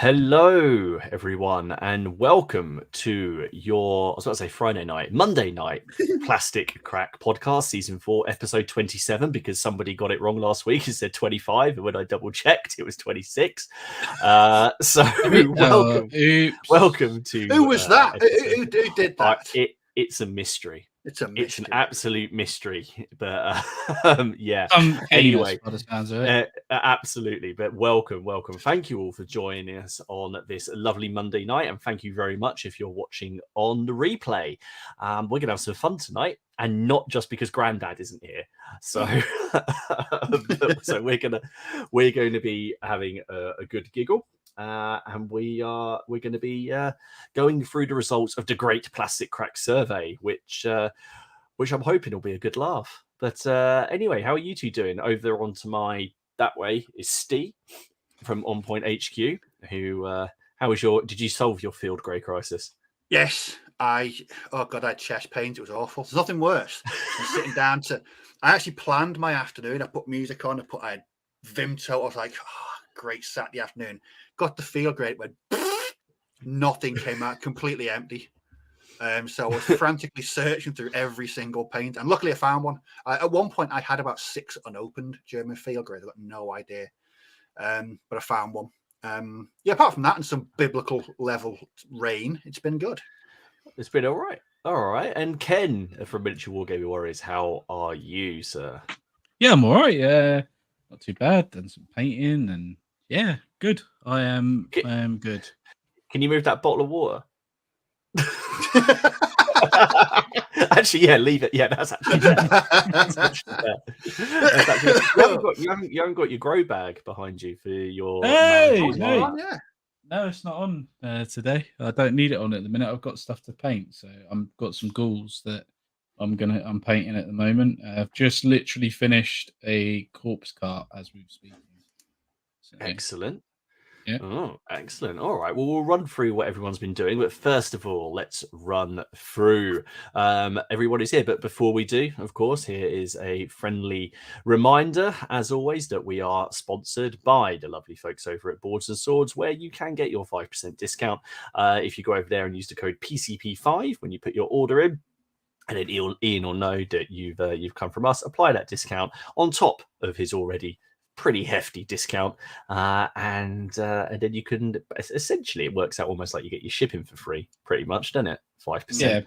Hello, everyone, and welcome to your, I was about to say Monday night Plastic Crack podcast, season 4, episode 27, because somebody got it wrong last week and said 25, and when I double checked, it was 26. Welcome to. Who was that? Who did that? It's a mystery. It's a mystery. It's an absolute mystery, but yeah. Anyway, by the sounds of it. Absolutely. But welcome. Thank you all for joining us on this lovely Monday night, and thank you very much if you're watching on the replay. We're gonna have some fun tonight, and not just because Grandad isn't here. So, so we're going to be having a good giggle. And we're going to be going through the results of the Great Plastic Crack Survey, which I'm hoping will be a good laugh. But anyway, how are you two doing? Over onto my that way is Steve from On Point HQ. Who? How was your? Did you solve your field grey crisis? Yes, I had chest pains. It was awful. There's nothing worse than sitting down to. I actually planned my afternoon. I put music on. I had Vimto. I was like, great Saturday afternoon. Got the field grade when nothing came out, completely empty. So I was frantically searching through every single paint, and luckily I found one. At one point, I had about 6 unopened German field grade. I got no idea, but I found one. Yeah, apart from that and some biblical level rain, it's been good. It's been all right. All right. And Ken from Miniature Wargaming Warriors, how are you, sir? Yeah, I'm all right. Not too bad. Done some painting and yeah, good. I am good. Can you move that bottle of water? Actually, yeah, leave it. Yeah, that's actually you haven't got your grow bag behind you for your. No, it's not on today. I don't need it on at the minute. I've got stuff to paint, so I've got some ghouls that I'm painting at the moment. I've just literally finished a corpse cart as we've speaking. So, excellent. Yeah. Oh, excellent. All right. Well, we'll run through what everyone's been doing. But first of all, let's run through everybody's here. But before we do, of course, here is a friendly reminder, as always, that we are sponsored by the lovely folks over at Boards and Swords, where you can get your 5% discount if you go over there and use the code PCP5 when you put your order in. And then Ian will know that you've come from us. Apply that discount on top of his already pretty hefty discount, and then you can essentially, it works out almost like you get your shipping for free, pretty much, doesn't it? 5%.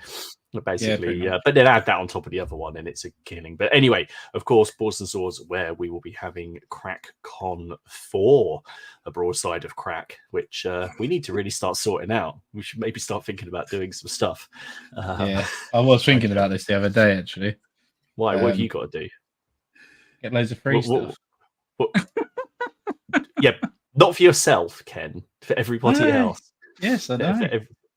Basically, but then add that on top of the other one, and it's a killing. But anyway, of course, Boards and Swords, where we will be having Crack Con 4, a broadside of crack, which we need to really start sorting out. We should maybe start thinking about doing some stuff. Yeah, I was thinking about this the other day, actually. Why? What have you got to do? Get loads of free stuff. Yeah, not for yourself, Ken. For everybody else. Yes, I know.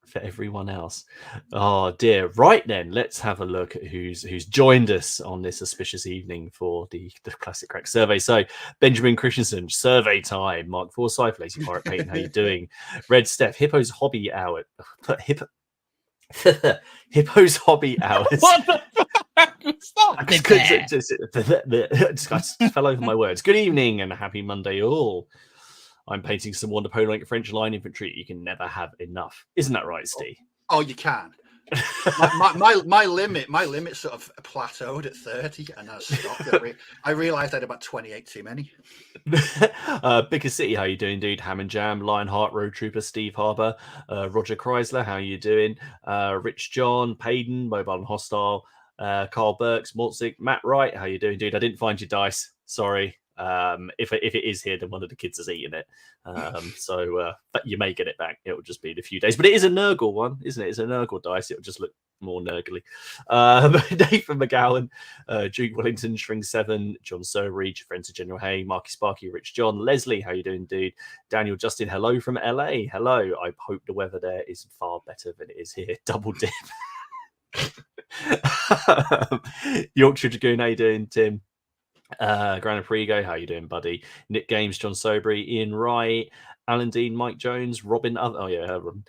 For everyone else. Oh dear. Right then, let's have a look at who's joined us on this auspicious evening for the Classic Crack Survey. So, Benjamin Christensen, survey time. Mark Forsyth, Lazy Pirate Payton, how you doing? Red Steph, Hippo's Hobby Hour. Hippo's Hobby Hours. What the fuck? Stop! Just fell over my words. Good evening and happy Monday all. I'm painting some more Napoleonic French line infantry. You can never have enough. Isn't that right, Steve? Oh, you can. my limit sort of plateaued at 30 and I stopped. I realized I had about 28 too many. Bigger City, how you doing, dude? Ham and Jam, Lionheart, Road Trooper, Steve Harbour, Roger Chrysler, how you doing? Rich John, Payden, Mobile and Hostile, Carl Burks, Mortzik, Matt Wright, how you doing, dude? I didn't find your dice. Sorry. If it is here, then one of the kids has eaten it. But you may get it back. It will just be in a few days. But it is a Nurgle one, isn't it? It's a Nurgle dice. It will just look more Nurgly. Nathan McGowan, Duke Wellington, String 7, John Surrey, Friends of General Hay, Marky Sparky, Rich John, Leslie, how you doing, dude? Daniel Justin, hello from LA. Hello. I hope the weather there is far better than it is here. Double dip. Yorkshire Dragoon, how you doing, Tim? Gran Prigo, how you doing, buddy? Nick Games, John Sobry, Ian Wright, Alan Dean, Mike Jones, Robin Ovens,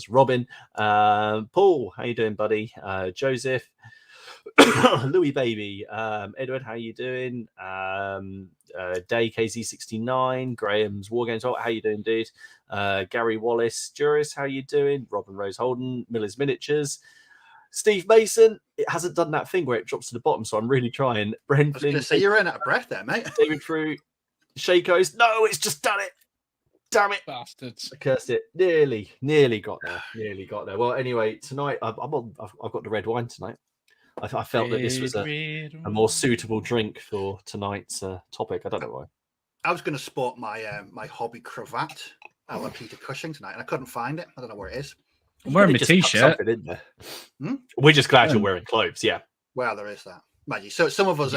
Robin, Paul, how you doing, buddy? Joseph, Louis Baby, Edward, how you doing? Day KZ69, Graham's Wargames. How you doing, dude? Gary Wallace, Juris, how you doing? Robin Rose Holden, Miller's Miniatures, Steve Mason. It hasn't done that thing where it drops to the bottom, so I'm really trying. Bren I was going to say you're running out of breath there, mate. David Fruit, Shakos. No, it's just done it. Damn it, bastards! I cursed it. Nearly got there. Nearly got there. Well, anyway, tonight I've got the red wine tonight. I felt that this was a more suitable drink for tonight's topic. I don't know why. I was going to sport my my hobby cravat out of Peter Cushing tonight, and I couldn't find it. I don't know where it is. I'm wearing my t-shirt. We're just glad you're wearing clothes. Yeah. Well, there is that. Maggie. So some of us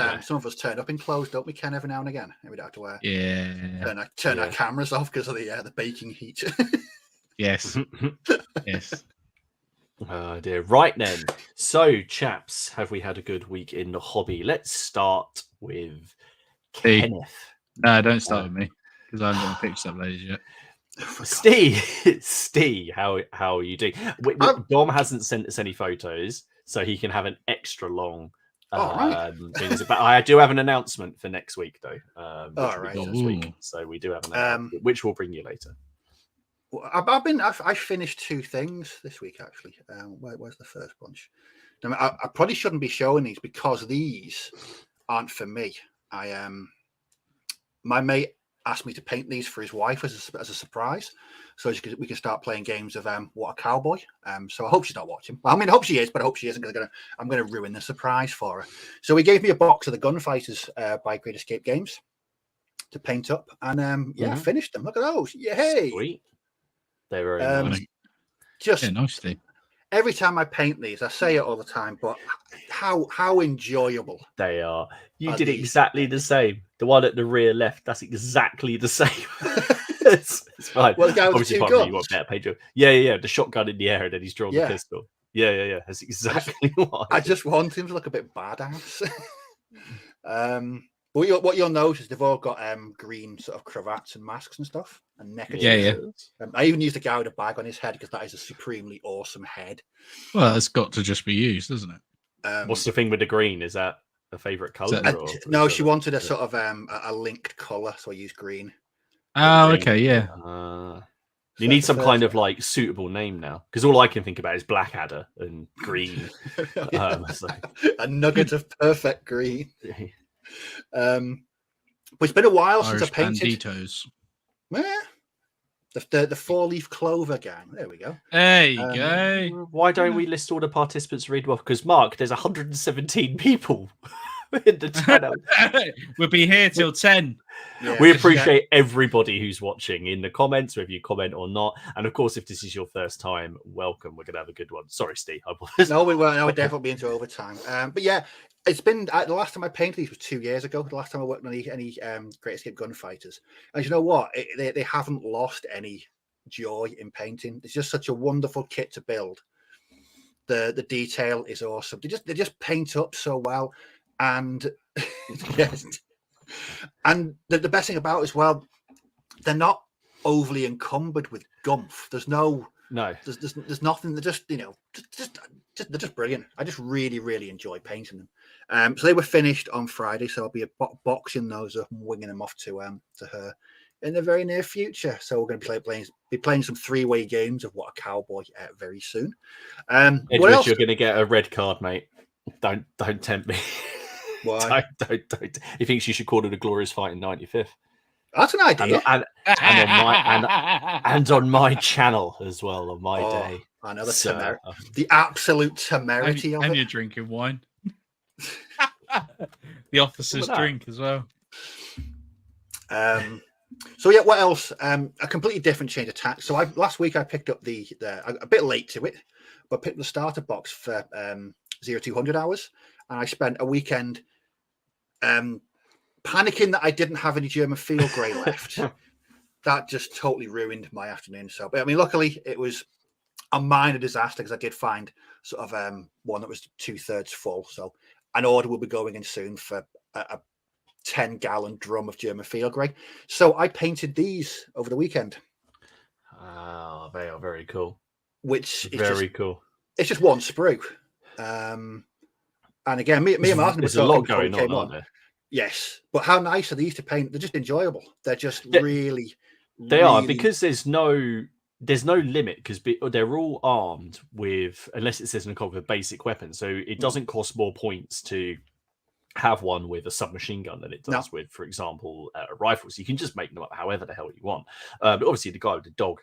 turn up in clothes, don't we, Ken? Every now and again, and we don't have to wear. Yeah. Turn our cameras off because of the baking heat. Yes. Yes. Oh dear. Right then. So, chaps, have we had a good week in the hobby? Let's start with Kenneth. No, don't start with me because I haven't got my pictures uploaded yet. Steve, how are you doing? Dom hasn't sent us any photos, so he can have an extra long. Things. But I do have an announcement for next week, though. This week, so we do have an announcement, which we'll bring you later. Well, I finished 2 things this week actually. Where's the first bunch? I probably shouldn't be showing these because these aren't for me. My mate asked me to paint these for his wife as a surprise, so we can start playing games of What a Cowboy. So I hope she's not watching. Well, I mean, I hope she is, but I hope she isn't. I'm going to ruin the surprise for her. So he gave me a box of the Gunfighters by Great Escape Games to paint up, and I finished them. Look at those! Yay! Sweet. They were nice. Just nicely. Every time I paint these, I say it all the time, but how enjoyable they are. You did exactly the same. The one at the rear left, that's exactly the same. it's fine. Well, the guy with the 2 guns. You want better page. Yeah. The shotgun in the air and then he's drawn the pistol. Yeah. That's exactly what I just want him to look a bit badass. But what you'll notice, they've all got green sort of cravats and masks and stuff and neckerchiefs. Yeah. I even used a guy with a bag on his head because that is a supremely awesome head. Well, it's got to just be used, doesn't it? What's the thing with the green? Is that a favourite colour? No, she wanted a sort of a linked colour, so I used green. Oh, okay, yeah. You need some kind of like suitable name now, because all I can think about is Blackadder and green. A nugget of perfect green. But it's been a while since I painted. Banditos. The 4-leaf clover gang. There we go. There you go. Why don't we list all the participants read well? Because Mark, there's 117 people in the channel. We'll be here till 10. Yeah, we appreciate everybody who's watching in the comments, whether you comment or not. And of course, if this is your first time, welcome. We're gonna have a good one. Sorry, Steve. No, we won't. No, we'll definitely be into overtime. But yeah, it's been the last time I painted these was 2 years ago. The last time I worked on any Great Escape Gunfighters, and you know what? They haven't lost any joy in painting. It's just such a wonderful kit to build. The detail is awesome. They just paint up so well, and yes. And the best thing about it as well, they're not overly encumbered with gumph. There's nothing. They're just they're just brilliant. I just really enjoy painting them. So they were finished on Friday, so I'll be boxing those up and winging them off to her in the very near future. So we're going to be playing some 3-way games of What a Cowboy very soon. Edward, you're going to get a red card, mate. Don't tempt me. Why? Don't. He thinks you should call it a glorious fight in 95th. That's an idea. And on my channel as well on my day. I know the absolute temerity of it. And you're drinking wine. The officers drink as well. So yeah, what else? A completely different change of tack. So last week I picked up the a bit late to it, but picked the starter box for 0-200 hours, and I spent a weekend panicking that I didn't have any German field grey left. That just totally ruined my afternoon. So, but I mean, luckily it was a minor disaster because I did find sort of one that was 2/3 full. So an order will be going in soon for a 10-gallon drum of German field grey. So I painted these over the weekend. Oh, they are very cool. Which is very cool. It's just one sprue. And again, me and Martin were There's a talking lot before we going on, came aren't there? Yes, but how nice are these to paint? They're just enjoyable. They're just really, They are, really. because there's no limit, because they're all armed with, unless it says in the code, with basic weapons. So it doesn't cost more points to have one with a submachine gun than it does with, for example, a rifle. So you can just make them up however the hell you want. But obviously the guy with the dog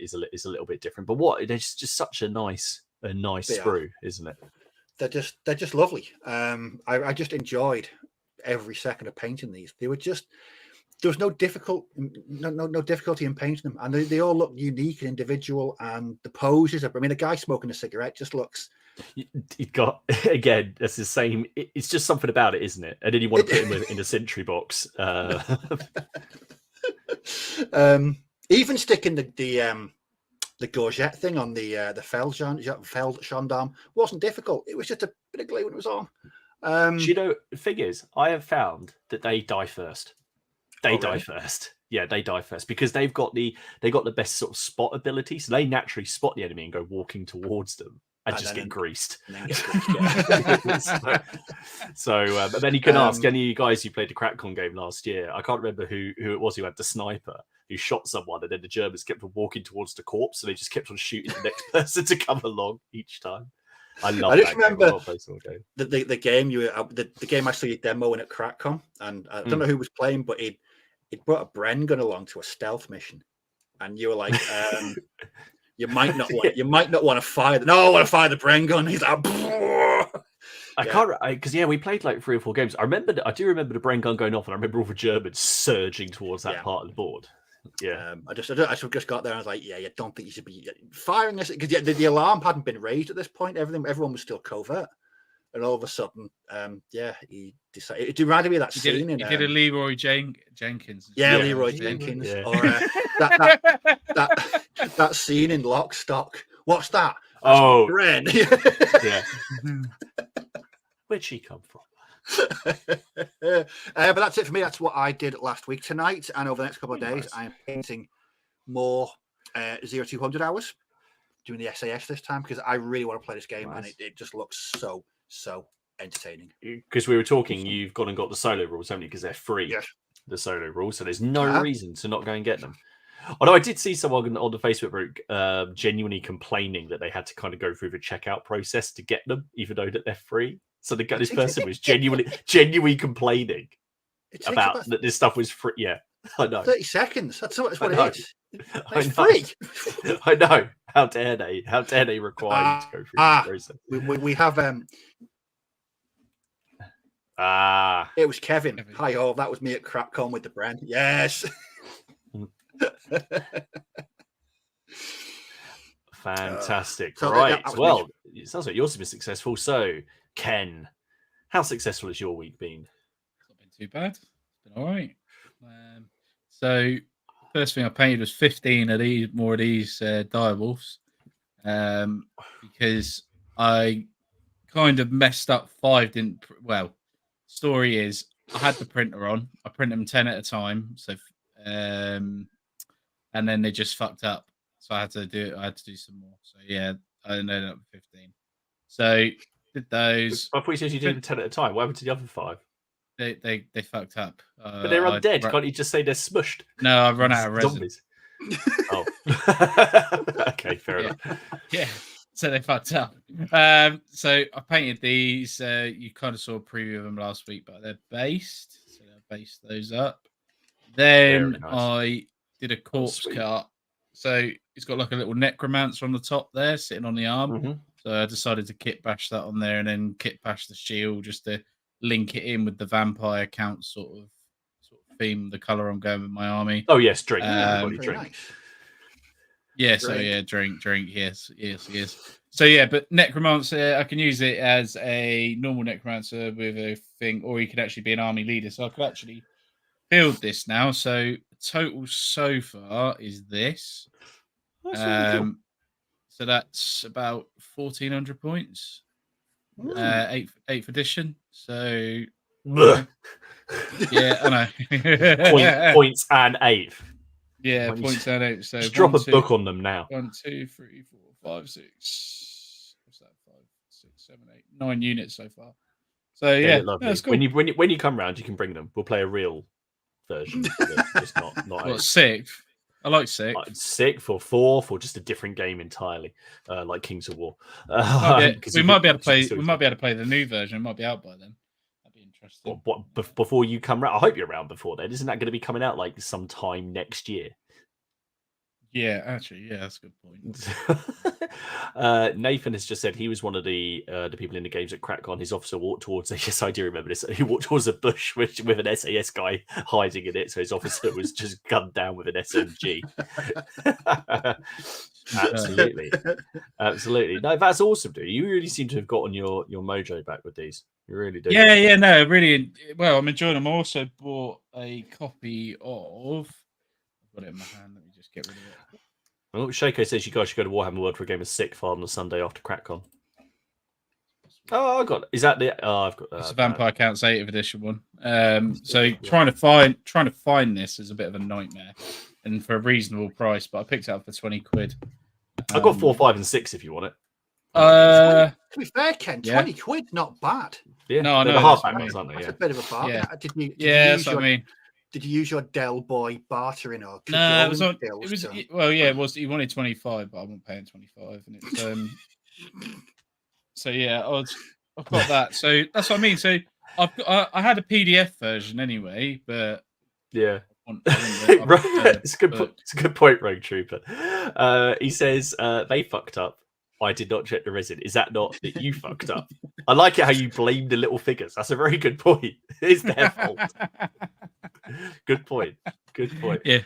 is a little bit different. But there's just such a nice sprue, isn't it? They're just lovely. I just enjoyed every second of painting these. They were just, there was no difficulty in painting them, and they all look unique and individual. And the poses, I mean, a guy smoking a cigarette just looks. You got, again, that's the same. It's just something about it, isn't it? And then you want to put him in a sentry box. Even sticking the gorget thing on the feld gendarme wasn't difficult. It was just a bit of glue when it was on. The thing is, I have found that they die first. They die first. Yeah, they die first because they've got the best sort of spot ability. So they naturally spot the enemy and go walking towards them and just get greased. But then you can ask any of you guys who played the Crackcon game last year. I can't remember who it was who had the sniper who shot someone, and then the Germans kept on walking towards the corpse, so they just kept on shooting the next person to come along each time. I just remember game. the game the game I saw you demoing at Crackcon, and I don't know who was playing, but it brought a Bren gun along to a stealth mission, and you were like, you might not want to fire. No, I want to fire the Bren gun. He's like, I can't, because we played like 3 or 4 games. I do remember the Bren gun going off, and I remember all the Germans surging towards that part of the board. Yeah, I just got there and I was like, you don't think you should be firing this, because the alarm hadn't been raised at this point. Everyone was still covert, and all of a sudden, he decided. It reminded me of that scene. He did a Leroy Jenkins. Yeah, Leroy Jenkins, or that scene in Lock, Stock. What's that? That's Ren. Yeah. Where'd she come from? But that's it for me. That's what I did last week. Tonight and over the next couple of days, I am painting more 0-200 hours, doing the SAS this time, because I really want to play this game. And it just looks so entertaining. Because we were talking, you've gone and got the solo rules, haven't you? Because they're free. Yes. The solo rules, so there's no reason to not go and get them. Although I did see someone on the Facebook group genuinely complaining that they had to kind of go through the checkout process to get them, even though that they're free. So this person was genuinely complaining about that this stuff was free. Yeah, I know. 30 seconds. That's what it is. It's free. I know. How dare they? How dare they require you to go through the process? We have it was Kevin. Hi, all. That was me at Crackcon with the brand. Yes. Fantastic. So right. Well, it sounds like yours has been successful. So, Ken, how successful has your week been? It's not been too bad. It's been all right. So, first thing I painted was 15 of these direwolves, because I kind of messed up 5. Story is I had the printer on. I print them 10 at a time. So, and then they just fucked up. So I had to do some more. So yeah, I ended up with 15. So did those. I thought you said you did 10 at a time. What happened to the other 5? They fucked up. But they're undead. Can't you just say they're smushed? No, I've run out of resin. Zombies. Oh. Okay, fair enough. Yeah. So they fucked up. So I painted these. You kind of saw a preview of them last week, but they're based. So I based those up. Then nice. I did a corpse cut. So it's got like a little necromancer on the top there, sitting on the arm. Mm-hmm. So I decided to kit bash that on there, and then kit bash the shield just to link it in with the vampire count sort of theme, the color I'm going with my army. Oh yes, drink. Drink. Nice. Yeah, so drink. Yes. So yeah, but necromancer, I can use it as a normal necromancer with a thing, or you could actually be an army leader. So I could actually build this now. So total so far is this. That's really cool. So that's about 1,400 points. 8th edition. So yeah, I know. Points and 8th. Yeah, points and 8th. So just drop a book on them now. 1, 2, 3, 4, 5, 6. What's that? 5, 6, 7, 8, 9 units so far. So They yeah, look lovely. that's cool. When you come round, you can bring them. We'll play a real version, just not What, a 6th? I like 6th. 6th or 4th or just a different game entirely, like Kings of War. We might be able to play. We might be able to play the new version. It might be out by then. That'd be interesting. Before you come round? I hope you're around before then. Isn't that going to be coming out like sometime next year? Yeah, actually, yeah, that's a good point. Nathan has just said he was one of the people in the games at CrackCon. His officer walked towards yes, I do remember this. He walked towards a bush with an SAS guy hiding in it, so his officer was just gunned down with an SMG. Absolutely. No, that's awesome, dude. You really seem to have gotten your mojo back with these. You really do. Yeah, no, really. Well, I'm enjoying them. I also bought a copy of. I've got it in my hand. Let me just get rid of it. Well, Shaco says you guys should go to Warhammer World for a game of Sick Farm on the Sunday after CrackCon. Oh, I got it. Is that the? Oh, I've got. It's a Vampire Counts 8th edition one. So trying to find this is a bit of a nightmare, and for a reasonable price. But I picked it up for 20 quid. I've got 4, 5, and 6 if you want it. To be fair, Ken, 20 quid, not bad. Yeah, no, I know. the hardback ones, aren't they? That's a bit of a bargain. Yeah. Did you that's what I mean. Did you use your Del Boy bartering or? No, it was not. It was well, yeah, it was. He wanted 25, but I wasn't paying 25, and it's So yeah, I've got that. So that's what I mean. So I had a PDF version anyway, but yeah. It's a good point, Rogue Trooper. He says they fucked up. I did not check the resin. Is that not that you fucked up? I like it how you blame the little figures. That's a very good point. It's their fault. Good point. Yeah.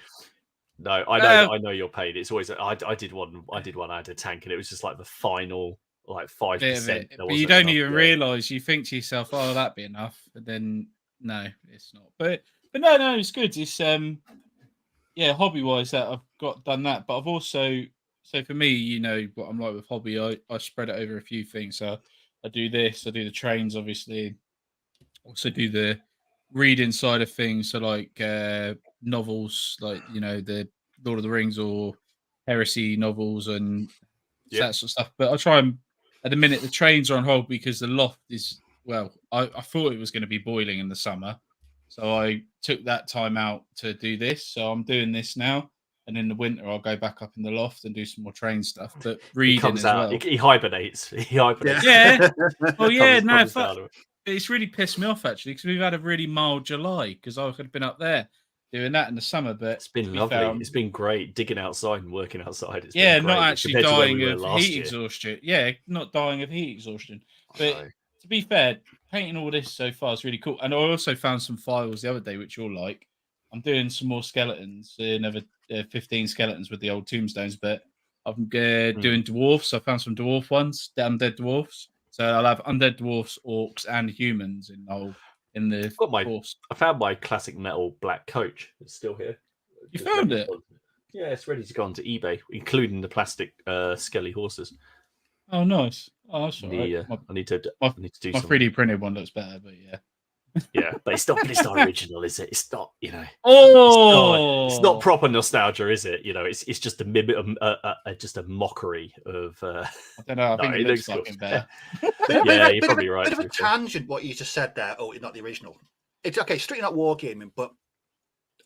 No, I know your pain. It's always I did one. I had a tank, and it was just like the final 5%. But you don't even realise. You think to yourself, "Oh, that'd be enough," but then no, it's not. But no, it's good. It's hobby wise that I've done that, but I've also. So for me, you know what I'm like with hobby. I spread it over a few things. So I do this. I do the trains, obviously. Also do the reading side of things. So like novels, like the Lord of the Rings or heresy novels and that sort of stuff. But I try and at the minute the trains are on hold because the loft is I thought it was going to be boiling in the summer, so I took that time out to do this. So I'm doing this now. And in the winter, I'll go back up in the loft and do some more train stuff. But reading comes as out. well. He hibernates. Yeah. Well, yeah. It's really pissed me off actually because we've had a really mild July because I could have been up there doing that in the summer. But it's been lovely. It's been great digging outside and working outside. It's been great, not actually dying of heat exhaustion. Yeah, not dying of heat exhaustion. But to be fair, painting all this so far is really cool. And I also found some files the other day which you'll like. I'm doing some more skeletons. Another 15 skeletons with the old tombstones, but I'm doing dwarfs. I found some dwarf ones, the undead dwarfs. So I'll have undead dwarfs, orcs, and humans in the course. I found my classic metal black coach. It's still here. You found it? Yeah, it's ready to go onto eBay, including the plastic skelly horses. Oh, nice. Oh, that's all right. I need to do my something. 3D printed one looks better, but yeah. Yeah, but it's not original, is it? It's not, Oh, it's not proper nostalgia, is it? It's just a mimic, just a mockery of. I don't know. I think it looks fucking better. Yeah, you're probably right. Bit of a tangent. What you just said there. Oh, it's not the original. It's okay. Strictly not wargaming, but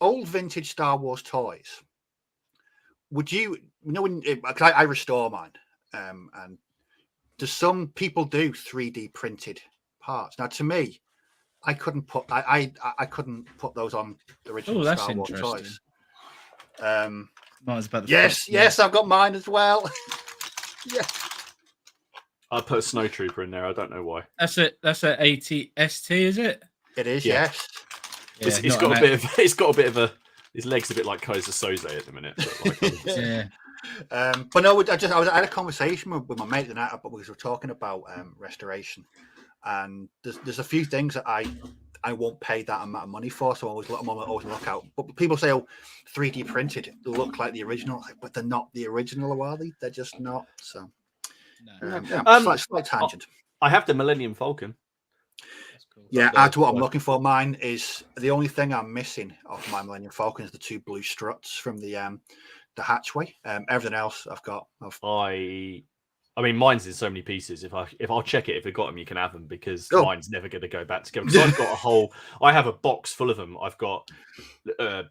old vintage Star Wars toys. Would you when I restore mine, and there's some people do 3D printed parts. Now, to me. I couldn't put couldn't put those on the original Star Wars toys. Yes, I've got mine as well. Yeah. I put a snow trooper in there. I don't know why. That's a ATST, is it? It is, yes. Yeah, it's got a bit of a. His leg's a bit like Kaiser Soze at the minute. But yeah. But no, I had a conversation with my mate tonight, but we were talking about restoration. And there's a few things that I won't pay that amount of money for, so I'm always look out. But people say, 3D printed, they look like the original, but they're not the original, are they? They're just not. So, slight tangent. I have the Millennium Falcon. That's cool. Yeah, add to what I'm looking for. Mine is the only thing I'm missing of my Millennium Falcon is the 2 blue struts from the hatchway. Everything else I've got. I mean, mine's in so many pieces. If I'll check it, if I got them, you can have them because Oh. mine's never going to go back together. Because I've got I have a box full of them. I've got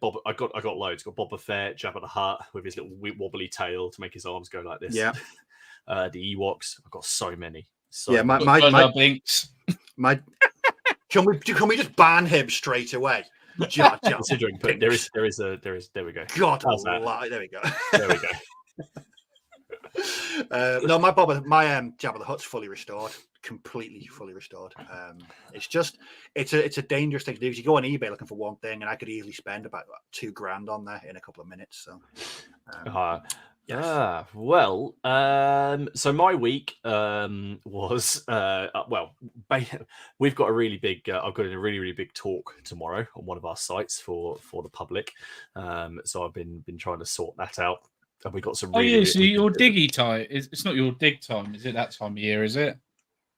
Bob. I got loads. Got Boba Fett, Jabba the Hutt with his little wobbly tail to make his arms go like this. Yeah. The Ewoks. I've got so many. So yeah, my Binks. Can we just ban him straight away? Considering, but there is. There we go. God, there we go. There we go. No, my Jabba the Hutt's fully restored, completely fully restored. It's a dangerous thing to do because you go on eBay looking for one thing, and I could easily spend about $2,000 on there in a couple of minutes. So, yes. Well, so my week was we've got a really big. I've got a really big talk tomorrow on one of our sites for the public. So I've been trying to sort that out. And we got some. So your diggy time it's not your dig time, is it? That time of year, is it?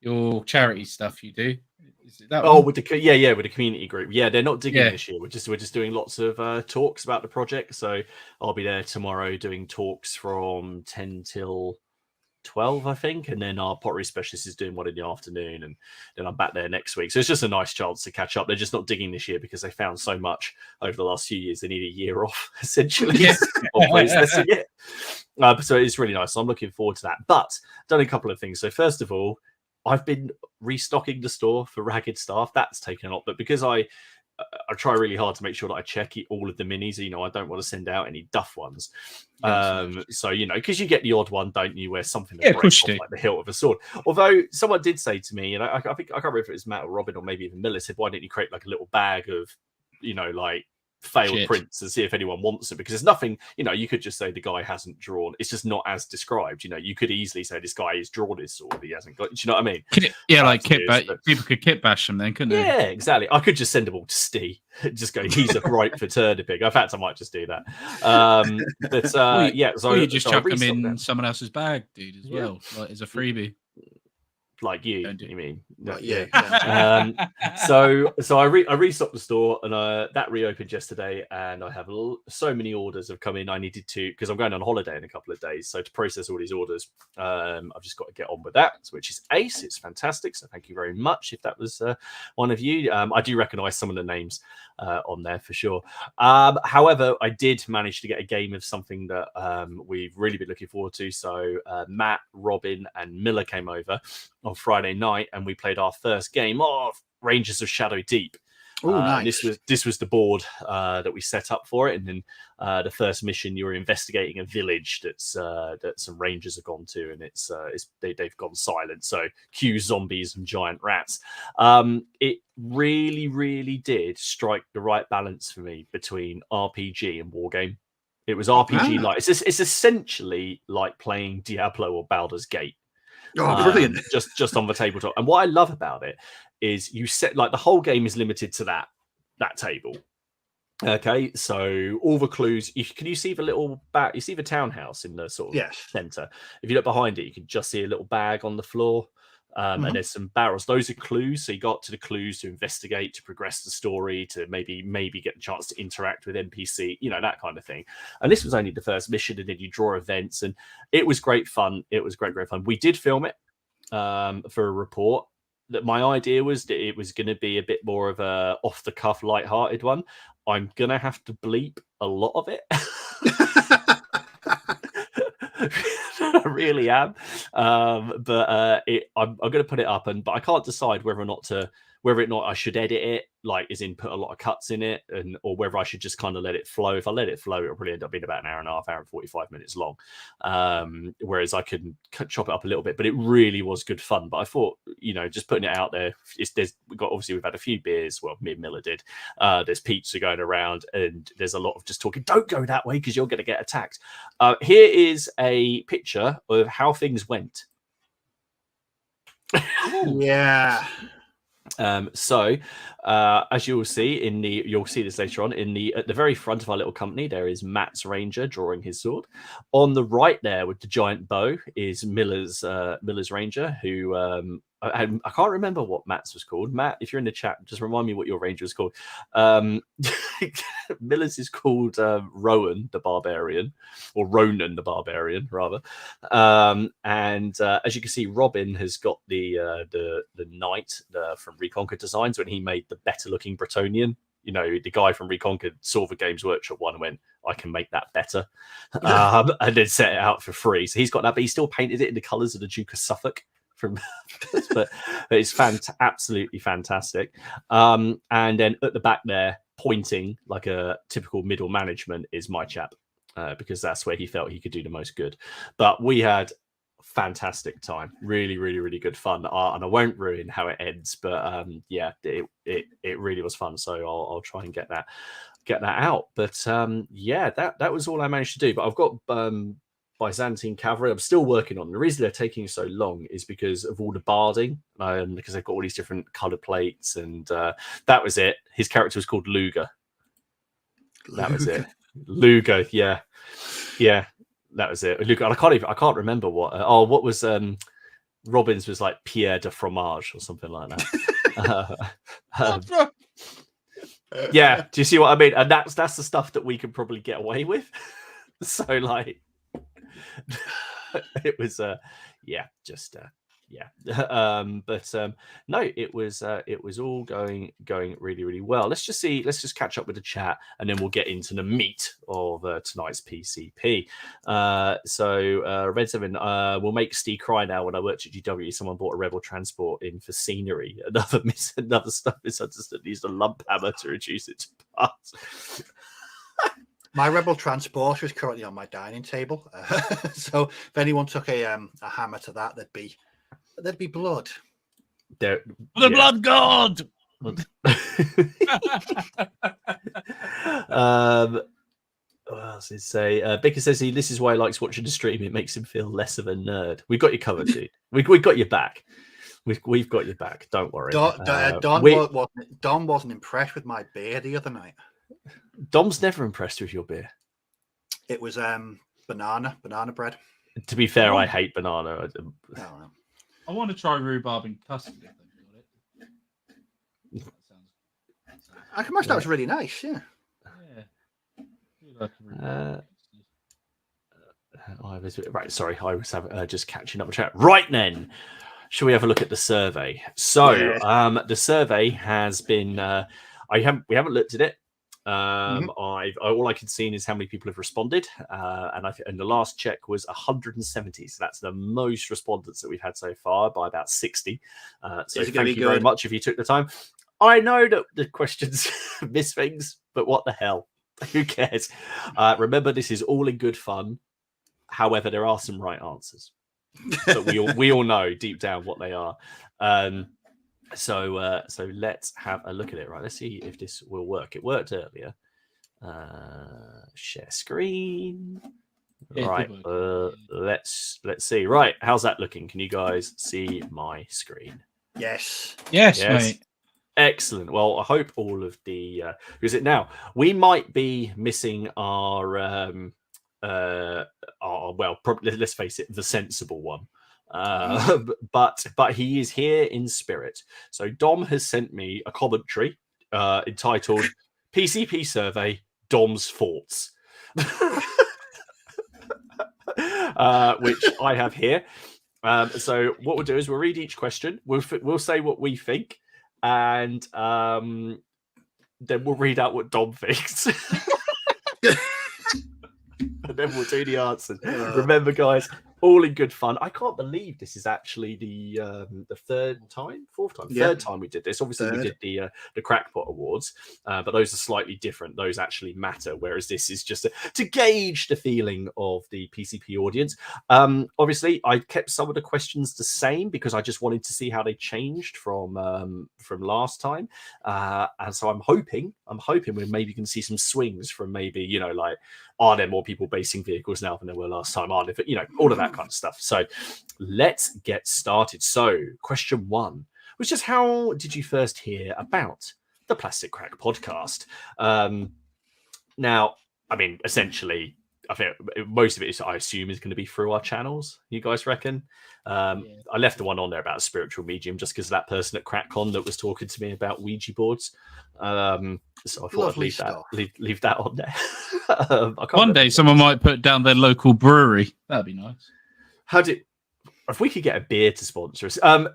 Your charity stuff you do? Is it that one? With the with the community group. Yeah, they're not digging this year. We're just doing lots of talks about the project. So I'll be there tomorrow doing talks from 10 till 12, I think, and then our pottery specialist is doing one in the afternoon, and then I'm back there next week. So it's just a nice chance to catch up. They're just not digging this year because they found so much over the last few years. They need a year off essentially of processing it. So it's really nice. So I'm looking forward to that. But done a couple of things. So first of all, I've been restocking the store for ragged staff. That's taken a lot, but because I try really hard to make sure that I check all of the minis. You know, I don't want to send out any duff ones. So, you know, because you get the odd one, don't you, where something breaks off like the hilt of a sword. Although someone did say to me, and I think I can't remember if it was Matt or Robin or maybe even Miller, said, why don't you create like a little bag of, you know, like failed prints and see if anyone wants it, because there's nothing, you know, you could just say the guy hasn't drawn, it's just not as described. You know, you could easily say this guy has drawn his sword, he hasn't got, do you know what I mean? Like kit bash, people could kit bash them then, couldn't they? Yeah, exactly. I could just send them all to Steve, just go, he's a ripe for turnipig. In fact, I might just do that. So you just chuck them in someone else's bag, dude, as well, like as a freebie. Like you mean? Yeah. So I restocked the store, and that reopened yesterday, and I have so many orders have come in. I needed to, because I'm going on holiday in a couple of days, so to process all these orders, I've just got to get on with that, which is ace. It's fantastic. So thank you very much if that was one of you. I do recognise some of the names on there for sure. However, I did manage to get a game of something that we've really been looking forward to. So Matt, Robin, and Miller came over on Friday night, and we played our first game of Rangers of Shadow Deep. Nice. This was the board that we set up for it, and then the first mission, you were investigating a village that some rangers have gone to, and they've gone silent. So cue zombies and giant rats. It really did strike the right balance for me between RPG and wargame. It was RPG like it's essentially like playing Diablo or Baldur's Gate. Oh, brilliant! Just on the tabletop. And what I love about it is you set like the whole game is limited to that table. Okay, so all the clues. Can you see the little bag? You see the townhouse in the sort of center. If you look behind it, you can just see a little bag on the floor. And there's some barrels. Those are clues. So you got to the clues to investigate, to progress the story, to maybe get a chance to interact with NPC, you know, that kind of thing. And this was only the first mission, and then you draw events, and it was great fun. It was great fun. We did film it for a report. That my idea was that it was going to be a bit more of a off the cuff, lighthearted one. I'm gonna have to bleep a lot of it. I really am, but I'm going to put it up, but I can't decide whether or not I should edit it, like as in put a lot of cuts in it, or whether I should just kind of let it flow. If I let it flow, it'll probably end up being about an hour and a half, hour and 45 minutes long. Whereas I can chop it up a little bit, but it really was good fun. But I thought, you know, just putting it out there, we've had a few beers. Well, me and Miller did. There's pizza going around, and there's a lot of just talking. Don't go that way because you're going to get attacked. Here is a picture of how things went. Yeah. So as you will see you'll see this later on at the very front of our little company, there is Matt's Ranger drawing his sword. On the right there with the giant bow is Miller's Ranger, who I can't remember what Matt's was called. Matt, if you're in the chat, just remind me what your ranger was called. Miller's is called Rowan the Barbarian, or Ronan the Barbarian, rather. And as you can see, Robin has got the knight from Reconquered Designs when he made the better looking Bretonian. You know, the guy from Reconquered saw the Games Workshop one and went, I can make that better. And then set it out for free. So he's got that, but he still painted it in the colours of the Duke of Suffolk. But it's absolutely fantastic. And then at the back there, pointing like a typical middle management, is my chap, because that's where he felt he could do the most good. But we had fantastic time, really good fun, and I won't ruin how it ends, but yeah, it really was fun. So I'll try and get that out. But yeah, that was all I managed to do. But I've got Byzantine Cavalry I'm still working on. The reason they're taking so long is because of all the barding, because they've got all these different color plates, and that was it. His character was called Luger. That was it. Luger, yeah. That was it. Luger. I can't remember what. What was Robin's was like Pierre de Fromage or something like that. Yeah, do you see what I mean? And that's the stuff that we can probably get away with. So like, it was no, it was all going really well. Let's just catch up with the chat, and then we'll get into the meat of tonight's PCP. So Red 7 will make Steve cry now. When I worked at GW, someone bought a Rebel transport in for scenery. Another stuff misunderstood. Used a lump hammer to reduce it to parts. My Rebel transporter is currently on my dining table, so if anyone took a hammer to that, there'd be blood. Blood god. What else did he say? Bicker says this is why he likes watching the stream. It makes him feel less of a nerd. We've got you covered, dude. We got your back. We've got your back. Don't worry. Don wasn't impressed with my beer the other night. Dom's never impressed with your beer. It was banana bread. To be fair, I hate banana. I want to try rhubarb and custard. I can imagine that was really nice. Yeah. Right. Sorry, I was just catching up with chat. Right then, shall we have a look at the survey? So, the survey has been. We haven't looked at it. All I can see is how many people have responded, and the last check was 170, so that's the most respondents that we've had so far by about 60. So thank you very much if you took the time. I know that the questions miss things, but what the hell, who cares? Remember, this is all in good fun. However, there are some right answers, but we all know deep down what they are. So let's have a look at it. Right, let's see if this will work. It worked earlier. Share screen. Right, let's see. Right, how's that looking? Can you guys see my screen? Yes, mate. Excellent. Well, I hope all of the is it now. We might be missing our let's face it, the sensible one. But he is here in spirit. So Dom has sent me a commentary entitled PCP Survey, Dom's Thoughts, which I have here. So what we'll do is we'll read each question. We'll say what we think, and then we'll read out what Dom thinks. And then we'll do the answers. Remember, guys, all in good fun. I can't believe this is actually the third time we did this. Obviously, we did the Crackpot Awards, but those are slightly different. Those actually matter, whereas this is just to gauge the feeling of the PCP audience. Obviously, I kept some of the questions the same because I just wanted to see how they changed from last time, and so I'm hoping we maybe can see some swings from maybe like, are there more people basing vehicles now than there were last time? Are there, all of that kind of stuff. So let's get started. So question 1 was just, how did you first hear about the Plastic Crack podcast? Now, I mean, essentially, I think most of it is, I assume, is going to be through our channels. You guys reckon? I left the one on there about spiritual medium just because that person at CrackCon that was talking to me about Ouija boards. So I thought Lovely I'd leave that on there. One day someone might put down their local brewery. That'd be nice. If we could get a beer to sponsor us, so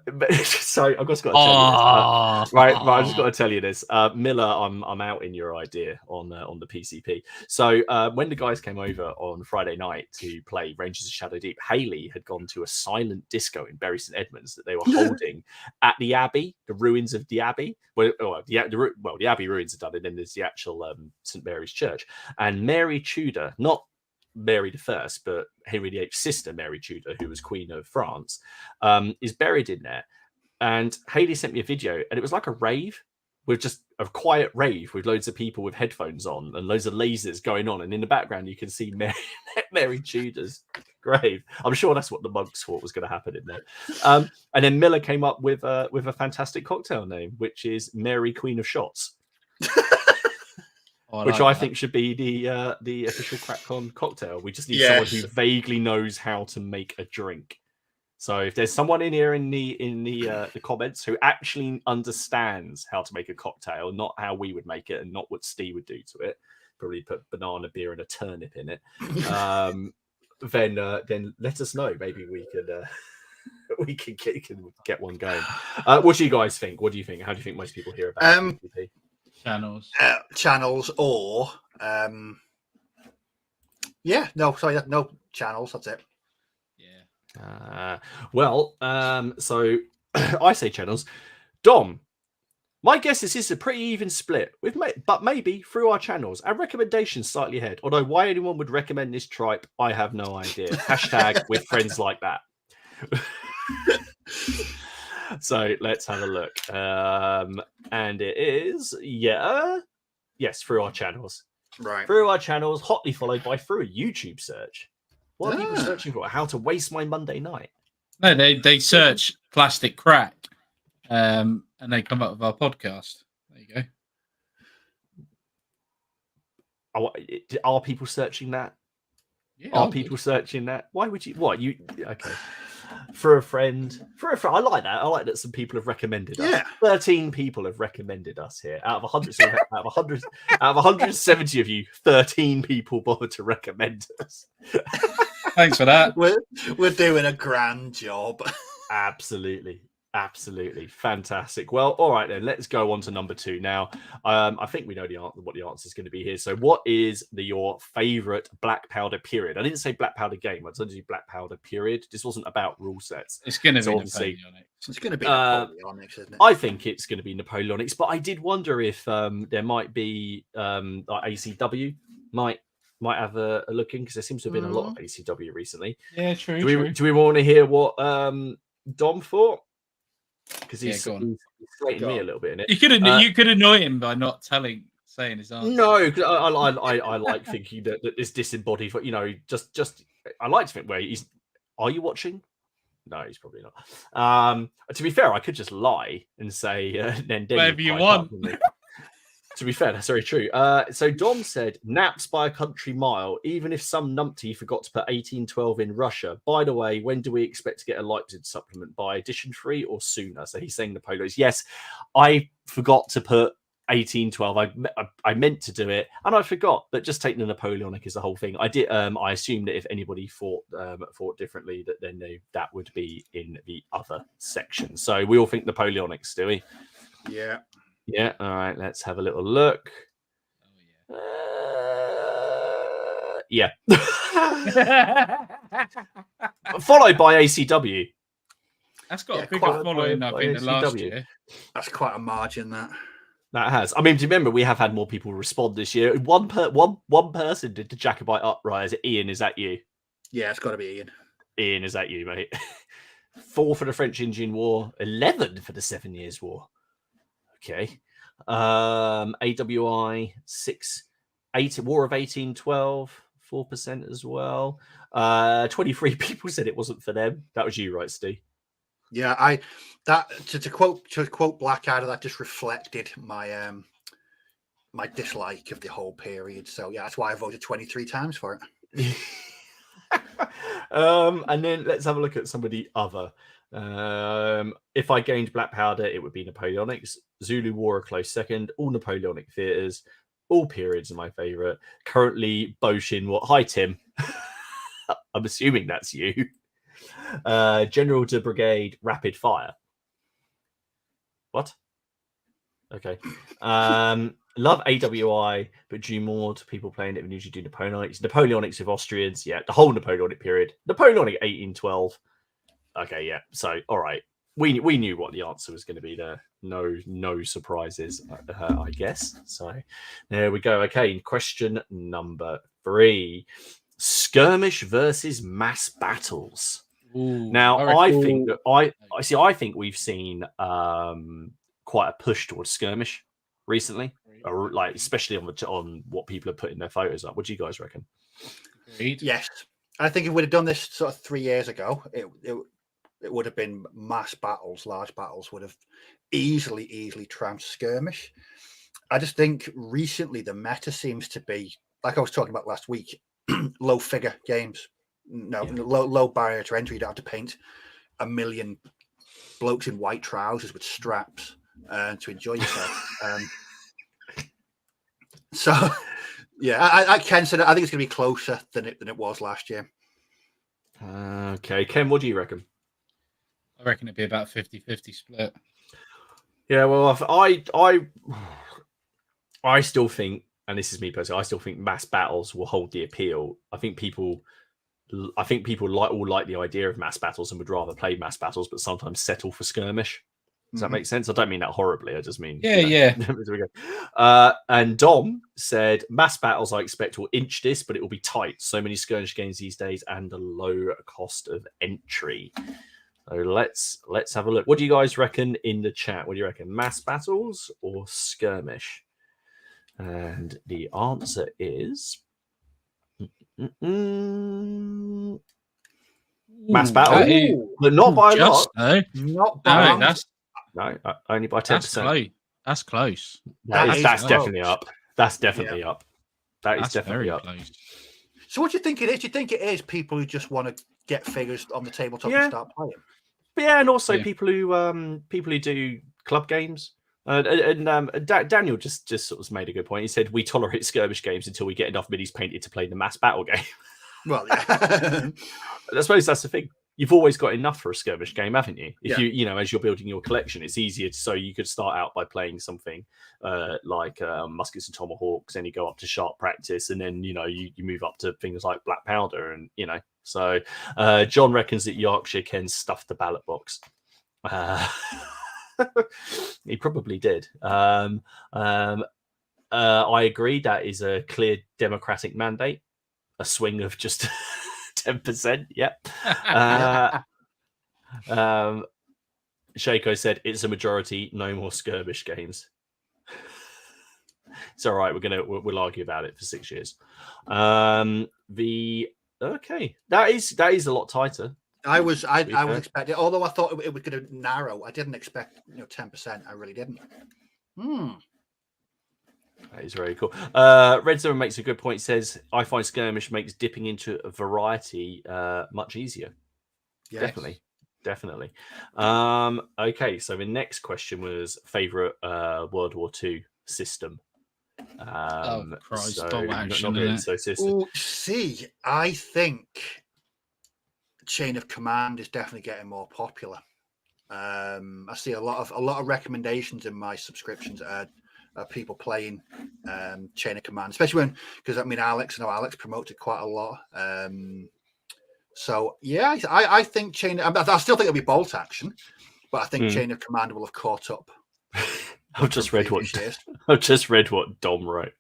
I've just got to tell you this. Right, I just got to tell you this. Miller, I'm out in your idea on the PCP. So when the guys came over on Friday night to play Rangers of Shadow Deep, Haley had gone to a silent disco in Bury St Edmunds that they were holding at the Abbey, the ruins of the Abbey. The Abbey ruins are done, and then there's the actual St Mary's Church. And Mary Tudor, not Mary I, but Henry VIII's sister, Mary Tudor, who was Queen of France, is buried in there. And Haley sent me a video, and it was like a rave, with just a quiet rave with loads of people with headphones on and loads of lasers going on. And in the background, you can see Mary Tudor's grave. I'm sure that's what the monks thought was going to happen in there. And then Miller came up with a fantastic cocktail name, which is Mary Queen of Shots. Which I think should be the official CrackCon cocktail. We just need someone who vaguely knows how to make a drink. So if there's someone in here in the comments who actually understands how to make a cocktail, not how we would make it and not what Steve would do to it, probably put banana, beer, and a turnip in it, then let us know. Maybe we could get one going. What do you guys think? What do you think? How do you think most people hear about PvP? Channels or no channels. That's it. So I say channels. Dom, my guess is this is a pretty even split, but maybe through our channels. Our recommendations slightly ahead. Although why anyone would recommend this tripe, I have no idea. Hashtag with friends like that. So let's have a look. And it is, yes, through our channels. Right. Through our channels, hotly followed by through a YouTube search. What are people searching for? How to waste my Monday night? No, they search plastic crack, and they come up with our podcast. There you go. Are people searching that? Yeah, are people searching that? Why would you? What you? Okay. For a friend. I like that. I like that some people have recommended us. 13 people have recommended us here. Out of 170 of you, 13 people bothered to recommend us. Thanks for that. We're doing a grand job. Absolutely. Fantastic. Well, all right then, let's go on to number 2 now. I think we know what the answer is going to be here. So what is your favorite black powder period? I didn't say black powder game. I told you black powder period. This wasn't about rule sets. It's going to be Napoleonics. It's going to be Napoleonics, isn't it? I think it's going to be Napoleonics, but I did wonder if there might be like ACW might have a look in, because there seems to have been a lot of ACW recently. Yeah, true. Do we want to hear what Dom thought? Because he's slating me a little bit in it. You could annoy him by not saying his answer. No, because I like thinking that it's disembodied. Just I like to think where he's. Are you watching? No, he's probably not. To be fair, I could just lie and say then whatever you want. To be fair, that's very true. So Dom said, naps by a country mile, even if some numpty forgot to put 1812 in Russia. By the way, when do we expect to get a Leipzig supplement? By edition 3 or sooner? So he's saying Napoleonics. Yes, I forgot to put 1812. I meant to do it, and I forgot. But just taking the Napoleonic is the whole thing. I did. I assumed that if anybody thought differently, that then that would be in the other section. So we all think Napoleonics, do we? Yeah. Yeah, all right, let's have a little look. Yeah. Followed by ACW. That's got a bigger following, I think, than last year. That's quite a margin, that has. I mean, do you remember we have had more people respond this year? One person did the Jacobite uprising. Ian, is that you? Yeah, it's got to be Ian. Ian, is that you, mate? 4 for the French Indian War, 11 for the 7 Years' War. Okay. AWI 8 War of 1812, 4% as well. 23 people said it wasn't for them. That was you, right, Steve? Yeah, to quote Blackadder, that just reflected my my dislike of the whole period. So yeah, that's why I voted 23 times for it. And then let's have a look at some of the other. If I gained black powder, it would be Napoleonics. Zulu War a close second. All Napoleonic theatres. All periods are my favourite. Currently, Boshin. What? Hi, Tim. I'm assuming that's you. General de Brigade, rapid fire. What? Okay. Love AWI, but due more to people playing it when usually do Napoleonics. Napoleonics with Austrians, yeah, the whole Napoleonic period. Napoleonic 1812. Okay, yeah. So, all right, we knew what the answer was going to be there. No surprises, I guess. So, there we go. Okay, question number 3: skirmish versus mass battles. Ooh, Now, I think that I think we've seen quite a push towards skirmish recently, like especially on what people are putting their photos up. What do you guys reckon? Agreed. Yes, I think if we'd have done this sort of 3 years ago, it would have been mass battles, large battles would have easily trounced skirmish. I just think recently the meta seems to be, like I was talking about last week, low figure games. Low barrier to entry. You don't have to paint a million blokes in white trousers with straps to enjoy yourself. So, yeah, I think it's going to be closer than it was last year. Okay, Ken, what do you reckon? I reckon it'd be about 50-50 split. Yeah, well, I still think, and this is me personally, I still think mass battles will hold the appeal. I think people like the idea of mass battles and would rather play mass battles, but sometimes settle for skirmish. Does that make sense? I don't mean that horribly. I just mean yeah. There we go. And Dom said mass battles I expect will inch this, but it will be tight. So many skirmish games these days and a low cost of entry. So let's have a look. What do you guys reckon in the chat? What do you reckon? Mass battles or skirmish? And the answer is mass battle, but not by a lot. Not by only by 10%. That's close. That's definitely up. That's definitely up. That's definitely up. Close. So what do you think it is? Do you think it is people who just want to get figures on the tabletop and start playing? But yeah, and also people who do club games. Daniel just sort of made a good point. He said we tolerate skirmish games until we get enough minis painted to play the mass battle game. Well, yeah. I suppose that's the thing. You've always got enough for a skirmish game, haven't you? If you as you're building your collection, it's easier. So you could start out by playing something like muskets and tomahawks, and you go up to sharp practice, and then you move up to things like black powder, and So John reckons that Yorkshire can stuff the ballot box. He probably did. I agree. That is a clear democratic mandate. A swing of just 10%. Yep. Shaco said it's a majority. No more skirmish games. It's all right. We'll argue about it for 6 years. Okay, that is a lot tighter. I was expecting, although I thought it was going to narrow. I didn't expect 10%. I really didn't. That is very cool. Red Zone makes a good point. Says I find skirmish makes dipping into a variety much easier. Yes. Definitely. Okay, so the next question was favorite World War II system. Christ! See, I think Chain of Command is definitely getting more popular. I see a lot of recommendations in my subscriptions people playing Chain of Command, especially because Alex promotes it quite a lot. So yeah, I think I still think it'll be bolt action, but I think Chain of Command will have caught up. I've just read what Dom wrote.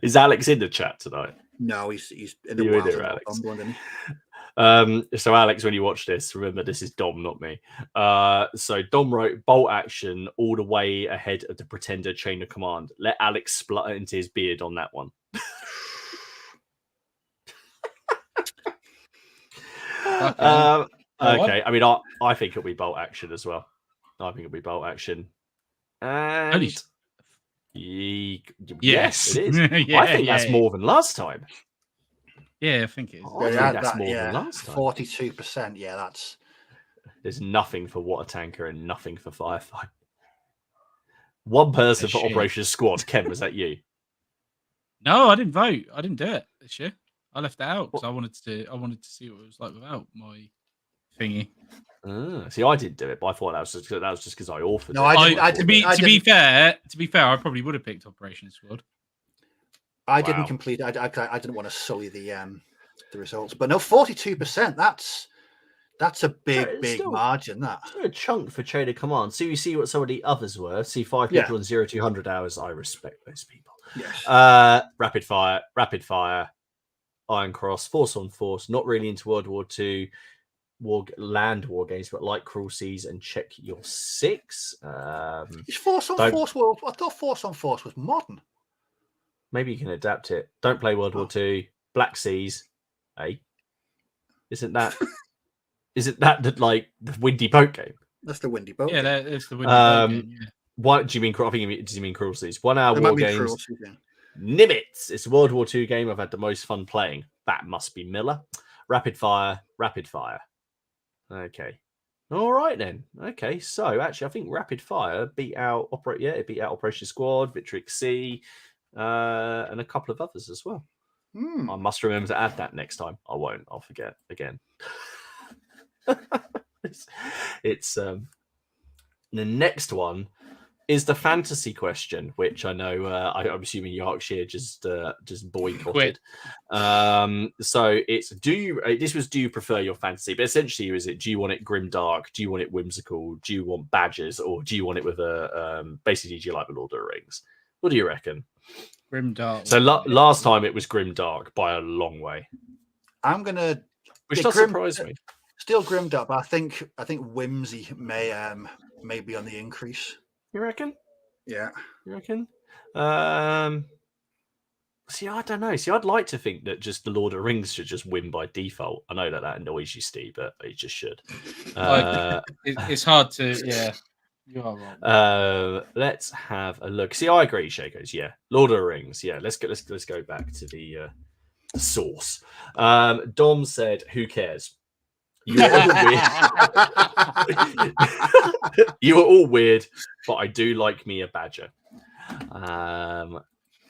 Is Alex in the chat tonight? No, he's in the wild. Alex. So Alex, when you watch this, remember this is Dom, not me. So Dom wrote bolt action all the way ahead of the Pretender Chain of Command. Let Alex splutter into his beard on that one. Okay. I think it'll be bolt action as well. And yes, it is. I think that's more than last time. Yeah, I think it is. I think that's more than last time. 42%. Yeah, that's. There's nothing for water tanker and nothing for firefight. One person for Operation Squad. Ken, was that you? No, I didn't vote. I didn't do it this year. I left it out because I wanted to see what it was like without my thingy. See, I didn't do it, but I thought that was just because I offered. No, it. To be fair, I probably would have picked Operation Squad. I didn't complete. I didn't want to sully the results, but no, 42%. That's a big margin. That's a chunk for Chain of Command. So you see what some of the others were. See 5 people on 0-200 hours. I respect those people. Yes. Rapid fire, Iron Cross, Force on Force. Not really into World War II. Land war games, but like Cruel Seas and Check Your Six. Is Force on Force world? I thought Force on Force was modern. Maybe you can adapt it. Don't play World War II. Black Seas. Hey, isn't that like the Windy Boat game? That's the Windy Boat. Yeah, that's the Windy Boat game. Yeah. What do you mean? Does you mean Cruel Seas? 1 hour war games. Cruelty, yeah. Nimitz. It's a World War II game I've had the most fun playing. That must be Miller. Rapid fire. Okay. All right then. Okay. So actually, I think Rapid Fire beat out Operation Squad, Victrix C, and a couple of others as well. I must remember to add that next time. I won't. I'll forget again. it's the next one is the fantasy question, which I know I'm assuming Yorkshire just boycotted. So it's do you prefer your fantasy? But essentially, is it do you want it grim dark? Do you want it whimsical? Do you want badges, or do you want it with a basically? Do you like the Lord of the Rings? What do you reckon? Grim dark. So last time it was grim dark by a long way. I'm gonna, which does surprise me. Still grim dark, but I think whimsy may be on the increase. You reckon? Yeah. You reckon? See, I don't know. See, I'd like to think that just the Lord of the Rings should just win by default. I know that annoys you, Steve, but it just should. It's hard to, yeah. You are wrong. Let's have a look. See, I agree, Shakos. Yeah, Lord of the Rings. Yeah, let's go back to the source. Dom said, "Who cares? You are all weird. You are all weird, but I do like me a badger."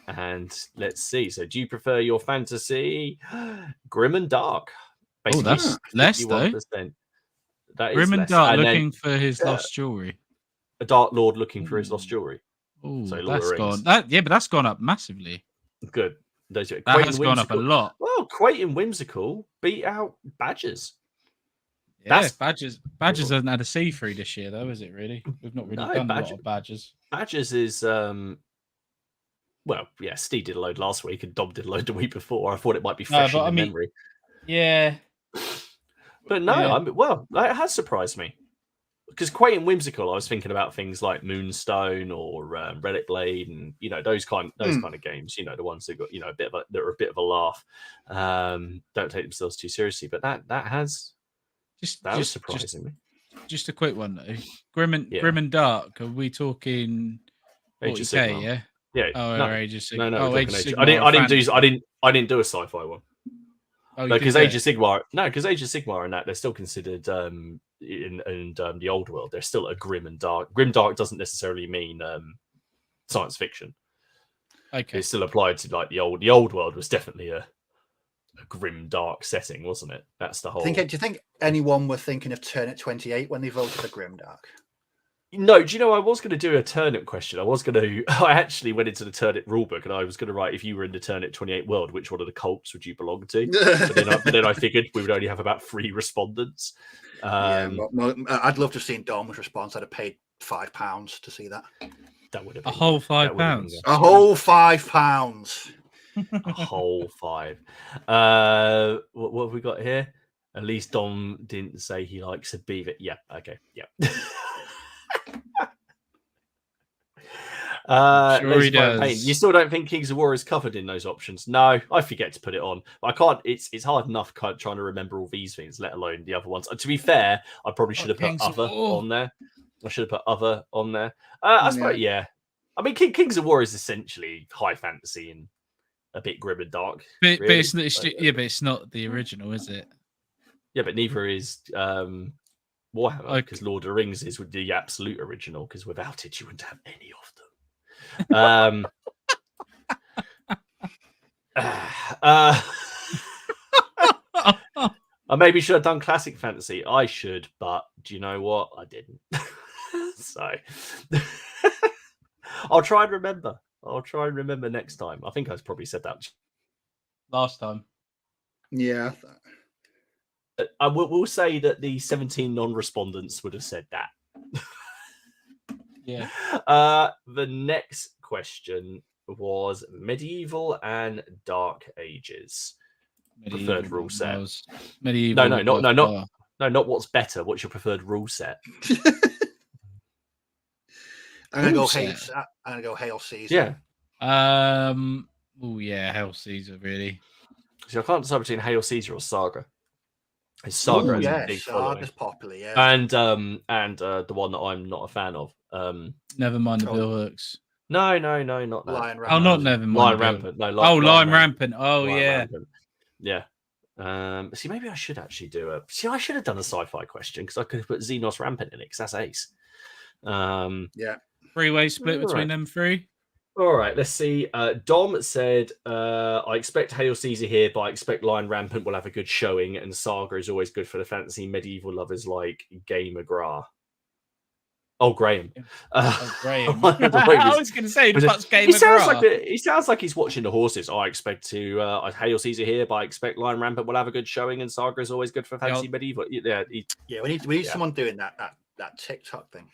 And let's see. So, do you prefer your fantasy grim and dark? Basically, that's less though. That is grim and dark, looking for his lost jewelry. A Dark Lord looking for his lost jewelry. Oh, so that's gone. But that's gone up massively. Good. That has gone up a lot. Well, Quake and Whimsical beat out Badgers. Yeah, Badgers hasn't had a C3 this year, though, is it really? We've not really done a lot of Badgers. Badgers is, well, yeah, Steve did a load last week and Dom did a load the week before. I thought it might be fresh in memory. Yeah. But no, yeah. Well, it has surprised me. Because Quake and Whimsical, I was thinking about things like Moonstone or Relic Blade, and those kind of games. The ones that got that are a bit of a laugh. Don't take themselves too seriously, but that was surprising me. Just a quick one though. Grim and Dark. Are we talking 40K? Yeah. Yeah. Oh, no, Age of Sigmar. No, Age of Sigmar. I didn't do a sci-fi one. Oh, because Age of Sigmar. No, because Age of Sigmar and that they're still considered in the old world. They're still a grim and dark. Grim dark doesn't necessarily mean science fiction. Okay. It's still applied to like the old world was definitely a grim dark setting, wasn't it? That's the whole. Do you think anyone were thinking of Turnip 28 when they voted for grim dark? No, do you know I was going to do a turnip question? I actually went into the turnip rulebook and I was going to write, if you were in the Turnip 28 world, which one of the cults would you belong to? but then I figured we would only have about 3 respondents. I'd love to have seen Dom's response. I'd have paid £5 to see that. That would have been a whole £5. A whole £5. A whole 5. What have we got here? At least Dom didn't say he likes a beaver. Yeah. Okay. Yeah. Sure he does. You still don't think Kings of War is covered in those options? No, I forget to put it on. I can't. It's hard enough trying to remember all these things, let alone the other ones. To be fair, I probably should have put other on there. I should have put other on there. I suppose, yeah. I mean, Kings of War is essentially high fantasy and a bit grim and dark. But really. but it's not the original, is it? Yeah, but neither is Warhammer, Okay. because Lord of the Rings is the absolute original, because without it, you wouldn't have any of them. I maybe should have done classic fantasy. I should, but do you know what? I didn't. So I'll try and remember. I'll try and remember next time. I think I probably said that last time. Yeah. I will say that the 17 non-respondents would have said that. Yeah. The next question was medieval and dark ages. Preferred rule set. Medieval. Not what's better. What's your preferred rule set? I'm gonna go Hail Caesar. Yeah. Oh yeah, Hail Caesar, really. So I can't decide between Hail Caesar or Saga. Saga has a big following. Saga's popular, yeah. And the one that I'm not a fan of. Never mind the Bill Hooks. No, not that. Lion Rampant. Oh, not never mind. Lion Rampant. No, Lion Rampant. Oh, Lion yeah. Rampant. Yeah. See, maybe I should actually do a. See, I should have done a sci-fi question because I could have put Xenos Rampant in it because that's ace. Yeah. Three-way split between them three. All right, let's see. Dom said, I expect Hail Caesar here, but I expect Lion Rampant will have a good showing, and Saga is always good for the fantasy medieval lovers like Gay McGrath. Oh, Graham. Graham. I was going to say, what's Gay McGrath? He sounds like he's watching the horses. I expect to Hail Caesar here, but I expect Lion Rampant will have a good showing, and Saga is always good for fantasy medieval. Yeah, we need someone doing that TikTok thing.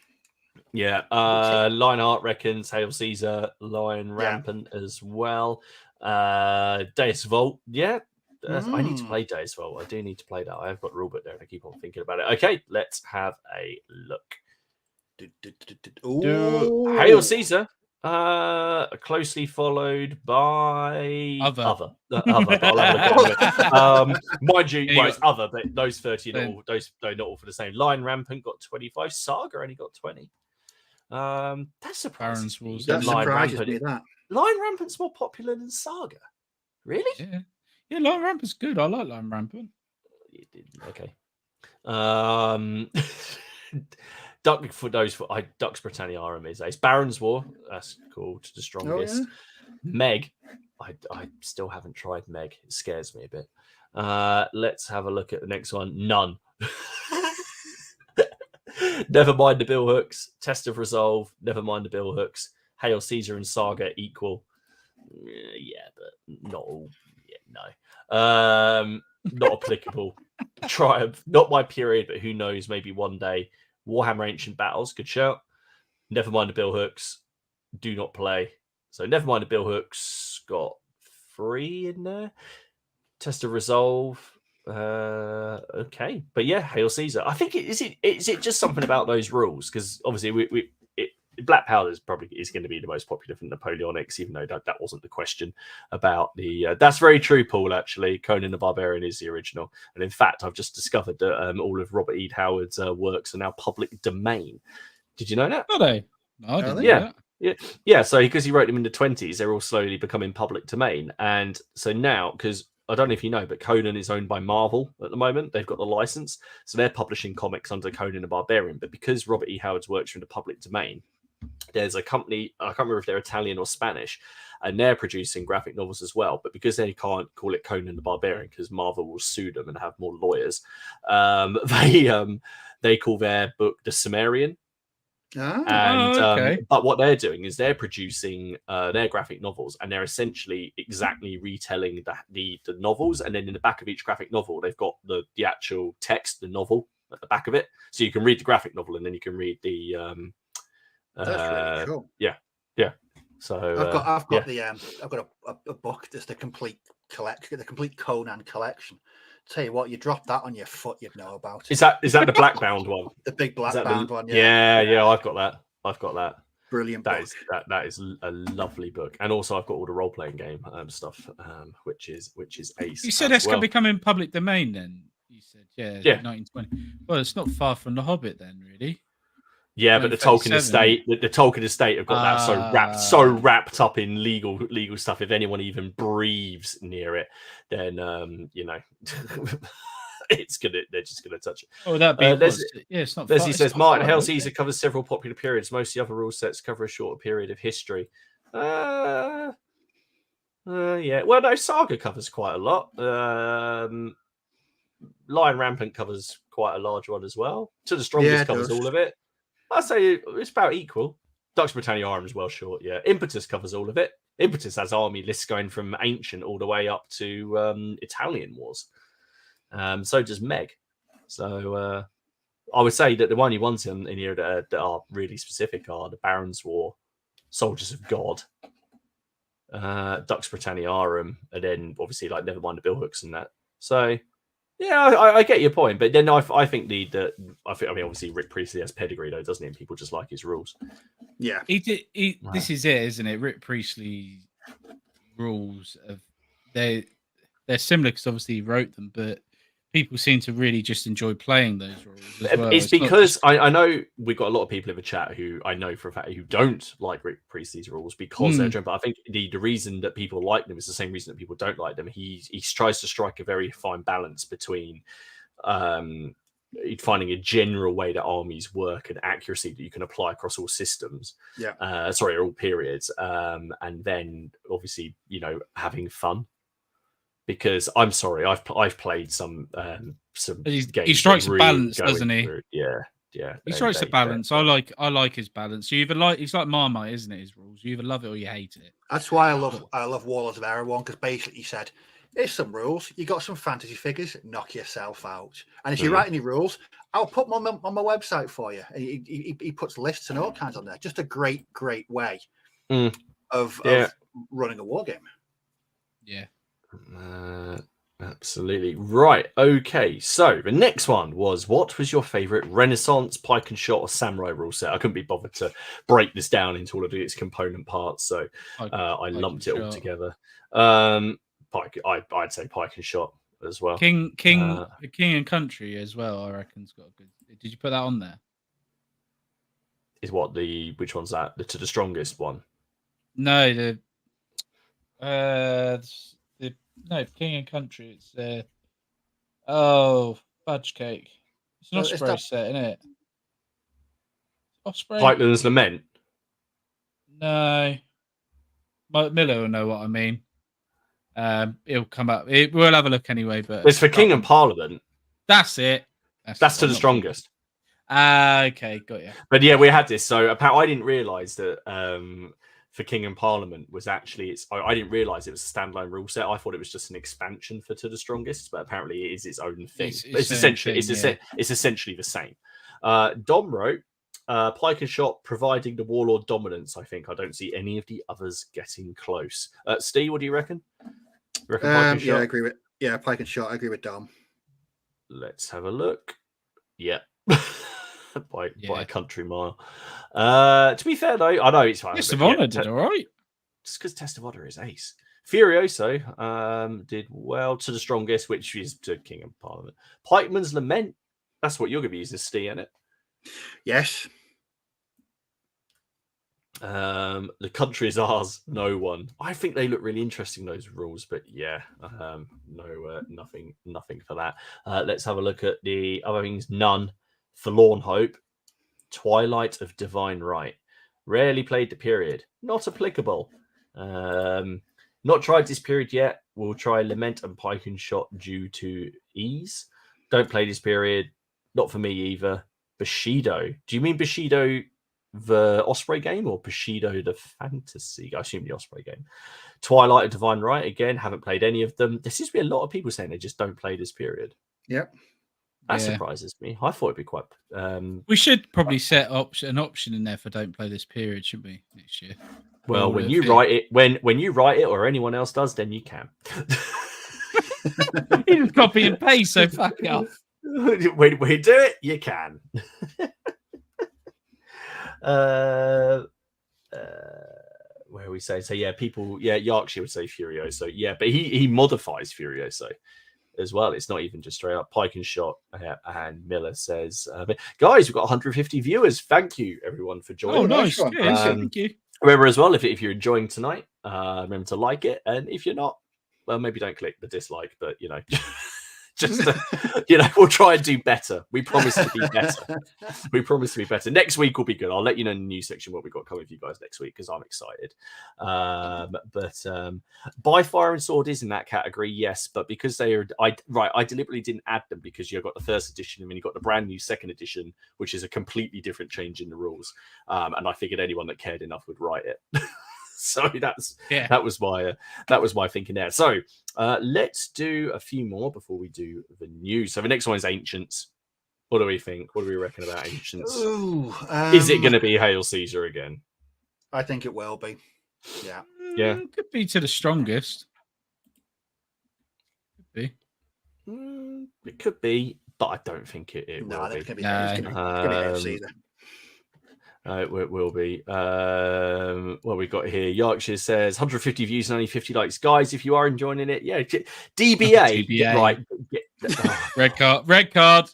Yeah, Lionheart reckons Hail Caesar, Lion Rampant as well. Deus Vault, yeah. I need to play Deus Vault. I do need to play that. I've got the rulebook there and I keep on thinking about it. Okay, let's have a look. Hail Caesar, closely followed by other. But I'll have a look at it. Mind you, it's other, but those 30 not all for the same. Lion Rampant got 25. Saga only got 20. That surprises me. That surprises me. That Lion Rampant's more popular than Saga. Really? Yeah. Lion Rampant's good. I like Lion Rampant. Okay. Duck for those for Dux Britanniarum is ace. Baron's War, that's called the strongest. Meg, I still haven't tried Meg. It scares me a bit. Let's have a look at the next one. None. Never mind the Bill Hooks. Test of Resolve. Never mind the Bill Hooks. Hail Caesar and Saga equal. Yeah, but not all. Yeah, no. Not applicable. Triumph. Not my period, but who knows? Maybe one day. Warhammer Ancient Battles. Good shout. Never mind the Bill Hooks. Do not play. So never mind the Bill Hooks. Got 3 in there. Test of Resolve. Okay, but yeah, Hail Caesar. I think is it just something about those rules? Because obviously Black Powder is probably going to be the most popular from Napoleonics, even though that wasn't the question about the. That's very true, Paul. Actually, Conan the Barbarian is the original, and in fact, I've just discovered that all of Robert E. Howard's works are now public domain. Did you know that? Are they? No, I didn't know that. Yeah. So because he wrote them in the 1920s, they're all slowly becoming public domain, and so now because. I don't know if you know, but Conan is owned by Marvel at the moment. They've got the license. So they're publishing comics under Conan the Barbarian. But because Robert E. Howard's works are in the public domain, there's a company, I can't remember if they're Italian or Spanish, and they're producing graphic novels as well. But because they can't call it Conan the Barbarian because Marvel will sue them and have more lawyers, they call their book The Sumerian. But what they're doing is they're producing their graphic novels, and they're essentially exactly retelling the novels, and then in the back of each graphic novel they've got the actual text, the novel at the back of it, so you can read the graphic novel and then you can read the that's really cool. Yeah. So I've got a book that's the complete collection, the complete Conan collection. Tell you what, you drop that on your foot, you'd know about it. Is that the black bound one? The big black bound one. Yeah. I've got that. Brilliant. That is a lovely book, and also I've got all the role playing game stuff, which is ace. You said that's becoming public domain, then? You said 1920. Well, it's not far from The Hobbit, then, really. Yeah, but the Tolkien 37. estate, the Tolkien estate have got that so wrapped up in legal stuff. If anyone even breathes near it, then you know, they're just gonna touch it. Oh, that'd be it's not. Leslie It's says not Martin fun, Hell is Caesar it? covers several popular periods. Most of the other rule sets cover a shorter period of history. Yeah. Well, no, Saga covers quite a lot. Lion Rampant covers quite a large one as well. To the Strongest covers all of it. I'd say it's about equal. Dux Britanniarum is well short, yeah. Impetus covers all of it. Impetus has army lists going from ancient all the way up to Italian wars. So does Meg. So I would say that the only ones in here that are really specific are the Baron's War, Soldiers of God, Dux Britanniarum, and then obviously like never mind the billhooks and that. So yeah, I get your point, but then I think I mean obviously Rick Priestley has pedigree though, doesn't he? And people just like his rules. Yeah, He did. This is it, isn't it? Rick Priestley rules they're similar because obviously he wrote them, but people seem to really just enjoy playing those rules as well. It's because I know we've got a lot of people in the chat who I know for a fact who don't like Rick Priestley's rules because they're but I think the reason that people like them is the same reason that people don't like them. He tries to strike a very fine balance between finding a general way that armies work and accuracy that you can apply across all systems. All periods. And then obviously, you know, having fun. Because I'm sorry, I've played some games. He strikes a balance, doesn't he? Yeah. He strikes a balance. I like his balance. You either he's like Marmite, isn't it? His rules. You either love it or you hate it. That's why I love Warlords of Erewhon, because basically he said, here's some rules. You got some fantasy figures, knock yourself out. And if you write any rules, I'll put them on my website for you. And he puts lists and all kinds on there. Just a great way of running a war game. Yeah. Absolutely right. Okay, so the next one was, what was your favorite Renaissance pike and shot or samurai rule set? I couldn't be bothered to break this down into all of its component parts, so I lumped it all together. Pike, I'd say pike and shot as well. King and Country as well, I reckon's got a good. Did you put that on there? Is which one's that? The To the Strongest one? No, no, King and Country. It's fudge cake. It's an Osprey set, isn't it? Osprey. Pikeman's Lament. No, Miller will know what I mean. It'll come up. We'll have a look anyway. But it's for King and Parliament. That's it. That's To the Strongest. Okay, got you. But yeah, we had this. So apparently, I didn't realise that for King and Parliament was actually I didn't realise it was a standalone rule set. I thought it was just an expansion for To the Strongest, but apparently it is its own thing. It's essentially the same. Dom wrote pike and shot providing the warlord dominance. I don't see any of the others getting close. Steve, what do you reckon? Pike and shot? I agree with pike and shot. I agree with Dom. Let's have a look. Yeah. by a country mile. To be fair though, I know it's fine. Test of Honor did all right. Just because Test of Honor is ace. Furioso did well. To the Strongest, which is to King and Parliament. Pikeman's Lament. That's what you're going to be using, Steve, isn't it? Yes. The country is ours. No one. I think they look really interesting, those rules, but yeah, nothing for that. Let's have a look at the other things. None. Forlorn Hope, Twilight of Divine Right. Rarely played the period. Not applicable. Not tried this period yet. We'll try Lament and Pike and Shot due to ease. Don't play this period. Not for me either. Bushido. Do you mean Bushido the Osprey game or Bushido the fantasy? I assume the Osprey game. Twilight of Divine Right. Again, haven't played any of them. There seems to be a lot of people saying they just don't play this period. Yep. That surprises me. I thought it'd be quite. We should probably set an option in there for "Don't play this period," should we, next year? Well, when you write it, when you write it, or anyone else does, then you can. You just copy and paste, so fuck it off. When we do it, you can. Where we say so? Yeah, people. Yeah, Yorkshire would say Furioso. Yeah, but he modifies Furioso. as well. It's not even just straight up pike and shot. And Miller says, guys, we've got 150 viewers. Thank you, everyone, for joining. Oh, nice. one. Thank you. Remember as well, if you're enjoying tonight, remember to like it. And if you're not, well, maybe don't click the dislike, but, just, we'll try and do better. We promise to be better. We promise to be better. Next week will be good. I'll let you know in the news section what we've got coming for you guys next week because I'm excited. But By Fire and Sword is in that category, yes. But because I deliberately didn't add them because you got the first edition and then you got the brand new second edition, which is a completely different change in the rules. And I figured anyone that cared enough would write it. So that was my thinking there. So let's do a few more before we do the news. So the next one is Ancients. What do we think? What do we reckon about Ancients? Ooh, Is it going to be Hail Caesar again? I think it will be. Yeah. Yeah. Could be to the strongest. Could be. It could be, but I don't think it No, will be. it's going to be Hail Caesar. It will be. What we got here? Yorkshire says 150 views and only 50 likes. Guys, if you are enjoying it, yeah, DBA. Right. Red card.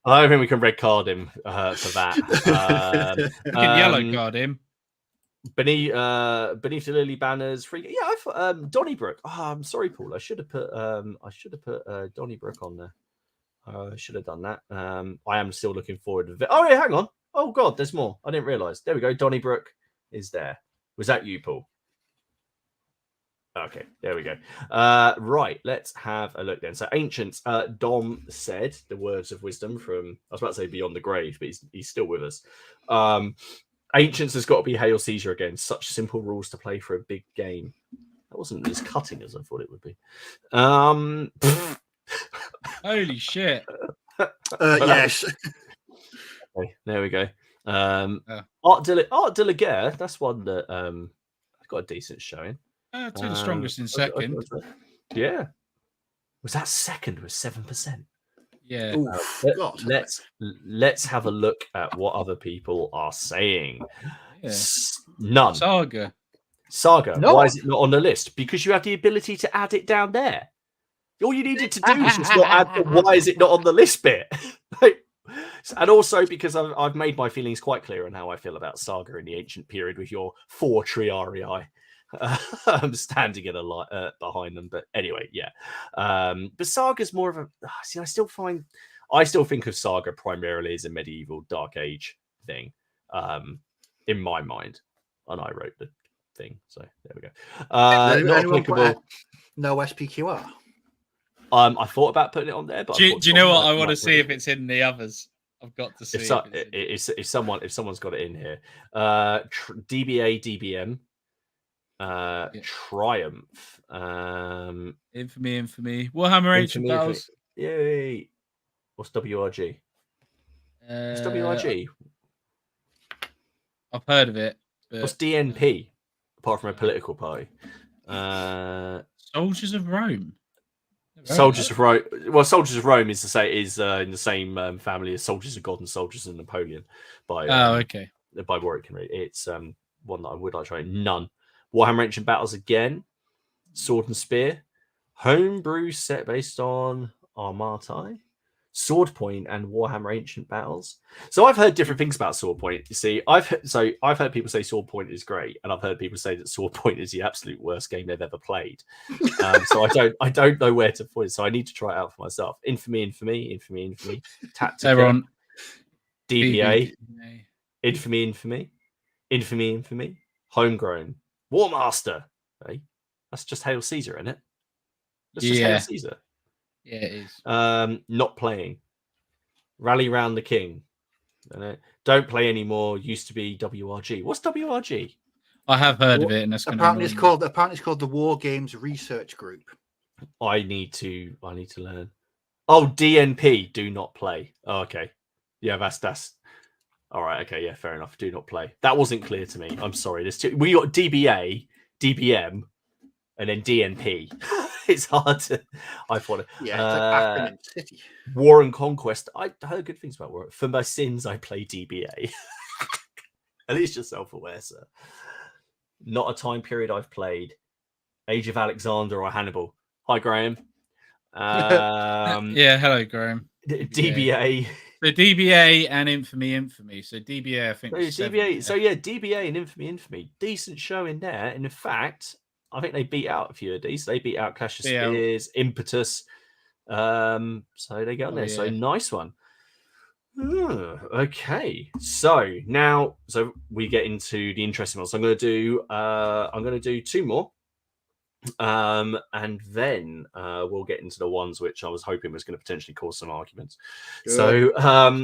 I don't think we can red card him for that. We can yellow card him. Beneath the lily banners, free. Yeah, I thought Donnybrook. Oh, I'm sorry, Paul. I should have put Donnybrook on there. I should have done that. I am still looking forward to it. Oh yeah, hang on. Oh God, there's more. I didn't realise. There we go. Donnybrook is there. Was that you, Paul? Okay, there we go. Right, let's have a look then. So Ancients, Dom said the words of wisdom from, I was about to say Beyond the Grave, but he's still with us. Ancients has got to be Hail Caesar again. Such simple rules to play for a big game. That wasn't as cutting as I thought it would be. Holy shit. Yes. Okay, there we go. Art de la Guerre, that's one that got a decent showing. To the strongest in second. Yeah. Was that second with 7%? Yeah. Let's have a look at what other people are saying. Yeah. None. Saga. No. Why is it not on the list? Because you have the ability to add it down there. All you needed to do is just not add the why is it not on the list bit. And also because I've made my feelings quite clear on how I feel about Saga in the ancient period with your 4 Triarii standing in behind them. But anyway, yeah. But Saga's more of a... See, I still think of Saga primarily as a medieval Dark Age thing in my mind. And I wrote the thing. So there we go. Not applicable. No SPQR. I thought about putting it on there, but do you know what? I want to see if it's in the others. I've got to see if someone's got it in here. DBA, DBM, Triumph, Infamy. Warhammer Ancient Battles. Yay! What's WRG? What's WRG? I've heard of it. But... What's DNP? Apart from a political party. Soldiers of Rome. Soldiers of Rome. Well, Soldiers of Rome is in the same family as Soldiers of God and Soldiers of Napoleon. By Warwick Henry. It's one that I would like to try. None. Warhammer Ancient Battles again. Sword and Spear. Homebrew set based on Armati. Sword Point and Warhammer Ancient Battles. So I've heard different things about Sword Point. You see, I've heard people say Sword Point is great, and I've heard people say that Sword Point is the absolute worst game they've ever played. So I don't know where to put it. So I need to try it out for myself. Infamy. Tactica. DBA. Infamy. Homegrown. Warmaster. Hey, that's just Hail Caesar, isn't it? That's just Hail Caesar. Yeah, it is. Not playing. Rally Round the King. Don't play anymore. Used to be WRG. What's WRG? I have heard of it, and that's apparently it's called the War Games Research Group. I need to learn. Oh, DNP. Do not play. Oh, okay. Yeah, that's all right. Okay, yeah, fair enough. Do not play. That wasn't clear to me. I'm sorry. We got DBA, DBM, and then DNP. It's hard to. I thought it. Yeah, it's like Acronym City. War and Conquest. I heard good things about War. For my sins, I play DBA. At least you're self-aware, sir. Not a time period I've played. Age of Alexander or Hannibal. Hi, Graham. Yeah, hello, Graham. DBA. The DBA and Infamy. So DBA, I think. So DBA. So yeah, DBA and Infamy. Decent show in there. And in fact, I think they beat out a few of these. They beat out Clash of Spears, Impetus. So they get on there. Yeah. So nice one. Okay. So now, we get into the interesting ones. So I'm going to do two more. And then we'll get into the ones which I was hoping was going to potentially cause some arguments. Good. So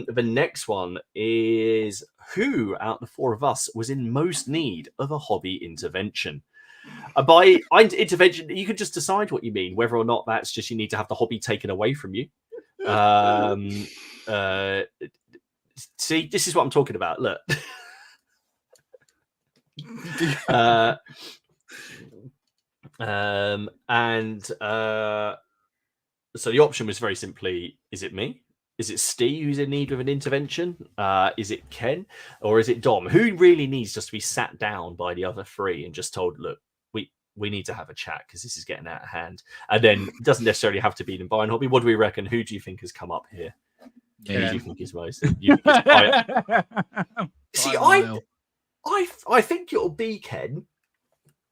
the next one is, who out of the four of us was in most need of a hobby intervention? By intervention, you can just decide what you mean, whether or not that's just you need to have the hobby taken away from you. See, this is what I'm talking about. Look. So the option was very simply, is it me? Is it Steve who's in need of an intervention? Is it Ken? Or is it Dom? Who really needs just to be sat down by the other three and just told, look, we need to have a chat because this is getting out of hand. And then it doesn't necessarily have to be an buying hobby. What do we reckon? Who do you think has come up here? Yeah. Who do you think is most? See, I think it'll be Ken.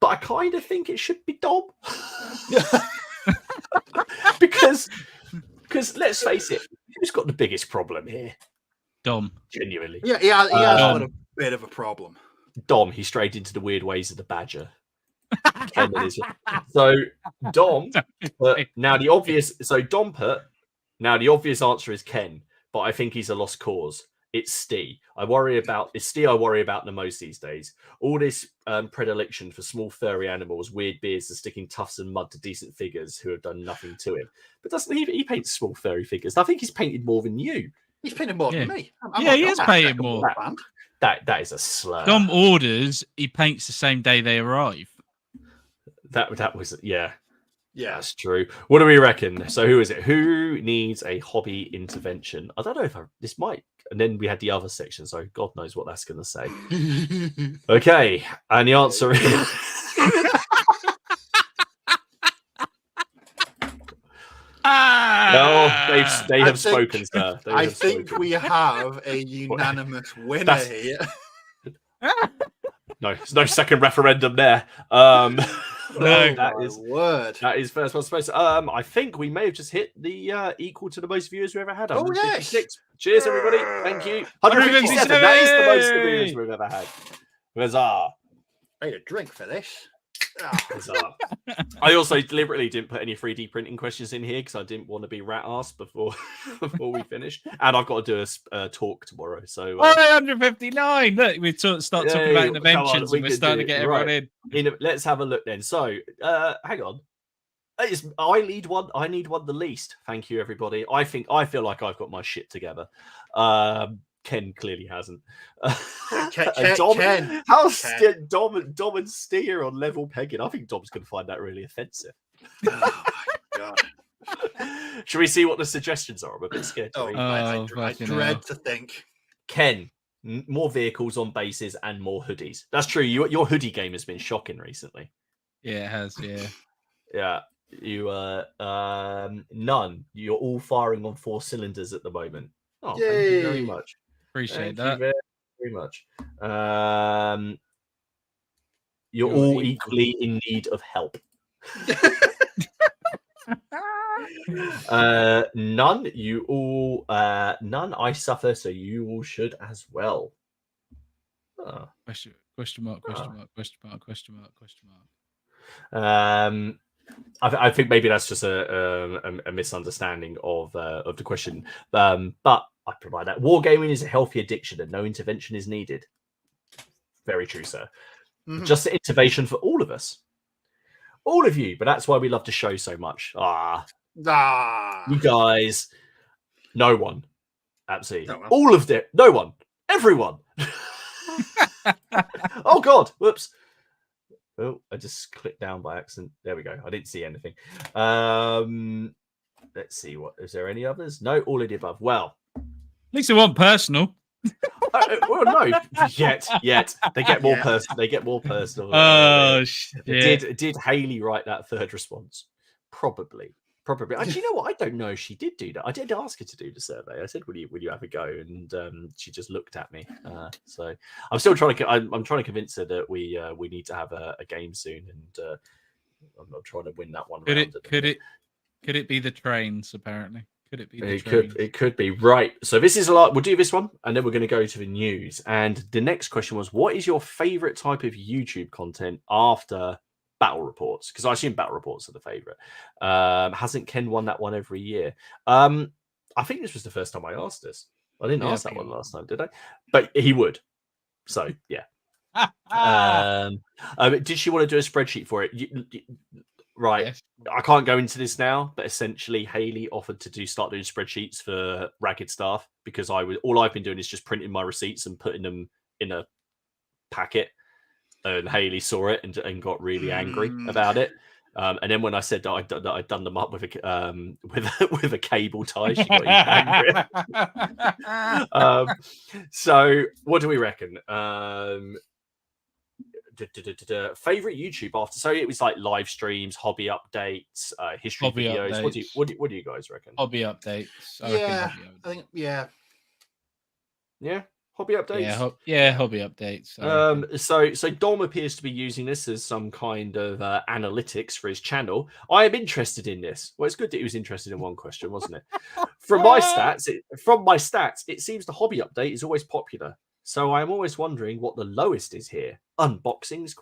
But I kind of think it should be Dom. because let's face it, who's got the biggest problem here? Dom. Genuinely. Yeah, he has got a bit of a problem. Dom, he strayed into the weird ways of the badger. So Dom put, now the obvious answer is Ken, but I think he's a lost cause. It's Steve. I worry about the most these days. All this predilection for small furry animals, weird beards, and sticking tufts and mud to decent figures who have done nothing to him. But doesn't he paints small furry figures? I think he's painted more than you. He's painted more than me. He is painted more. That is a slur. Dom orders, he paints the same day they arrive. That was yeah, that's true. What do we reckon? So who is it? Who needs a hobby intervention? I don't know if this might. And then we had the other section, so God knows what that's going to say. Okay, and the answer is no. They have spoken, sir. I think we have a unanimous winner here. No, there's no second referendum there. That is first one supposed to. I think we may have just hit the equal to the most viewers we ever had. Oh yes! Cheers, everybody. Thank you. 157. That is the most viewers we've ever had. Huzzah! I need a drink for this. Huzzah! I also deliberately didn't put any 3D printing questions in here because I didn't want to be rat-ass before we finished. And I've got to do a talk tomorrow. So 159. Look, we start talking about interventions and we're starting to get everyone in. Let's have a look then. So, hang on. I need one the least. Thank you, everybody. I feel like I've got my shit together. Ken clearly hasn't. Ken. How's Dom and Steer on level pegging? I think Dom's going to find that really offensive. Oh my god! Should we see what the suggestions are? I'm a bit scared. I dread to think. Ken, more vehicles on bases and more hoodies. That's true. Your hoodie game has been shocking recently. Yeah, it has. Yeah. Yeah. You none. You're all firing on 4 cylinders at the moment. Oh, Yay. Thank you very much. Appreciate Thank that. you very much. You're all equally in need of help. None. You all none. I suffer, so you all should as well. Oh. Question mark. I think maybe that's just a misunderstanding of the question. But I provide that wargaming is a healthy addiction and no intervention is needed. Very true, sir. Mm-hmm. Just an intervention for all of us, all of you. But that's why we love to show so much. You guys, no one, absolutely, no one. All of them, no one, everyone. Oh God! Whoops. Oh, I just clicked down by accident. There we go. I didn't see anything. Let's see. What is there? Any others? No. All of the above. Well, at least it wasn't personal. Well, no. Yet they get more personal. They get more personal. Oh shit! Did Haley write that third response? Probably. Probably. Do you know what? I don't know if she did do that. I did ask her to do the survey. I said, "Will you have a go?" And she just looked at me. So I'm still trying to. I'm trying to convince her that we need to have a game soon, and I'm trying to win that one. Could it be the trains? Apparently, could it be the trains? It could be, right. So this is a lot. We'll do this one, and then we're going to go to the news. And the next question was, what is your favorite type of YouTube content after battle reports? Because I assume battle reports are the favorite. Hasn't Ken won that one every year? I think this was the first time I asked this. I didn't ask that one last time, did I? But he would. So yeah. Did she want to do a spreadsheet for it? Right. Yes. I can't go into this now, but essentially Haley offered to start doing spreadsheets for Ragged Staff, because all I've been doing is just printing my receipts and putting them in a packet. And Haley saw it and got really angry about it. And then when I said that I'd done them up with a cable tie, she got even angrier. So what do we reckon? Favorite YouTube after? So it was like live streams, hobby updates, history videos. Updates. What do you guys reckon? Hobby updates. I think hobby updates. Hobby updates. So Dom appears to be using this as some kind of analytics for his channel. I am interested in this. Well, it's good that he was interested in one question, wasn't it? From my stats, it seems the hobby update is always popular. So I'm always wondering what the lowest is here. Unboxings? ?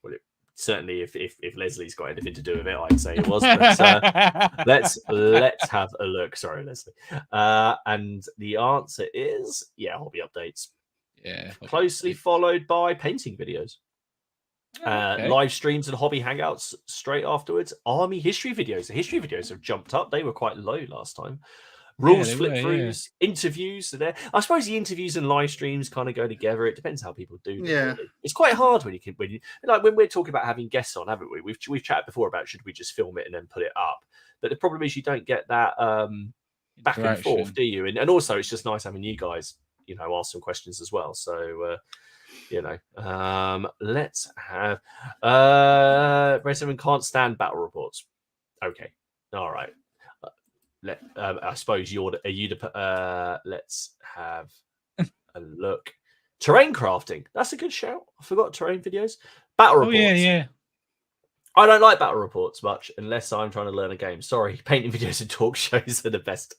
Well, certainly, if Leslie's got anything to do with it, I'd say it was. But let's have a look. Sorry, Leslie. And the answer is hobby updates. Yeah. Closely followed by painting videos. Live streams and hobby hangouts straight afterwards. Army history videos. The history videos have jumped up. They were quite low last time. Rules flip-throughs, interviews are there. I suppose the interviews and live streams kind of go together. It depends how people do them. Yeah. Really. It's quite hard when we're talking about having guests on, haven't we? We've chatted before about should we just film it and then put it up. But the problem is you don't get that back and forth, do you? And also it's just nice having you guys, ask some questions as well. So let's have Resident can't stand battle reports. Okay. All right. I suppose let's have a look. Terrain crafting. That's a good shout. I forgot terrain videos. Battle reports. Yeah. I don't like battle reports much unless I'm trying to learn a game. Sorry, painting videos and talk shows are the best.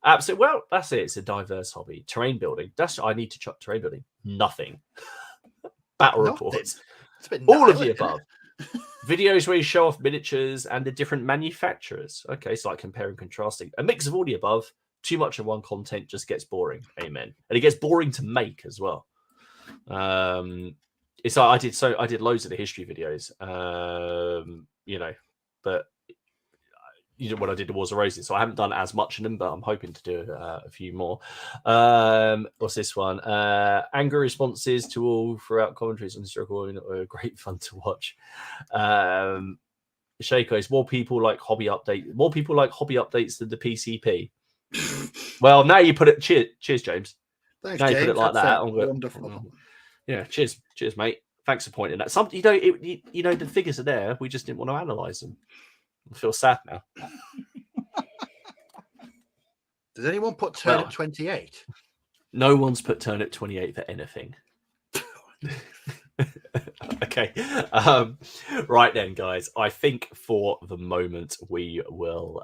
Absolutely. Well, that's it. It's a diverse hobby. Terrain building. I need to chuck terrain building. Nothing. Battle reports. All of the above. Videos where you show off miniatures and the different manufacturers. Okay, so like comparing and contrasting. A mix of all the above. Too much of one content just gets boring. Amen. And it gets boring to make as well. It's like I did loads of the history videos. But when I did the Wars of Roses, so I haven't done as much of them, but I'm hoping to do a few more. What's this one? Anger responses to all throughout commentaries on historical are great fun to watch. Shaco is more people like hobby updates than the PCP. Well, now you put it. Cheers, James. Thanks, now James. You put it like that. Wonderful. Yeah, cheers, mate. Thanks for pointing that. The figures are there. We just didn't want to analyze them. I feel sad now. Does anyone put turnip 28? No one's put turnip 28 for anything. Okay. Right then, guys. I think for the moment we will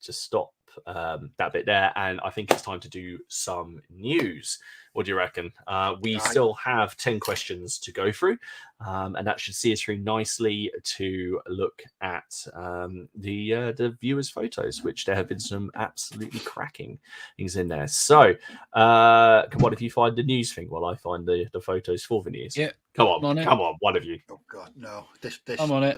just stop that bit there, and I think it's time to do some news. What do you reckon? We still have 10 questions to go through, and that should see us through nicely to look at the viewers' photos, which there have been some absolutely cracking things in there. So, come on, if you find the news thing while I find the photos for the news. Yeah. Come on, one of you. Oh God, no! This. I'm on it.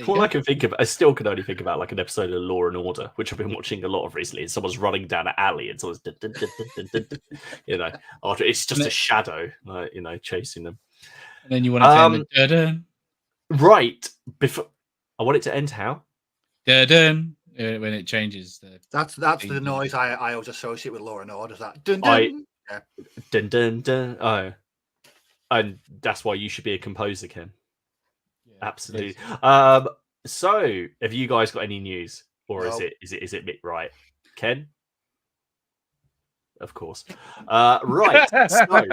All I can think of, I still can only think about like an episode of Law and Order, which I've been watching a lot of recently. And someone's running down an alley, and someone's, after it's just a shadow, chasing them. And then you want to end it. Right before I want it to end how? Dun when it changes. That's the noise I always associate with Law and Order. Is that dun dun. dun? Dun dun dun. Oh, and that's why you should be a composer, Ken. Yeah, absolutely. So, have you guys got any news, or is it Mick right, Ken? Of course. Right. So.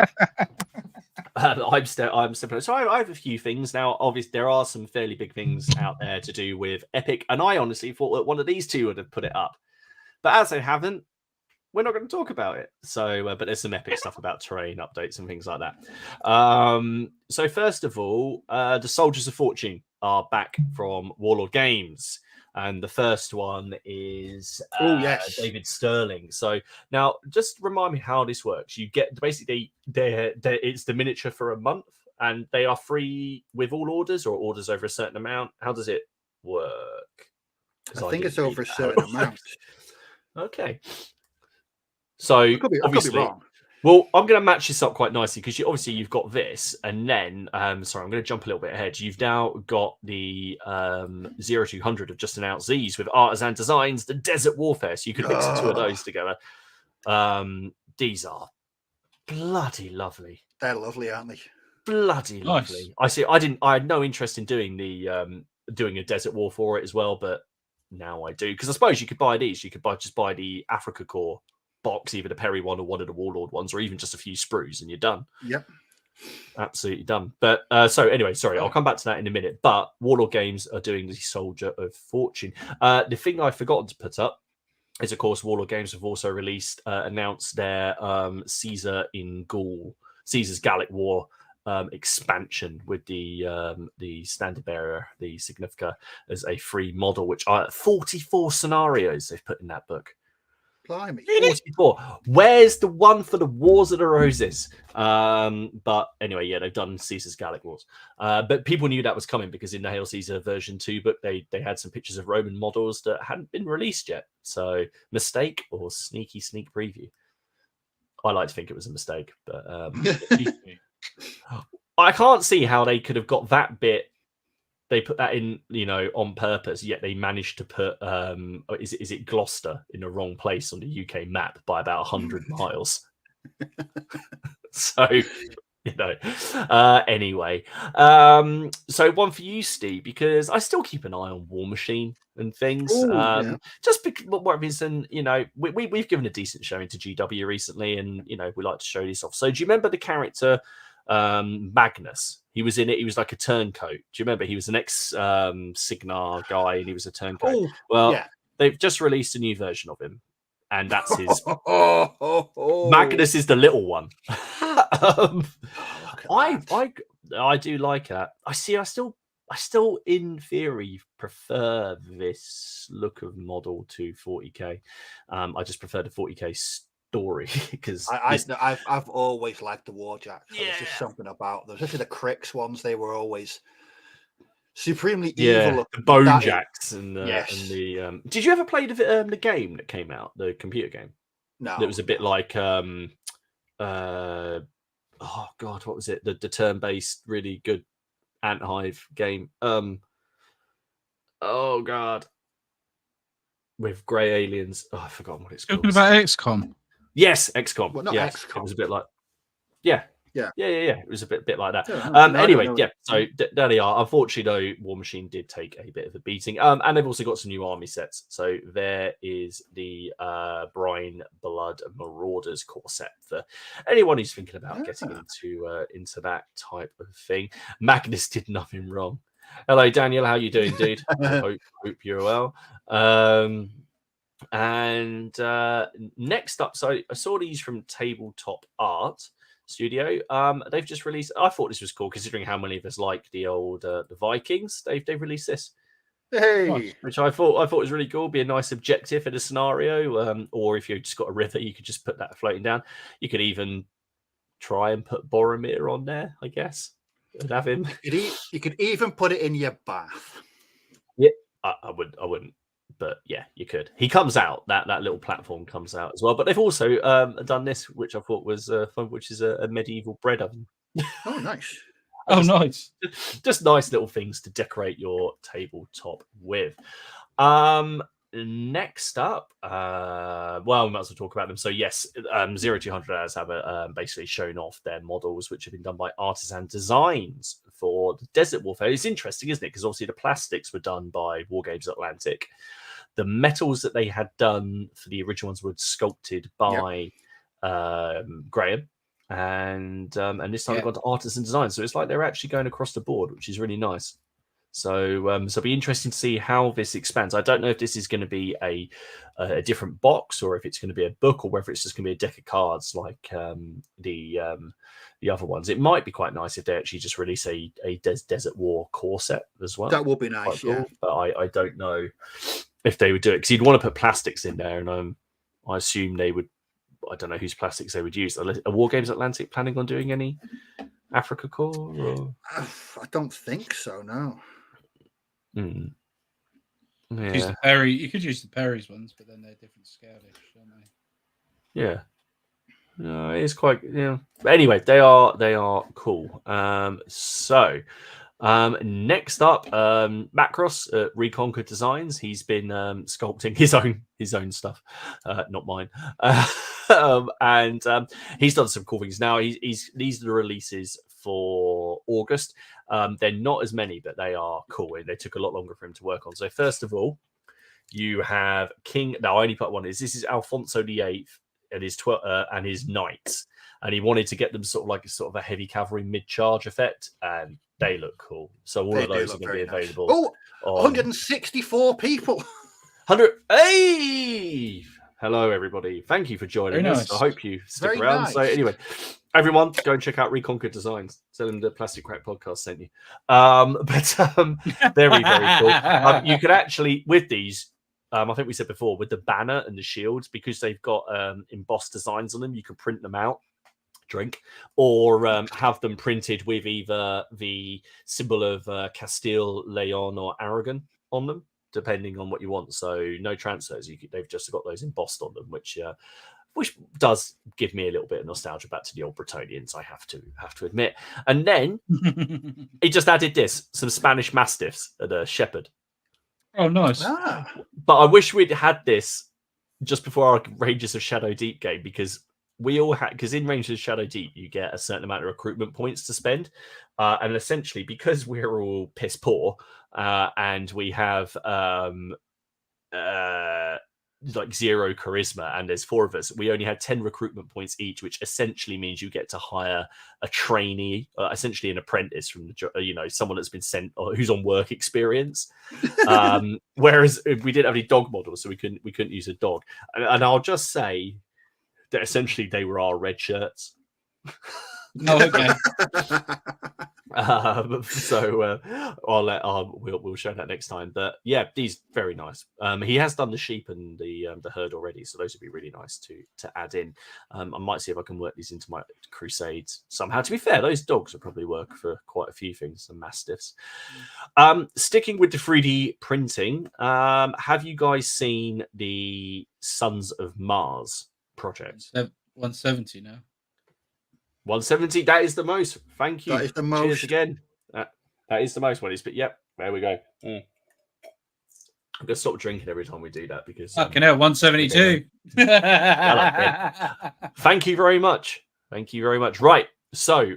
I'm stepping. So I have a few things now. Obviously, there are some fairly big things out there to do with Epic, and I honestly thought that one of these two would have put it up, but as they haven't, we're not going to talk about it. So, but there's some Epic stuff about terrain updates and things like that. So first of all, the Soldiers of Fortune are back from Warlord Games. And the first one is David Sterling. So now, just remind me how this works. You get basically it's the miniature for a month, and they are free with all orders or orders over a certain amount. How does it work? I think it's over a certain amount. Okay. So I could be wrong. Well, I'm going to match this up quite nicely because obviously you've got this, and then sorry, I'm going to jump a little bit ahead. You've now got the 0200 have just announced these with Artisan Designs, the Desert Warfare. So you could mix the two of those together. These are bloody lovely. They're lovely, aren't they? Bloody lovely. I see. I had no interest in doing the doing a Desert War for it as well, but now I do, because I suppose you could buy these. You could just buy the Africa Corps box, either the Perry one or one of the Warlord ones, or even just a few sprues, and you're done. Yep, absolutely done. But so anyway, sorry, I'll come back to that in a minute. But Warlord Games are doing the Soldier of Fortune. The thing I've forgotten to put up is, of course, Warlord Games have also announced their Caesar's Gallic War expansion with the standard bearer, the Significa, as a free model, which are 44 scenarios they've put in that book. Blimey. 44. Where's the one for the Wars of the Roses? But anyway, yeah, they've done Caesar's Gallic Wars. But people knew that was coming because in the Hail Caesar version 2 book, they had some pictures of Roman models that hadn't been released yet. So mistake or sneak preview. I like to think it was a mistake, but I can't see how they could have got that bit. They put that in, on purpose, yet they managed to put, is it Gloucester in the wrong place on the UK map by about 100 miles. So, anyway. So one for you, Steve, because I still keep an eye on War Machine and things. Ooh, just because what reason, we've given a decent showing to GW recently, and we like to show this off. So do you remember the character Magnus? He was in it. He was like a turncoat. Do you remember? He was an ex-Signar guy, and he was a turncoat. Oh, well, yeah. They've just released a new version of him, and that's his. Magnus is the little one. I do like that. I still, in theory, prefer this look of model to 40k. I just prefer the 40k story because I've always liked the Warjacks. So there's just something about them, especially the Crix ones. They were always supremely evil. The Bonejacks and the. Did you ever play the game that came out, the computer game? No, it was a bit like oh god, what was it? The turn-based, really good Ant Hive game. Oh god, with grey aliens. Oh, I forgot what it's called. Talking about XCOM. Yes, XCOM. Well, not XCOM. It was a bit like, yeah. It was a bit like that. Yeah, So there they are. Unfortunately, though, War Machine did take a bit of a beating. And they've also got some new army sets. So there is the Brine Blood Marauders core set for anyone who's thinking about getting into that type of thing. Magnus did nothing wrong. Hello, Daniel. How you doing, dude? hope you're well. And next up, so I saw these from Tabletop Art Studio. They've just released. I thought this was cool considering how many of us like the old the Vikings. They've released this, which I thought was really cool. Be a nice objective in a scenario, or if you just got a river, you could just put that floating down. You could even try and put Boromir on there, I guess, and have him. You could even put it in your bath. Yeah, I wouldn't. But yeah, you could. He comes out, that little platform comes out as well. But they've also done this, which I thought was fun, which is a medieval bread oven. Oh, nice. Nice. Just nice little things to decorate your tabletop with. Next up, well, we might as well talk about them. So yes, 0-200 hours have basically shown off their models, which have been done by Artisan Designs for the Desert Warfare. It's interesting, isn't it? Because obviously the plastics were done by Wargames Atlantic. The metals that they had done for the original ones were sculpted by Graham, and this time they've gone to Artisan Design. So it's like they're actually going across the board, which is really nice. So it'll be interesting to see how this expands. I don't know if this is going to be a different box, or if it's going to be a book, or whether it's just going to be a deck of cards like the other ones. It might be quite nice if they actually just release a Desert War core set as well. That would be nice, cool. But I don't know if they would do it, because you'd want to put plastics in there, and I assume they would. I don't know whose plastics they would use. Are Wargames Atlantic planning on doing any Africa core? Or? I don't think so. No. Yeah. Use the Perry. You could use the Perry's ones, but then they're different scale-ish, aren't they? Yeah. No, it's quite But anyway, they are cool. So next up, Macross at Reconquer Designs. He's been sculpting his own stuff, not mine. And he's done some cool things. Now these are the releases for August. They're not as many, but they are cool. They took a lot longer for him to work on. So first of all, you have King. Now I only put one. This is Alfonso VIII and his knights, and he wanted to get them sort of a heavy cavalry mid-charge effect, and they look cool. So all of those are going to be available. Oh, 164 people. 100. Hey, hello everybody. Thank you for joining us. I hope you stick around. Nice. So anyway, everyone, go and check out Reconquer Designs. Tell them the Plastic Crack podcast sent you. Very, very cool. You could actually, with these, I think we said before, with the banner and the shields, because they've got embossed designs on them, you can print them out, or have them printed with either the symbol of Castile, Leon, or Aragon on them, depending on what you want. So no transfers. They've just got those embossed on them, which does give me a little bit of nostalgia back to the old Bretonians, I have to admit. And then he just added some Spanish Mastiffs and a Shepherd. Oh, nice. But I wish we'd had this just before our Rangers of Shadow Deep game, because we all had, because in Rangers of Shadow Deep you get a certain amount of recruitment points to spend, and essentially because we're all piss poor and we have like 0 charisma, and there's 4 of us, we only had 10 recruitment points each, which essentially means you get to hire a trainee, essentially an apprentice from someone that's been sent or who's on work experience. Whereas we didn't have any dog models, so we couldn't use a dog. And I'll just say that essentially they were our red shirts. Oh, okay. So we'll show that next time. But yeah, these very nice. He has done the sheep and the herd already, so those would be really nice to add in. I might see if I can work these into my crusades somehow. To be fair, those dogs will probably work for quite a few things, some mastiffs. Sticking with the 3D printing, have you guys seen the Sons of Mars project? 170 now. 170, that is the most. Thank you. That is the most. Cheers again. That is the most one. But yep, there we go. I'm gonna stop drinking every time we do that, because fucking hell, 172. Thank you very much. Right. So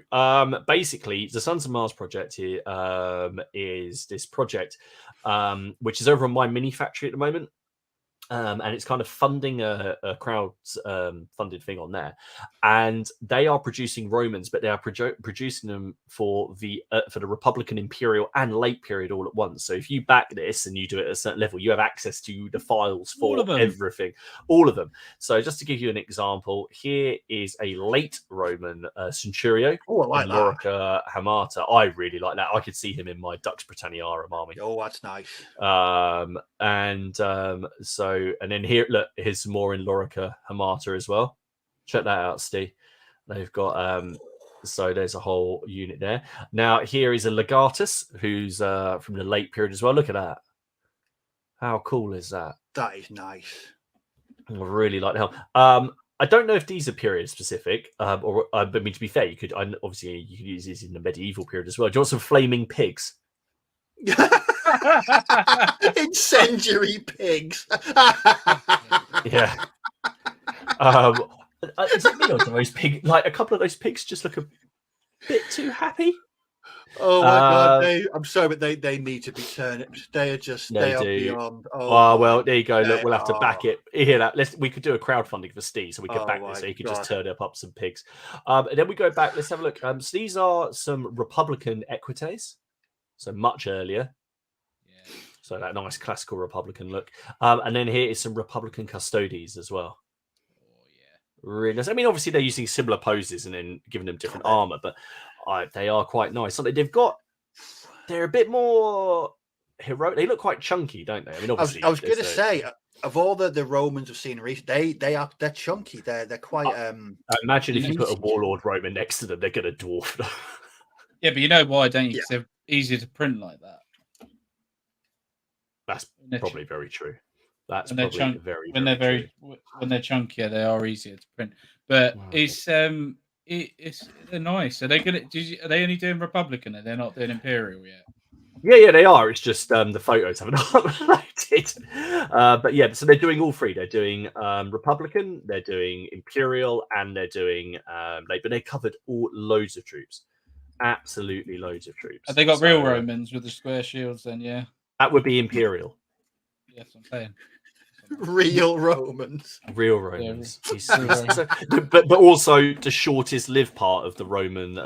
basically the Sons of Mars project here is this project which is over on my mini factory at the moment. And it's kind of funding a crowd funded thing on there, and they are producing Romans, but they are producing them for the Republican, Imperial, and late period all at once. So if you back this and you do it at a certain level, you have access to the files for everything, all of them. So just to give you an example, here is a late Roman Centurio. Oh, I like Lorica Hamata. I really like that. I could see him in my Dux Britanniarum army. Oh, that's nice. And then here, look, here's some more in Lorica Hamata as well. Check that out, Steve. They've got so there's a whole unit there. Now here is a Legatus who's from the late period as well. Look at that. How cool is that? That is nice. I really like the helm. I don't know if these are period specific, or I mean, to be fair, you could use these in the medieval period as well. Do you want some flaming pigs? Incendiary pigs. Yeah. Is it me or do those pigs? Like a couple of those pigs just look a bit too happy. Oh my god! I'm sorry, but they need to be turnips. They are just They are do. beyond. Oh well, there you go. Look, they we'll have to back it. Hear that? We could do a crowdfunding for Steve, so we could Oh back my this. So he could just God. turn up some pigs. And then we go back. Let's have a look. So these are some Republican equites, so much earlier. Yeah. So that nice classical Republican look. And then here is some Republican custodes as well. Oh yeah. Really nice. I mean, obviously they're using similar poses and then giving them different armor, but they are quite nice. So they're a bit more heroic. They look quite chunky, don't they? I mean, obviously, I was going to say, of all the Romans I've seen recently, they're chunky. They're quite. I imagine if you put a warlord Roman next to them, they're going to dwarf them. Yeah, but you know why, don't you? Yeah. Because they're easier to print like that. That's probably very true. That's when probably they're when they're chunkier, they are easier to print. But it's they're nice. Are they gonna? Are they only doing Republican? They're not doing Imperial yet. Yeah, they are. It's just the photos haven't uploaded. But yeah, so they're doing all three. They're doing Republican, they're doing Imperial, and they're doing but they covered loads of troops. Absolutely loads of troops. Have they got real Romans with the square shields then? Yeah. That would be Imperial. Yes, I'm saying. Real Romans. Real Romans. Yeah. But also the shortest lived part of the Roman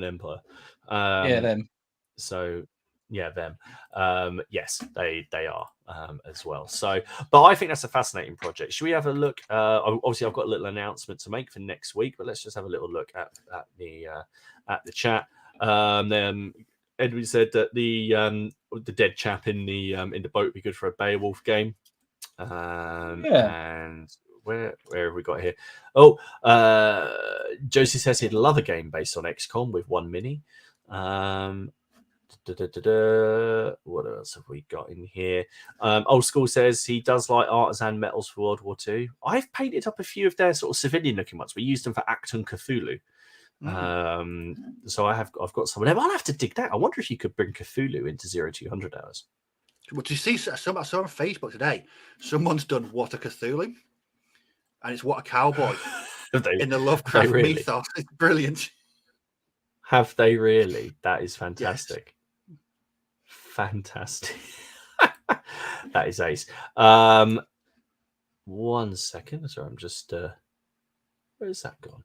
Empire. Yeah, them. So yeah, them. Yes, they are as well. So, but I think that's a fascinating project. Should we have a look? Obviously, I've got a little announcement to make for next week, but let's just have a little look at the chat. Then Edwin said that the dead chap in the boat would be good for a Beowulf game. And where have we got here? Oh, Josie says he'd love a game based on XCOM with one mini. What else have we got in here? Old School says he does like artisan metals for World War II. I've painted up a few of their sort of civilian looking ones. We used them for Acton Cthulhu. So I've got some of them. I'll have to dig that. I wonder if you could bring Cthulhu into 0200 hours. Well, do you see? I saw on Facebook today. Someone's done What a Cthulhu, and it's What a Cowboy in the Lovecraft mythos. It's brilliant. Have they really? That is fantastic. Yes. Fantastic. That is ace. 1 second. Sorry, I'm just. Where's that gone?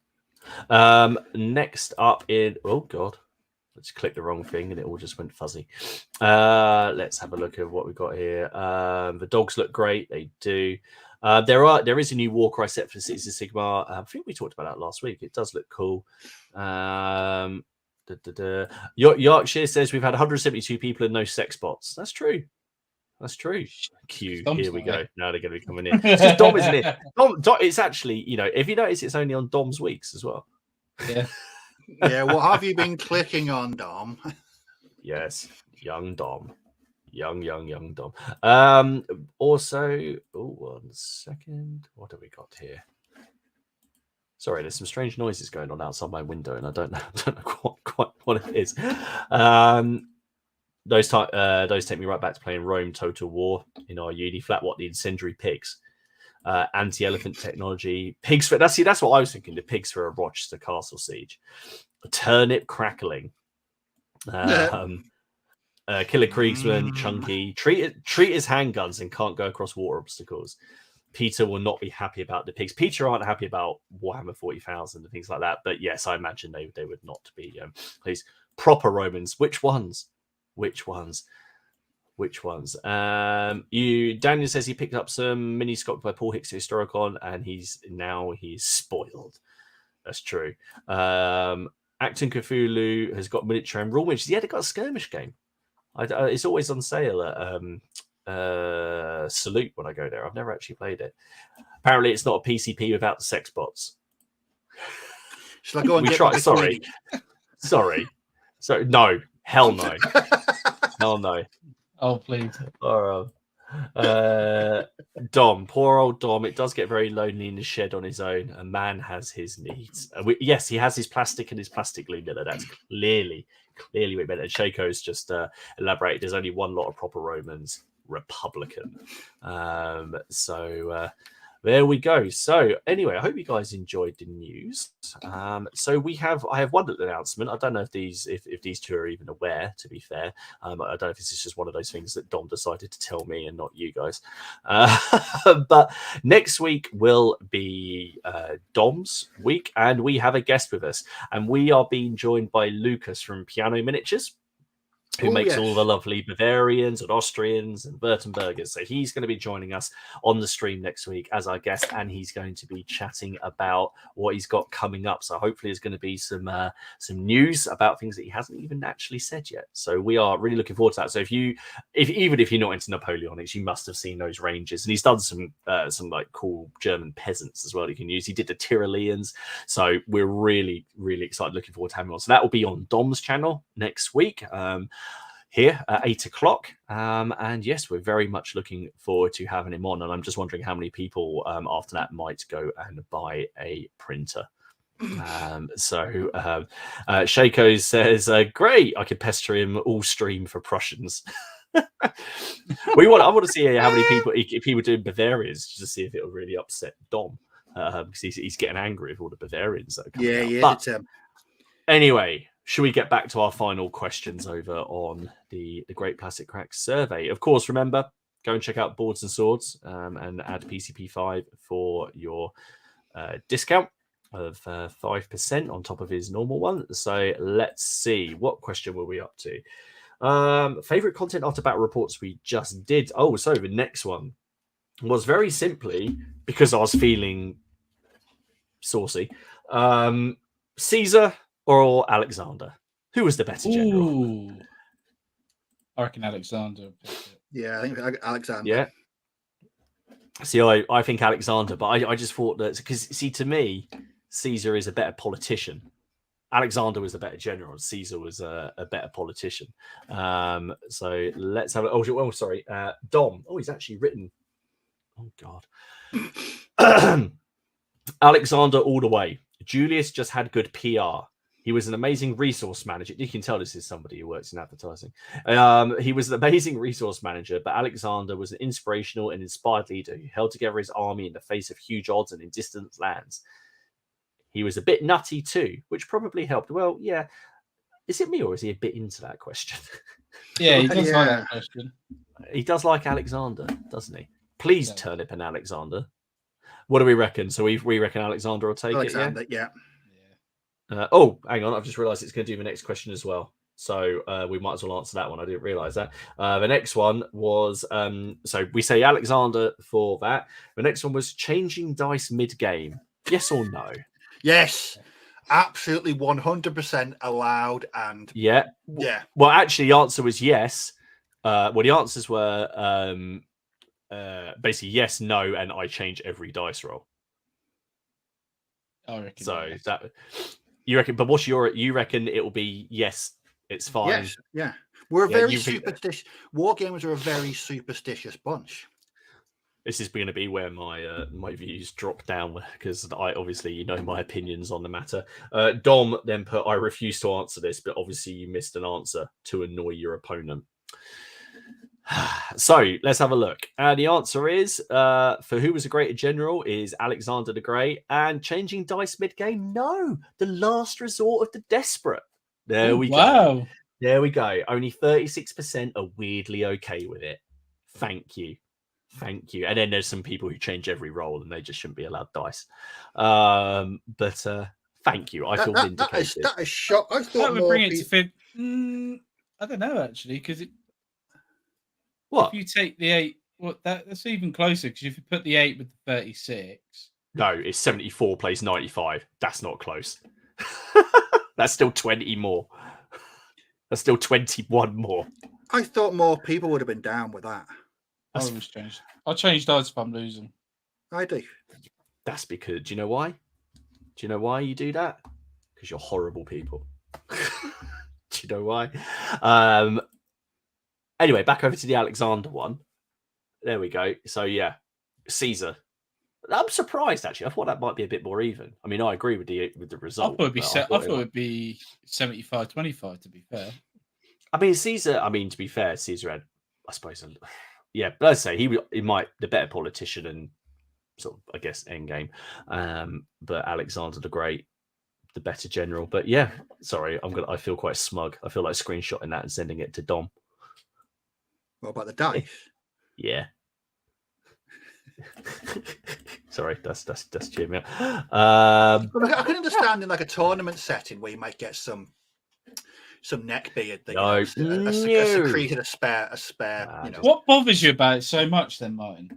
Next up in. Oh God. Let's click the wrong thing and it all just went fuzzy. Let's have a look at what we've got here. The dogs look great. They do. There is a new Warcry set for Cities of Sigmar. I think we talked about that last week. It does look cool. Yorkshire says we've had 172 people and no sex bots. That's true. That's true. Q. Here we go. Now they're going to be coming in. It's just Dom, isn't it? Dom, it's actually, if you notice, it's only on Dom's weeks as well. Yeah. Yeah, what have you been clicking on, Dom? Yes, young Dom. Young Dom. Also, 1 second. What have we got here? Sorry, there's some strange noises going on outside my window, and I don't know quite what it is. Those take me right back to playing Rome Total War in our uni flat. What, the incendiary pigs? Anti-elephant technology, pigs for that's what I was thinking. The pigs for a Rochester castle siege, a turnip crackling, killer Kriegsman, chunky, treat his handguns and can't go across water obstacles. Peter will not be happy about the pigs. Peter aren't happy about Warhammer 40,000 and things like that. But yes, I imagine they would not be these proper Romans. Which ones? Daniel says he picked up some mini sculpt by Paul Hicks Historicon, and he's spoiled. That's true. Acton Cthulhu has got miniature and rule winches. Yeah, they got a skirmish game. It's always on sale at Salute when I go there. I've never actually played it. Apparently, it's not a PCP without the sex bots. Shall I go and Sorry. So no, hell no. Hell no. Oh, please. Dom, poor old Dom. It does get very lonely in the shed on his own. A man has his needs. Yes, he has his plastic and his plastic glue. That's Clearly way better. And Shaco's just elaborated. There's only one lot of proper Romans, Republican. There we go. So anyway, I hope you guys enjoyed the news. So I have one announcement. I don't know if these two are even aware, to be fair. I don't know if this is just one of those things that Dom decided to tell me and not you guys. But next week will be Dom's week, and we have a guest with us. And we are being joined by Lucas from Piano Miniatures, who makes all the lovely Bavarians and Austrians and Württembergers. So he's going to be joining us on the stream next week as our guest, and he's going to be chatting about what he's got coming up. So hopefully there's going to be some news about things that he hasn't even actually said yet. So we are really looking forward to that. So even if you're not into Napoleonics, you must have seen those ranges. And he's done some like cool German peasants as well you can use. He did the Tyroleans. So we're really, really excited, looking forward to having him on. So that will be on Dom's channel next week. Here at 8 o'clock. And yes, we're very much looking forward to having him on. And I'm just wondering how many people after that might go and buy a printer. Shaco says, great, I could pester him all stream for Prussians. I want to see how many people doing Bavarians, just to see if it'll really upset Dom. Because he's getting angry with all the Bavarians that are coming out. But anyway, should we get back to our final questions over on the Great Plastic Cracks survey? Of course, remember, go and check out Boards and Swords and add PCP5 for your discount of 5% on top of his normal one. So let's see. What question were we up to? Favorite content after battle reports we just did. Oh, so the next one was very simply, because I was feeling saucy, Caesar or Alexander? Who was the better general? Ooh. I reckon Alexander. Yeah, I think Alexander. Yeah. See, I think Alexander, but I just thought that, because, see, to me, Caesar is a better politician. Alexander was a better general. Caesar was a better politician. So let's have sorry. Dom. Oh, he's actually written. Oh, God. Alexander all the way. Julius just had good PR. He was an amazing resource manager. You can tell this is somebody who works in advertising. He was an amazing resource manager, but Alexander was an inspirational and inspired leader who held together his army in the face of huge odds and in distant lands. He was a bit nutty too, which probably helped. Well, yeah. Is it me or is he a bit into that question? Yeah, he does like that question. He does like Alexander, doesn't he? Please, Turnip and Alexander. What do we reckon? So we reckon Alexander will take Alexander, it, yeah. Hang on. I've just realised it's going to do the next question as well. So we might as well answer that one. I didn't realise that. The next one was, so we say Alexander for that. The next one was changing dice mid-game. Yes or no? Yes. Absolutely 100% allowed. And yeah. Well, actually, the answer was yes. The answers were basically yes, no, and I change every dice roll. I reckon so. Yes. That you reckon? But what's you reckon? It will be yes. It's fine. Yes, yeah. We're a very superstitious. Wargamers are a very superstitious bunch. This is going to be where my views drop down, because I obviously my opinions on the matter. Dom then put, I refuse to answer this, but obviously you missed an answer to annoy your opponent. So let's have a look. The answer is, for who was a greater general, is Alexander the Great. And changing dice mid-game, no. The last resort of the desperate. There we go. There we go. Only 36% are weirdly okay with it. Thank you. And then there's some people who change every roll and they just shouldn't be allowed dice. But thank you. I feel vindicated. That is shock. I thought that would bring it to I don't know, actually, because if you take the 8, that's even closer, because if you put the 8 with the 36. No, it's 74 plays 95. That's not close. That's still 20 more. That's still 21 more. I thought more people would have been down with that. I'll change dice if I'm losing. I do. That's because, do you know why? Do you know why you do that? Because you're horrible people. Do you know why? Anyway, back over to the Alexander one. There we go. So yeah, Caesar. I'm surprised actually. I thought that might be a bit more even. I mean, I agree with the I result. thought it'd be but I thought it'd be 75-25, to be fair. I mean, Caesar. I mean, to be fair, Caesar had, I suppose, yeah. But I'd say he might the better politician and sort of, I guess, endgame. But Alexander the Great, the better general. But yeah, sorry, I feel quite smug. I feel like screenshotting that and sending it to Dom. What about the dice? Yeah. Sorry, that's cheered me up. I can understand in like a tournament setting where you might get some neck beard that secreted a spare. You know. What bothers you about it so much, then, Martin?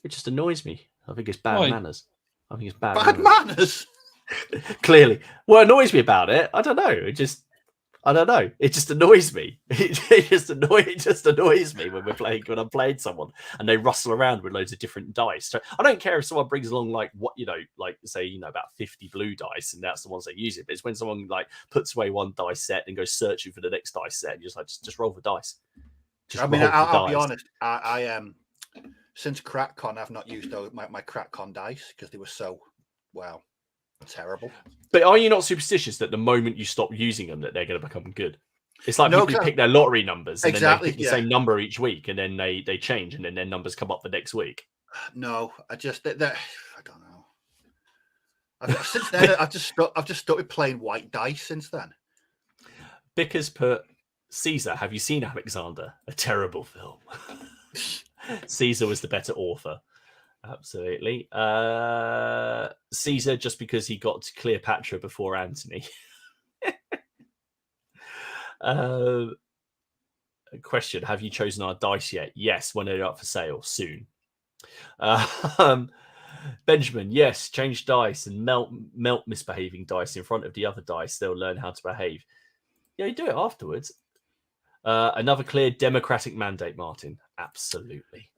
It just annoys me. I think it's bad manners. I think it's bad manners. Clearly, what annoys me about it, I don't know. I don't know. It just annoys me. It just annoys me when I'm playing someone and they rustle around with loads of different dice. So I don't care if someone brings along like say about 50 blue dice and that's the ones they use it. But it's when someone like puts away one dice set and goes searching for the next dice set and just roll the dice. I'll be honest. I since CrackCon, I've not used my CrackCon dice because they were so terrible. But are you not superstitious that the moment you stop using them, that they're going to become good? It's like people who pick their lottery numbers and then they pick the same number each week, and then they change, and then their numbers come up the next week. No, I don't know. Since then, I've just started playing white dice. Since then, Bickers put Caesar. Have you seen Alexander? A terrible film. Caesar was the better author. Absolutely. Caesar, just because he got to Cleopatra before Antony. Question: have you chosen our dice yet? Yes, when they're up for sale soon. Benjamin: yes, change dice and melt misbehaving dice in front of the other dice. They'll learn how to behave. Yeah, you do it afterwards. Another clear democratic mandate, Martin. Absolutely.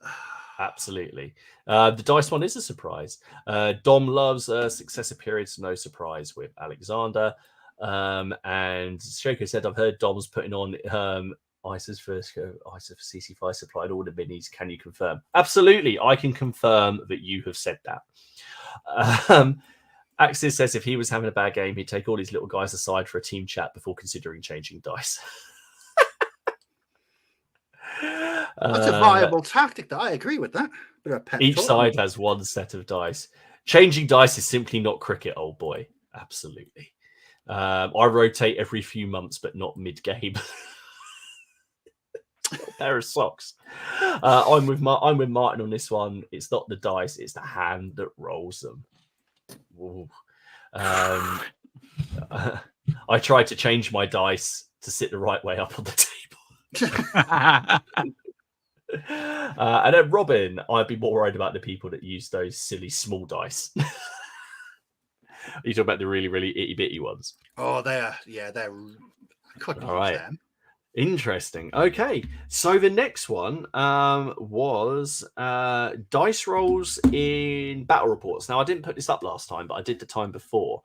Absolutely. The dice one is a surprise. Dom loves successive periods, no surprise with Alexander. And Shoko said, I've heard Dom's putting on ISAs for CC5 supplied all the minis. Can you confirm? Absolutely. I can confirm that you have said that. Axis says if he was having a bad game, he'd take all these little guys aside for a team chat before considering changing dice. That's a viable tactic. I agree with that. Each side has one set of dice. Changing dice is simply not cricket, old boy. Absolutely. I rotate every few months, but not mid-game. A pair of socks. I'm with Martin on this one. It's not the dice; it's the hand that rolls them. I tried to change my dice to sit the right way up on the table. And then Robin, I'd be more worried about the people that use those silly small dice. You talk about the really, really itty bitty ones. Oh, they're I couldn't use them. Interesting. Okay, so the next one was dice rolls in battle reports. Now, I didn't put this up last time, but I did the time before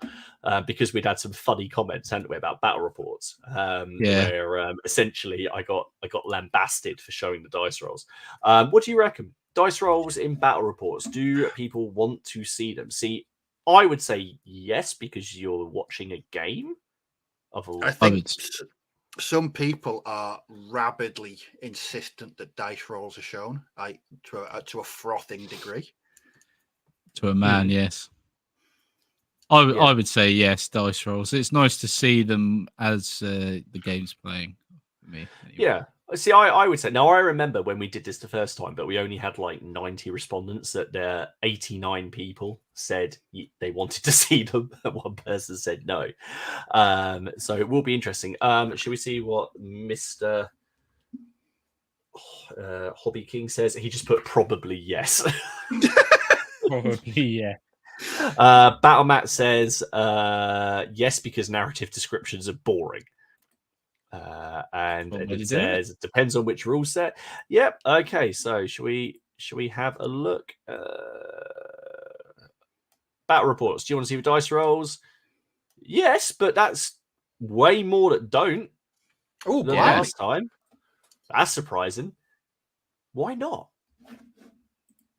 because we'd had some funny comments, hadn't we, about battle reports? Where essentially I got lambasted for showing the dice rolls. What do you reckon? Dice rolls in battle reports. Do people want to see them? See, I would say yes because you're watching a game. I think some people are rabidly insistent that dice rolls are shown, to a frothing degree. To a man, yes. I would say yes, dice rolls. It's nice to see them as the game's playing. For me, anyway. Yeah. See, I would say, now I remember when we did this the first time, but we only had like 90 respondents that there 89 people said they wanted to see them. One person said no. So it will be interesting. Should we see what Mr. Hobby King says? He just put probably yes. Probably, yeah. Battle Matt says yes, because narrative descriptions are boring. And it says it depends on which rule set. Yep. Okay. So should we have a look? Battle reports. Do you want to see the dice rolls? Yes, but that's way more that don't. Oh, than last time. That's surprising. Why not?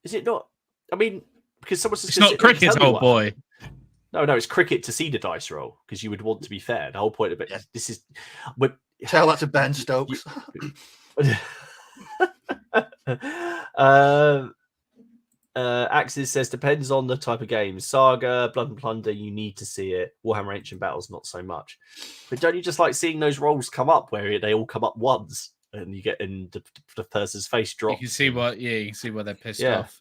Is it not? I mean, because someone's just It's gonna not sit there and cricket, tell you old what boy. happened. No, it's cricket to see the dice roll because you would want to be fair. The whole point of it, this is. Tell that to Ben Stokes. Axis says depends on the type of game. Saga, Blood and Plunder, you need to see it. Warhammer Ancient Battles, not so much. But don't you just like seeing those rolls come up where they all come up once and you get in the person's face drops? You can see you can see why they're pissed Yeah. off.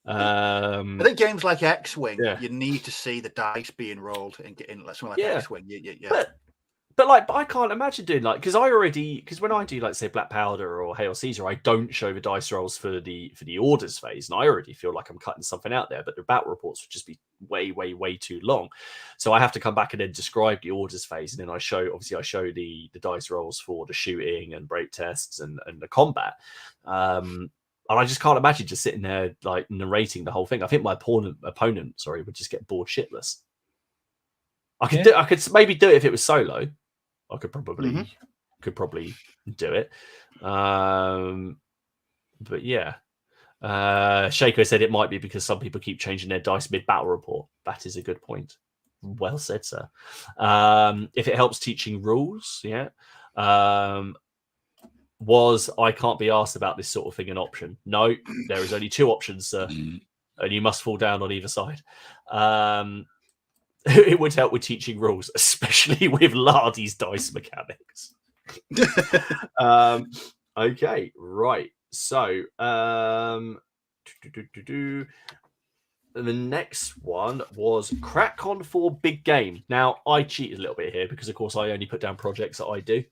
I think games like X-Wing, Yeah. you need to see the dice being rolled and get in something like X-Wing. Yeah. But I can't imagine doing because when I do say Black Powder or Hail Caesar, I don't show the dice rolls for the orders phase, and I already feel like I'm cutting something out there. But the battle reports would just be way too long, so I have to come back and then describe the orders phase, and then I show the dice rolls for the shooting and break tests and the combat. And I just can't imagine just sitting there narrating the whole thing. I think my opponent would just get bored shitless. I could maybe do it if it was solo. I could probably do it. But yeah. Shaco said it might be because some people keep changing their dice mid-battle report. That is a good point. Well said, sir. If it helps teaching rules, yeah. Was I can't be asked about this sort of thing an option? No, there is only 2 options, sir. And you must fall down on either side. It would help with teaching rules, especially with Lardy's dice mechanics. Okay, right. So, the next one was CrackCon 4 Big Game. Now, I cheated a little bit here because, of course, I only put down projects that I do.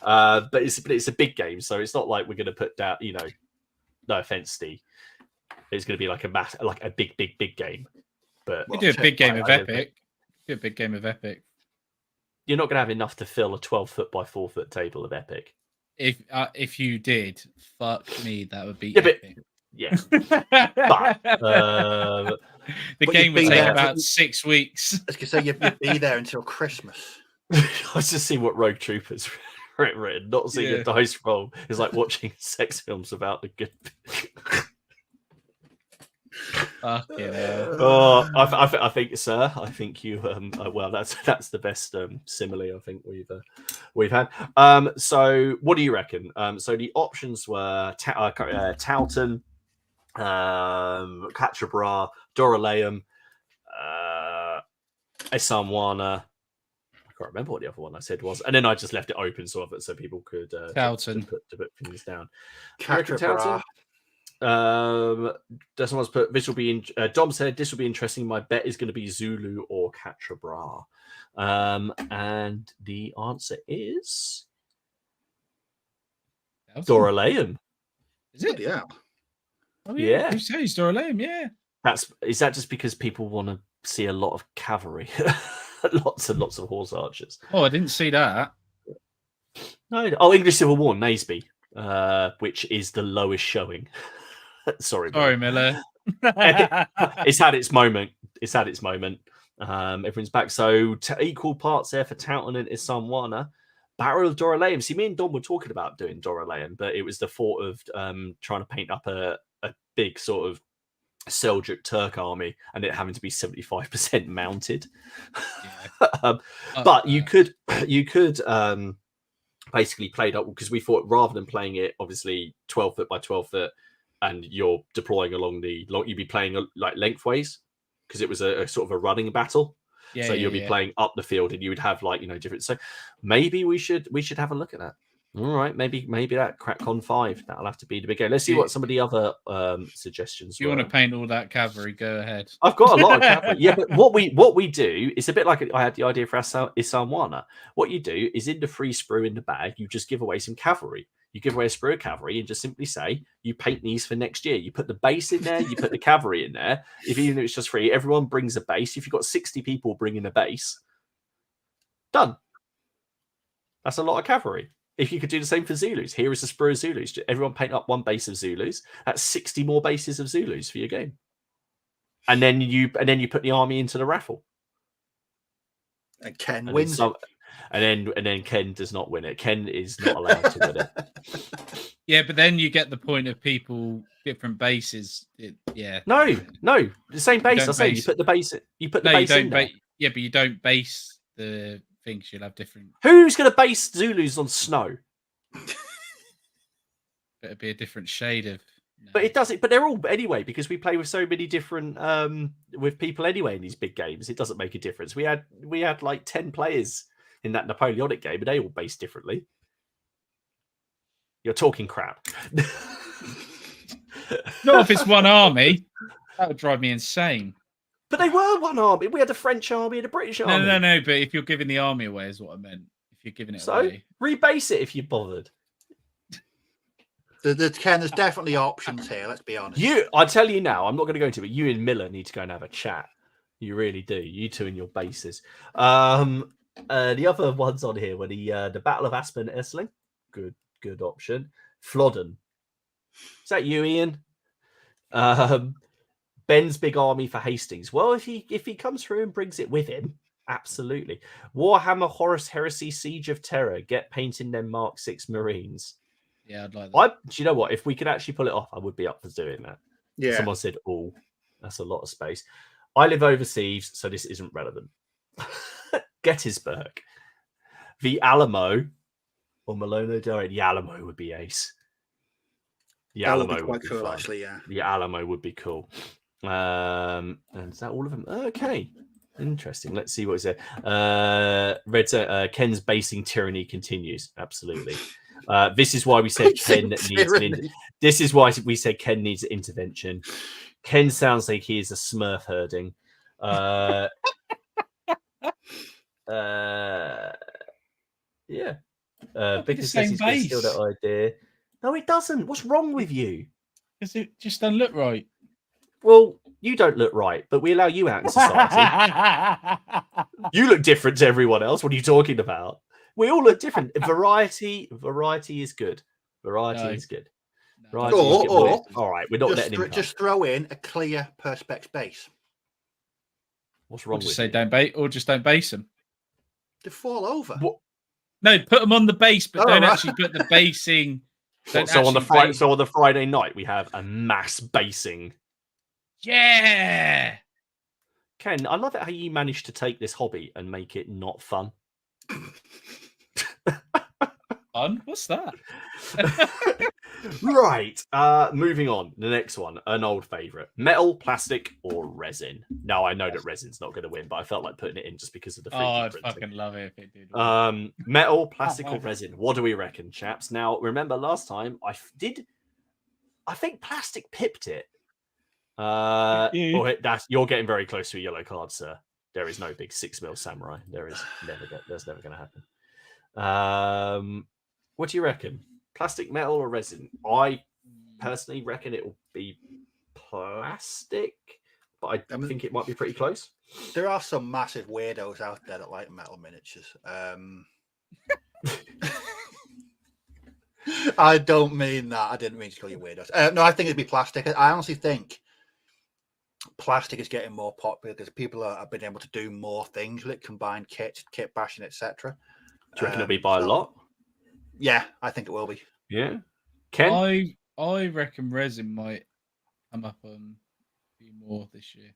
But it's a big game, so it's not like we're going to put down, no offense, Steve. It's going to be like a big game. But we do a big game of Epic. Do a big game of Epic. You're not going to have enough to fill a 12-foot by 4-foot table of Epic. If you did, fuck me, that would be epic. But, the game would take about 6 weeks. I was going to say you'd be there until Christmas. I was just seeing what Rogue Troopers written. Not seeing a dice roll is like watching sex films about the good. I think, sir. I think you. Well, that's the best simile I think we've had. So, what do you reckon? So the options were Towton, Catrabra, Doraleum, Esamwana. I can't remember what the other one I said was, and then I just left it open so people could Towton to put things down. Catrabra. Someone's put this will be Dom said this will be interesting. My bet is going to be Zulu or Catrabra. And the answer is Doraleum. Is it? Yeah. Oh, yeah. Who says Doraleum? Yeah. Is that just because people want to see a lot of cavalry? lots and lots of horse archers. Oh, I didn't see that. No. Oh, English Civil War, Naseby, which is the lowest showing. Sorry, Miller. It's had its moment. Everyone's back. So equal parts there for Towton and Isamwana. Barrel of Doraleum. See, me and Don were talking about doing Doraleum, but it was the thought of trying to paint up a big sort of Seljuk Turk army and it having to be 75% mounted. Yeah. But you could basically play it up because we thought rather than playing it obviously 12 foot by 12 foot and you're deploying along you'd be playing like lengthways because it was a sort of a running battle. So you'll be playing up the field and you would have different. So maybe we should have a look at that. All right, maybe that CrackCon 5 that'll have to be the big game. Let's see what some of the other suggestions. If you want to paint all that cavalry, go ahead. I've got a lot of cavalry. Yeah, but what we do is a bit like I had the idea for Isamwana. What you do is in the free sprue in the bag, you just give away some cavalry. You give away a sprue of cavalry and just simply say you paint these for next year. You put the base in there, you put the cavalry in there. Even if it's just free, everyone brings a base. If you've got 60 people bringing a base, done. That's a lot of cavalry. If you could do the same for Zulus, here is a sprue of Zulus. Everyone paint up one base of Zulus. That's 60 more bases of Zulus for your game. And then you put the army into the raffle. And Ken wins. And then Ken does not win it. Ken is not allowed to win it. Yeah, but then you get the point of people different bases. No, the same base. I say you base- put the base. You put the No, you base in don't. there. Yeah, but you don't base the things. You'll have different. Who's going to base Zulus on snow? It'd be a different shade of. No. But it doesn't. But they're all anyway because we play with so many different with people anyway in these big games. It doesn't make a difference. We had like 10 players in that Napoleonic game, and they all based differently. You're talking crap. Not if it's one army. That would drive me insane. But they were one army. We had a French army and a British army. No. But if you're giving the army away, is what I meant. If you're giving it away, rebase it if you bothered. Ken, there's definitely options here. Let's be honest. I tell you now, I'm not going to go into it. But you and Miller need to go and have a chat. You really do. You two and your bases. The other ones on here were the Battle of Aspen Essling. Good option. Flodden. Is that you, Ian? Ben's big army for Hastings. Well, if he comes through and brings it with him, absolutely. Warhammer Horus Heresy Siege of Terror. Get painting them Mark 6 Marines. Yeah, I'd like that. Do you know what? If we could actually pull it off, I would be up for doing that. Yeah. Someone said, "Oh, that's a lot of space." I live overseas, so this isn't relevant. Gettysburg, the Alamo, or Malono Direct. The Alamo would be ace. The That would Alamo be quite would be cool, fun. actually. Yeah. The Alamo would be cool. And is that all of them? Okay. Interesting. Let's see what is there. Ken's basing tyranny continues. Absolutely. This is why we said Ken needs this is why we said Ken needs intervention. Ken sounds like he is a Smurf herding. Yeah. Because same he's going to base. steal that idea. No, it doesn't. What's wrong with you? Because it just doesn't look right. Well, you don't look right, but we allow you out in society. You look different to everyone else. What are you talking about? We all look different. Variety is good. Variety is good. Variety is good. Or all right, we're not letting him. Just throw in a clear perspex base. What's wrong Just with say you? don't base, or just don't base them. They fall over. What? No, put them on the base, but don't right. actually put the basing. So on the Friday night we have a mass basing. Yeah. Ken, I love it how you managed to take this hobby and make it not fun. Fun? What's that? Right. Moving on. The next one, an old favorite: metal, plastic, or resin. Now I know that resin's not going to win, but I felt like putting it in just because of the. I'd printing. fucking love it if it did. Metal, plastic, or resin. What do we reckon, chaps? Now remember last time I think plastic pipped it. You're getting very close to a yellow card, sir. There is no big 6mm samurai. There's never going to happen. What do you reckon? Plastic, metal, or resin? I personally reckon it will be plastic, but I think it might be pretty close. There are some massive weirdos out there that like metal miniatures. I don't mean that. I didn't mean to call you weirdos. No, I think it'd be plastic. I honestly think plastic is getting more popular because people have been able to do more things with it, combined kit bashing, etc. Do you reckon it'll be by a lot? Yeah, I think it will be. Yeah. Ken? I reckon resin might come up on a few more this year.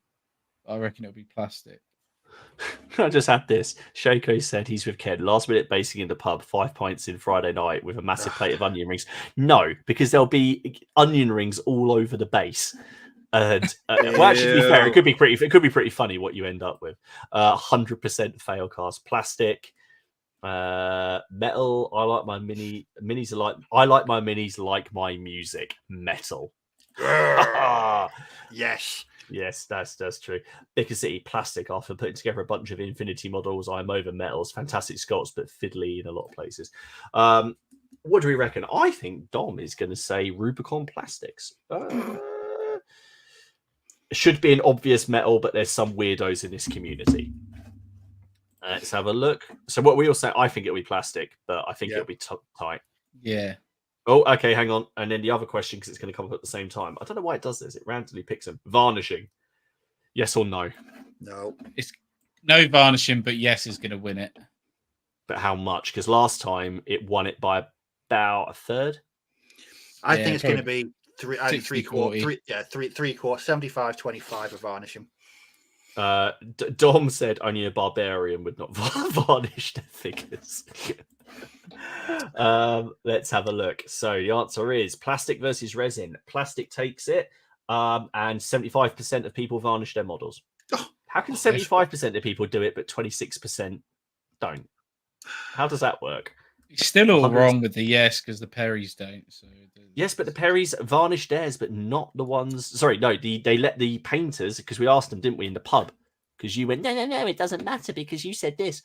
I reckon it'll be plastic. I just had this. Shako said he's with Ken. Last minute basing in the pub, 5 pints in Friday night with a massive plate of onion rings. No, because there'll be onion rings all over the base. And well, actually, to be fair, it could be pretty funny what you end up with. 100% fail cast. Plastic, metal. I like my minis. I like my minis like my music. Metal. Yes, that's true. Bigger City, plastic. After putting together a bunch of Infinity models, I'm over metals. Fantastic Scots, but fiddly in a lot of places. What do we reckon? I think Dom is going to say Rubicon Plastics. Should be an obvious metal, but there's some weirdos in this community. Let's have a look. So what we all say, I think it'll be plastic, but I think it'll be tight. Yeah. Oh, okay, hang on. And then the other question, because it's going to come up at the same time. I don't know why it does this. It randomly picks them. Varnishing. Yes or no? No. It's no varnishing, but yes is going to win it. But how much? Because last time it won it by about a third. I think it's going to be either 60, 3/4, 75/25 of varnishing. Dom said only a barbarian would not varnish their figures. Let's have a look. So the answer is plastic versus resin. Plastic takes it, and 75% of people varnish their models. How can 75% of people do it, but 26% don't? How does that work? It's still all wrong with the yes, because the Perrys don't. So yes, but the Perrys varnish theirs, but not the ones. Sorry, no, they let the painters, because we asked them, didn't we, in the pub? Because you went, no, it doesn't matter because you said this.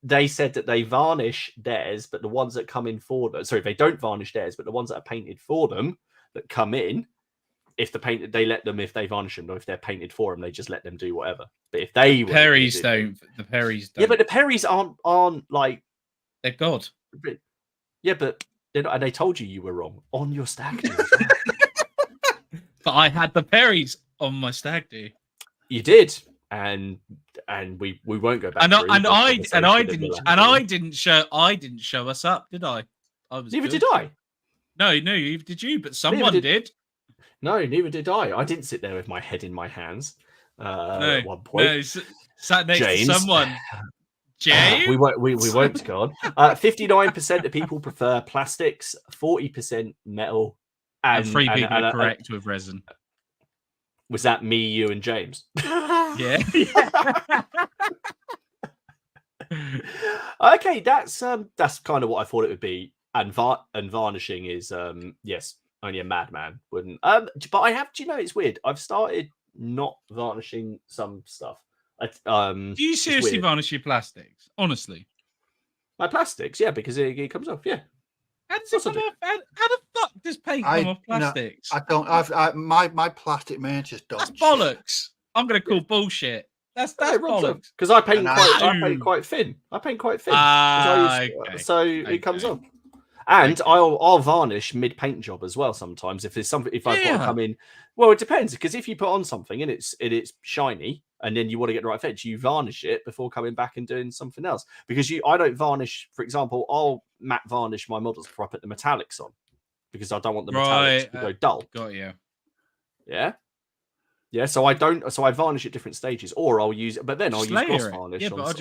They said that they varnish theirs, but the ones that come in for them, sorry, they don't varnish theirs, but the ones that are painted for them that come in, if the paint, they let them, if they varnish them, or if they're painted for them, they just let them do whatever. But if they the Perrys don't, the Perrys don't. Yeah, but the Perrys aren't like they're God. Yeah, but they're not, and they told you were wrong on your stag do. But I had the Perrys on my stag do. You did, and we won't go back. I didn't show us up, did I? Neither did I. No, did you? But someone did. No, neither did I. I didn't sit there with my head in my hands. At one point, no, sat next to someone. James? We won't go on. 59% of people prefer plastics, 40% metal, and 3 people are correct with resin. Was that me, you, and James? Yeah. Okay, that's kind of what I thought it would be. And varnishing is yes, only a madman wouldn't. But I have. Do you know it's weird? I've started not varnishing some stuff. Do you seriously varnish your plastics? Honestly, my plastics, yeah, because it comes off, yeah. How does it come off? How the fuck does paint come off plastics? I don't. My plastic miniatures don't. That's bollocks. I'm gonna call bullshit. That's bollocks. Because I paint quite thin. Okay. So it comes off. And I'll varnish mid paint job as well sometimes if there's something. If I've got to come in, well, it depends, because if you put on something and it's shiny and then you want to get the right edge, you varnish it before coming back and doing something else. Because I don't varnish. For example, I'll matte varnish my models before I put the metallics on, because I don't want the metallics to go dull. Got you. Yeah. Yeah, so I don't. So I varnish at different stages, or I'll use. But then I'll use gloss varnish. Yeah, but I'll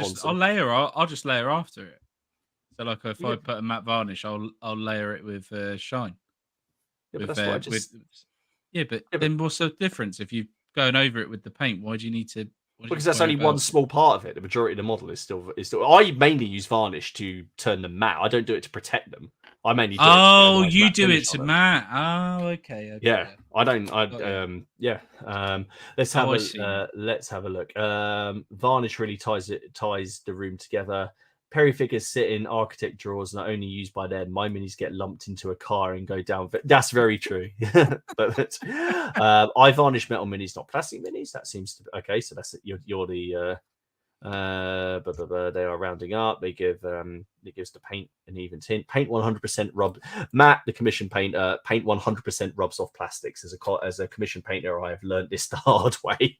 just layer after it. So, like, if I put a matte varnish, I'll layer it with shine. Yeah, but that's what I just... but then what's the difference if you're going over it with the paint? Why do you need to? Because that's only one small part of it. The majority of the model is still. I mainly use varnish to turn them matte. I don't do it to protect them. I mainly do it you do it to matte. Oh, okay. Yeah, I don't. Let's have a look. Varnish really ties the room together. Perry figures sit in architect drawers and are only used by them. My minis get lumped into a car and go down. But that's very true. But I varnish metal minis, not plastic minis. That seems to be okay. So that's you're the they are rounding up. They give it gives the paint an even tint. Paint 100% rub. Matt, the commission painter, paint 100% rubs off plastics. As a commission painter, I have learned this the hard way.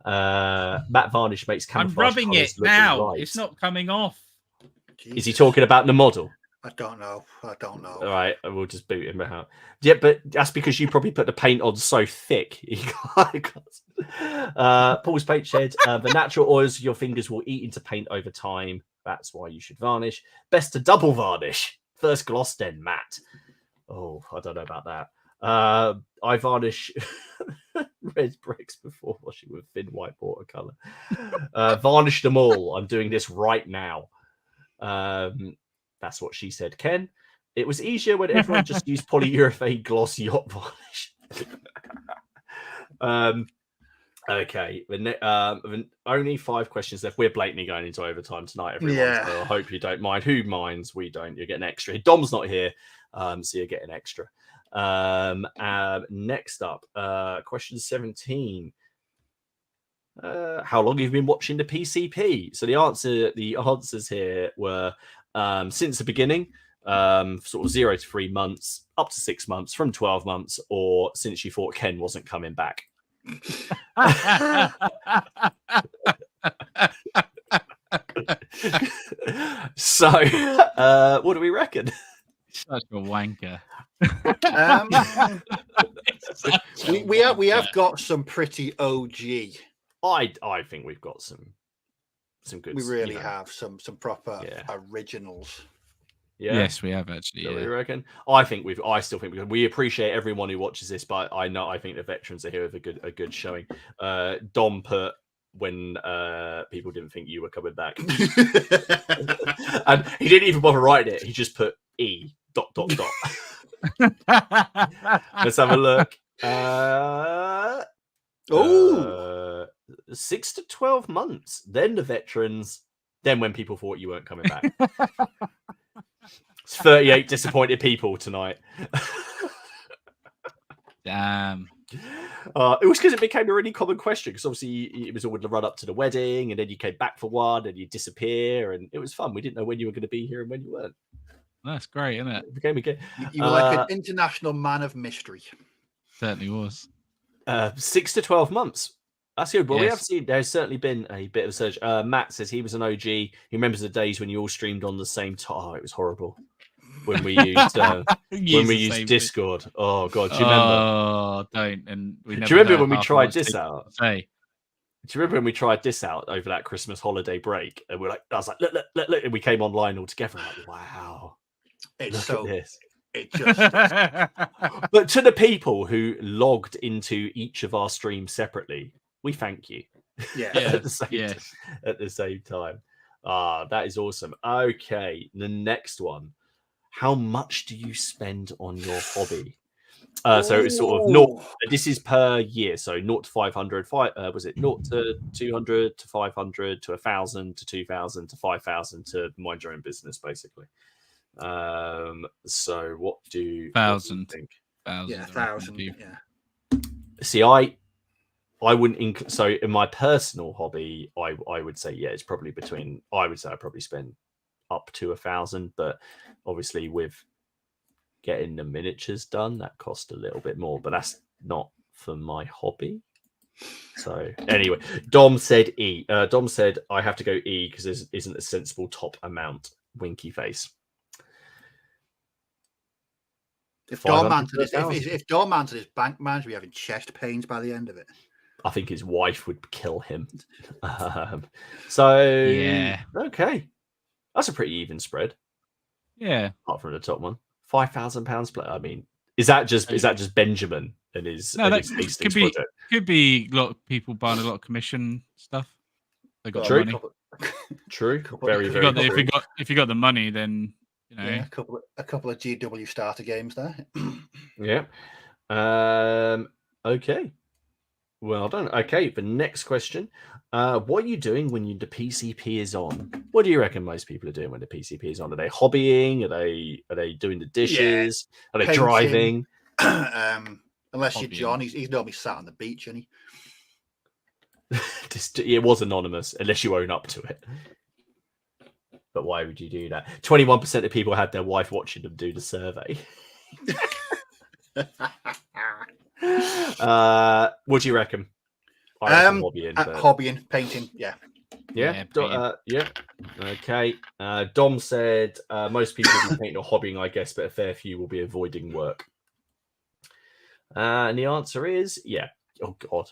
Matte varnish makes camouflage. I'm rubbing it now. Right. It's not coming off. Jesus. Is he talking about the model? I don't know. All right, we'll just boot him out. Yeah, but that's because you probably put the paint on so thick. Paul's paint shed. The natural oils your fingers will eat into paint over time. That's why you should varnish. Best to double varnish. First gloss, then matte. Oh, I don't know about that. I varnish red bricks before washing with thin white watercolor. Varnish them all. I'm doing this right now. That's what she said, Ken. It was easier when everyone just used polyurethane gloss yacht varnish. Okay, only 5 questions left. We're blatantly going into overtime tonight, everyone. Yeah. So I hope you don't mind. Who minds? We don't. You're getting extra. Dom's not here, so you're getting extra. Next up, question 17. How long have you been watching the PCP? So the answers here were since the beginning, sort of 0 to 3 months, up to 6 months, from 12 months, or since you thought Ken wasn't coming back. So what do we reckon? Such a wanker. We have got some pretty OG. I think we've got some good. We really have some proper Yeah. originals. Yeah. Yes, we have actually. Do Yeah. you reckon? I still think we appreciate everyone who watches this, but I think the veterans are here with a good showing. Dom put when people didn't think you were coming back, and he didn't even bother writing it. He just put E ... Let's have a look. 6 to 12 months. Then the veterans. Then when people thought you weren't coming back. It's 38 disappointed people tonight. Damn. It was because it became a really common question, because obviously it was all the run up to the wedding, and then you came back for one and you disappear, and it was fun. We didn't know when you were going to be here and when you weren't. That's great, isn't it? It became a game. You were like an international man of mystery. Certainly was. 6 to 12 months. That's good. Well, Yes. we have seen there's certainly been a bit of a surge. Matt says he was an OG. He remembers the days when you all streamed on the same time. Oh, it was horrible. When we used Discord. Oh god, do you remember? Oh, don't. And we never do you remember heard when we half of tried what this people out? say. Do you remember when we tried this out over that Christmas holiday break? And I was like, look, and we came online all together. Like, wow, It's look at this. It just. But to the people who logged into each of our streams separately, we thank you. Yeah. at the same time. That is awesome. Okay, the next one. How much do you spend on your hobby? So it's sort of naught. This is per year. So 0 to 500. Was it 0 to 200 to 500 to 1,000 to 2,000 to 5,000 to mind your own business, basically. So what do you 1,000? think? 1,000. Yeah, 1,000. Yeah. See, I wouldn't. So in my personal hobby, I would say it's probably between. I would say I probably spend up to 1,000, but obviously with getting the miniatures done, that cost a little bit more. But that's not for my hobby. So anyway, Dom said E. Dom said I have to go E because there isn't a sensible top amount. Winky face. If Dom answered his bank man, we're having chest pains by the end of it. I think his wife would kill him. So yeah, okay, that's a pretty even spread. Yeah, apart from the top one, £5,000 play. I mean, is that just Benjamin and his Hastings project? Could be a lot of people buying a lot of commission stuff. They got True. money. True. Very true. If you got the money, then you know. Yeah, a couple of GW starter games there. Yeah. Okay. Well done. Okay, the next question. What are you doing when the PCP is on? What do you reckon most people are doing when the PCP is on? Are they hobbying? Are they doing the dishes? Are they driving? Unless you're John, he's normally sat on the beach, isn't he? It was anonymous, unless you own up to it. But why would you do that? 21% of people had their wife watching them do the survey. What do you reckon? Hobbying, painting, yeah. Yeah. Okay. Dom said most people will be painting or hobbying, I guess, but a fair few will be avoiding work. And the answer is yeah. Oh God.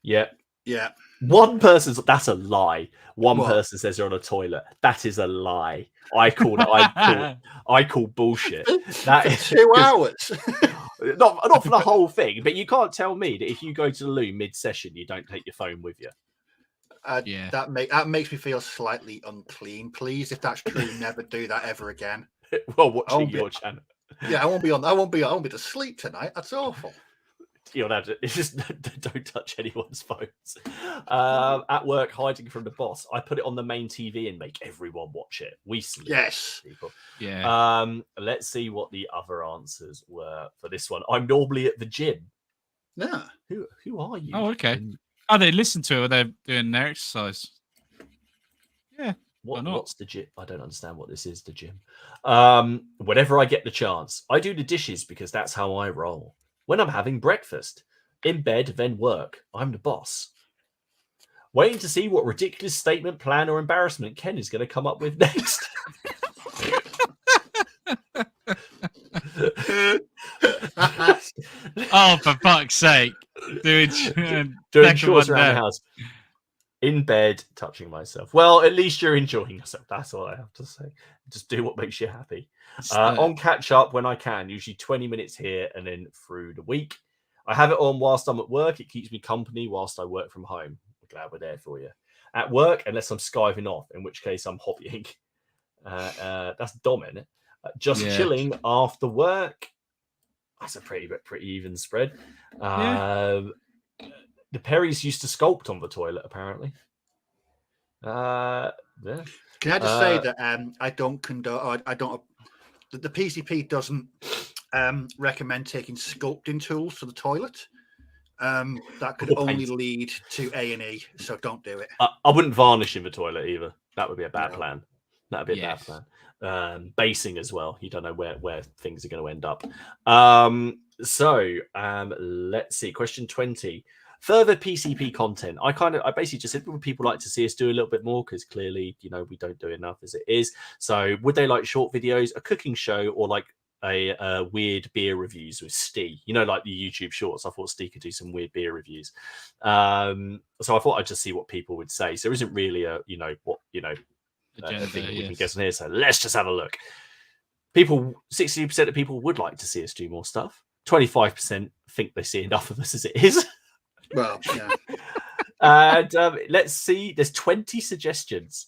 Yeah. Yeah. One person's that's a lie. One person says they're on a toilet. That is a lie. I call bullshit. That is 2 hours. not for the whole thing, but you can't tell me that if you go to the loo mid-session, you don't take your phone with you. Yeah, that makes me feel slightly unclean. Please, if that's true, never do that ever again. Well, watching your channel. Yeah, I won't be to sleep tonight. That's awful. You'll have to just don't touch anyone's phones. At work, hiding from the boss. I put it on the main TV and make everyone watch it. We sleep. Yes. People. Yeah. Let's see what the other answers were for this one. I'm normally at the gym. Yeah. Who are you? Oh, okay. Oh, they listen to it or they're doing their exercise. Yeah. What's the gym? I don't understand what this is, the gym. Whenever I get the chance, I do the dishes because that's how I roll. When I'm having breakfast, in bed, then work. I'm the boss. Waiting to see what ridiculous statement, plan, or embarrassment Ken is going to come up with next. Oh, for fuck's sake! Doing chores around the house, in bed, touching myself. Well, at least you're enjoying yourself. That's all I have to say. Just do what makes you happy. On catch up when I can, usually 20 minutes here and then through the week. I have it on whilst I'm at work. It keeps me company whilst I work from home. I'm glad we're there for you. At work, unless I'm skiving off, in which case I'm hobbying. That's Dom, isn't it? Just chilling after work. That's a pretty even spread. The Perrys used to sculpt on the toilet, apparently. Yeah. Can I just say that I don't condone. I don't. The PCP doesn't recommend taking sculpting tools to the toilet. That could only lead to A&E, so don't do it. I wouldn't varnish in the toilet either. That would be a bad plan. That would be a bad plan. Basing as well. You don't know where things are going to end up. Let's see. Question 20. Further PCP content. I basically just said, would people like to see us do a little bit more? Because clearly, we don't do enough as it is. So would they like short videos, a cooking show, or like a weird beer reviews with Steve? Like the YouTube shorts. I thought Steve could do some weird beer reviews. So I thought I'd just see what people would say. So there isn't really a thing we can guess on here. So let's just have a look. 60% of people would like to see us do more stuff. 25% think they see enough of us as it is. Well, yeah. And let's see. There's 20 suggestions.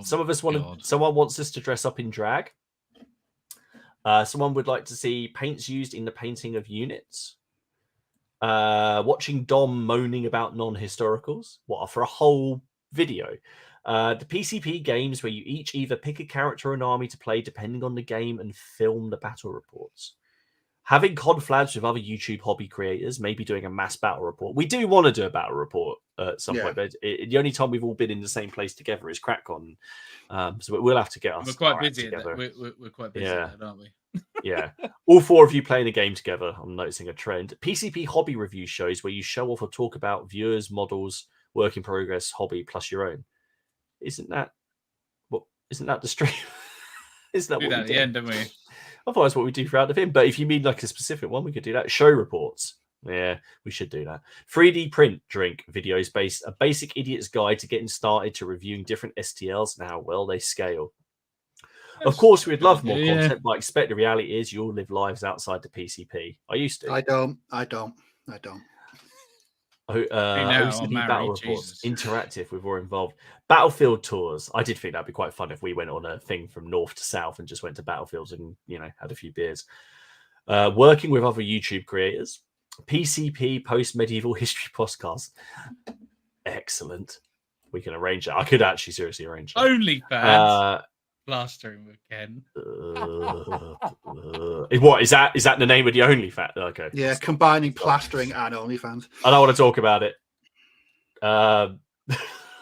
Someone wants us to dress up in drag. Someone would like to see paints used in the painting of units. Watching Dom moaning about non-historicals. What, for a whole video? The PCP games where you each either pick a character or an army to play depending on the game and film the battle reports. Having conflabs with other YouTube hobby creators, maybe doing a mass battle report. We do want to do a battle report at some point, but the only time we've all been in the same place together is CrackCon. So we'll have to get us. We're quite busy together. We're quite busy, aren't we? Yeah. All four of you playing a game together. I'm noticing a trend. PCP hobby review shows where you show off or talk about viewers, models, work in progress, hobby, plus your own. Isn't that the stream? Isn't that do what that we at the end, don't we? I thought that's what we do throughout the film. But if you mean like a specific one, we could do that. Show reports. Yeah, we should do that. 3D print drink videos based a basic idiot's guide to getting started to reviewing different STLs and how well they scale. Of course, we'd love more content, but I expect the reality is you all live lives outside the PCP. I used to. I don't. Battle reports, interactive with or involved. Battlefield tours. I did think that'd be quite fun if we went on a thing from north to south and just went to battlefields and had a few beers. Working with other YouTube creators. PCP post-medieval history podcast. Excellent. We can arrange that. I could actually seriously arrange that. OnlyFans. Plastering with Ken. What is that? Is that the name of the OnlyFans? Okay. Yeah, combining plastering and OnlyFans. I don't want to talk about it. I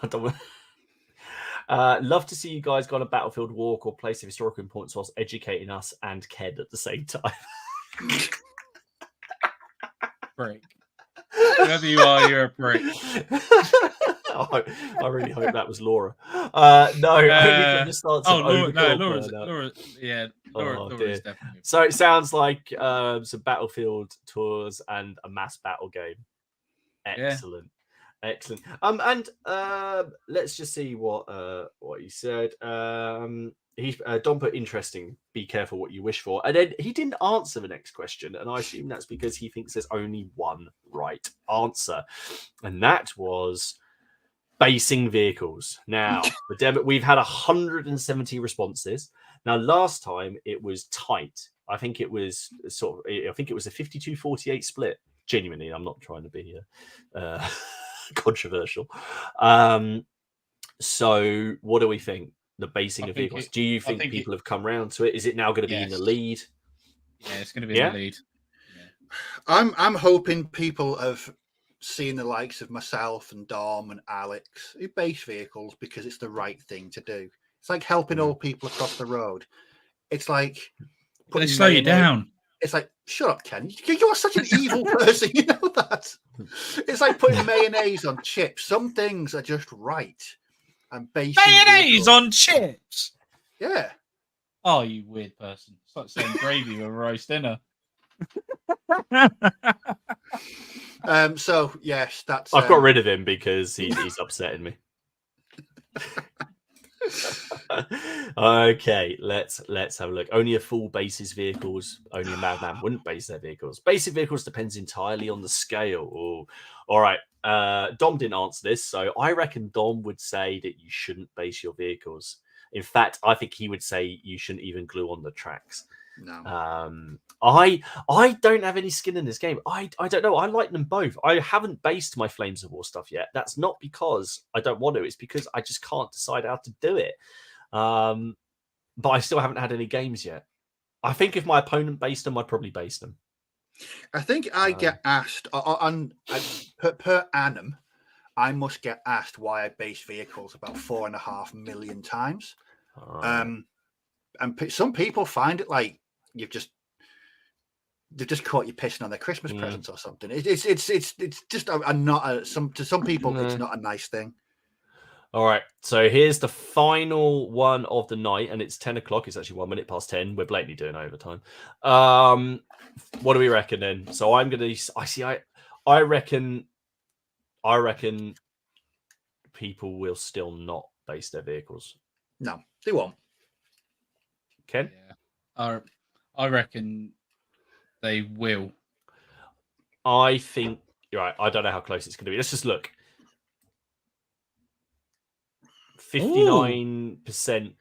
don't. Love to see you guys go on a battlefield walk or place of historical importance whilst educating us and Ken at the same time. Prick. Whoever you are, you're a prick. I really hope that was Laura. Laura. Laura is definitely. So it sounds like some battlefield tours and a mass battle game. Excellent. Yeah. Excellent. And let's just see what he said. Don put interesting. Be careful what you wish for, and then he didn't answer the next question, and I assume that's because he thinks there's only one right answer, and that was basing vehicles. Now, we've had 170 responses. Now, last time it was tight. I think it was a 52-48 split. Genuinely, I'm not trying to be controversial. So, what do we think? The basing of vehicles. Do you think people have come round to it? Is it now going to be in the lead? Yeah, it's going to be in the lead. Yeah. I'm hoping people have seen the likes of myself and Dom and Alex who base vehicles because it's the right thing to do. It's like helping old people across the road. It's like they slow you down. It's like, shut up, Ken. You are such an evil person. You know that. It's like putting mayonnaise on chips. Some things are just right. And basing mayonnaise on chips. Yeah. Oh, you weird person. It's like saying gravy with a roast dinner. So yes, that's. I've got rid of him because he's upsetting me. Okay, let's have a look. Only a fool bases vehicles. Only a madman wouldn't base their vehicles. Basic vehicles depends entirely on the scale. Oh, all right. Dom didn't answer this, so I reckon Dom would say that you shouldn't base your vehicles. In fact, I think he would say you shouldn't even glue on the tracks. No. I don't have any skin in this game. I don't know. I like them both. I haven't based my Flames of War stuff yet. That's not because I don't want to. It's because I just can't decide how to do it. But I still haven't had any games yet. I think if my opponent based them, I'd probably base them. I think I get asked per annum. I must get asked why I base vehicles about 4.5 million times. And some people find it like they've just caught you pissing on their Christmas presents or something. It's just to some people it's not a nice thing. All right, so here's the final one of the night, and it's 10 o'clock. It's actually 1 minute past 10. We're blatantly doing overtime. What do we reckon then? So I'm gonna. I reckon people will still not base their vehicles. No, they won't. Ken? Yeah. I reckon they will. I think you're right. I don't know how close it's going to be. Let's just look. 59%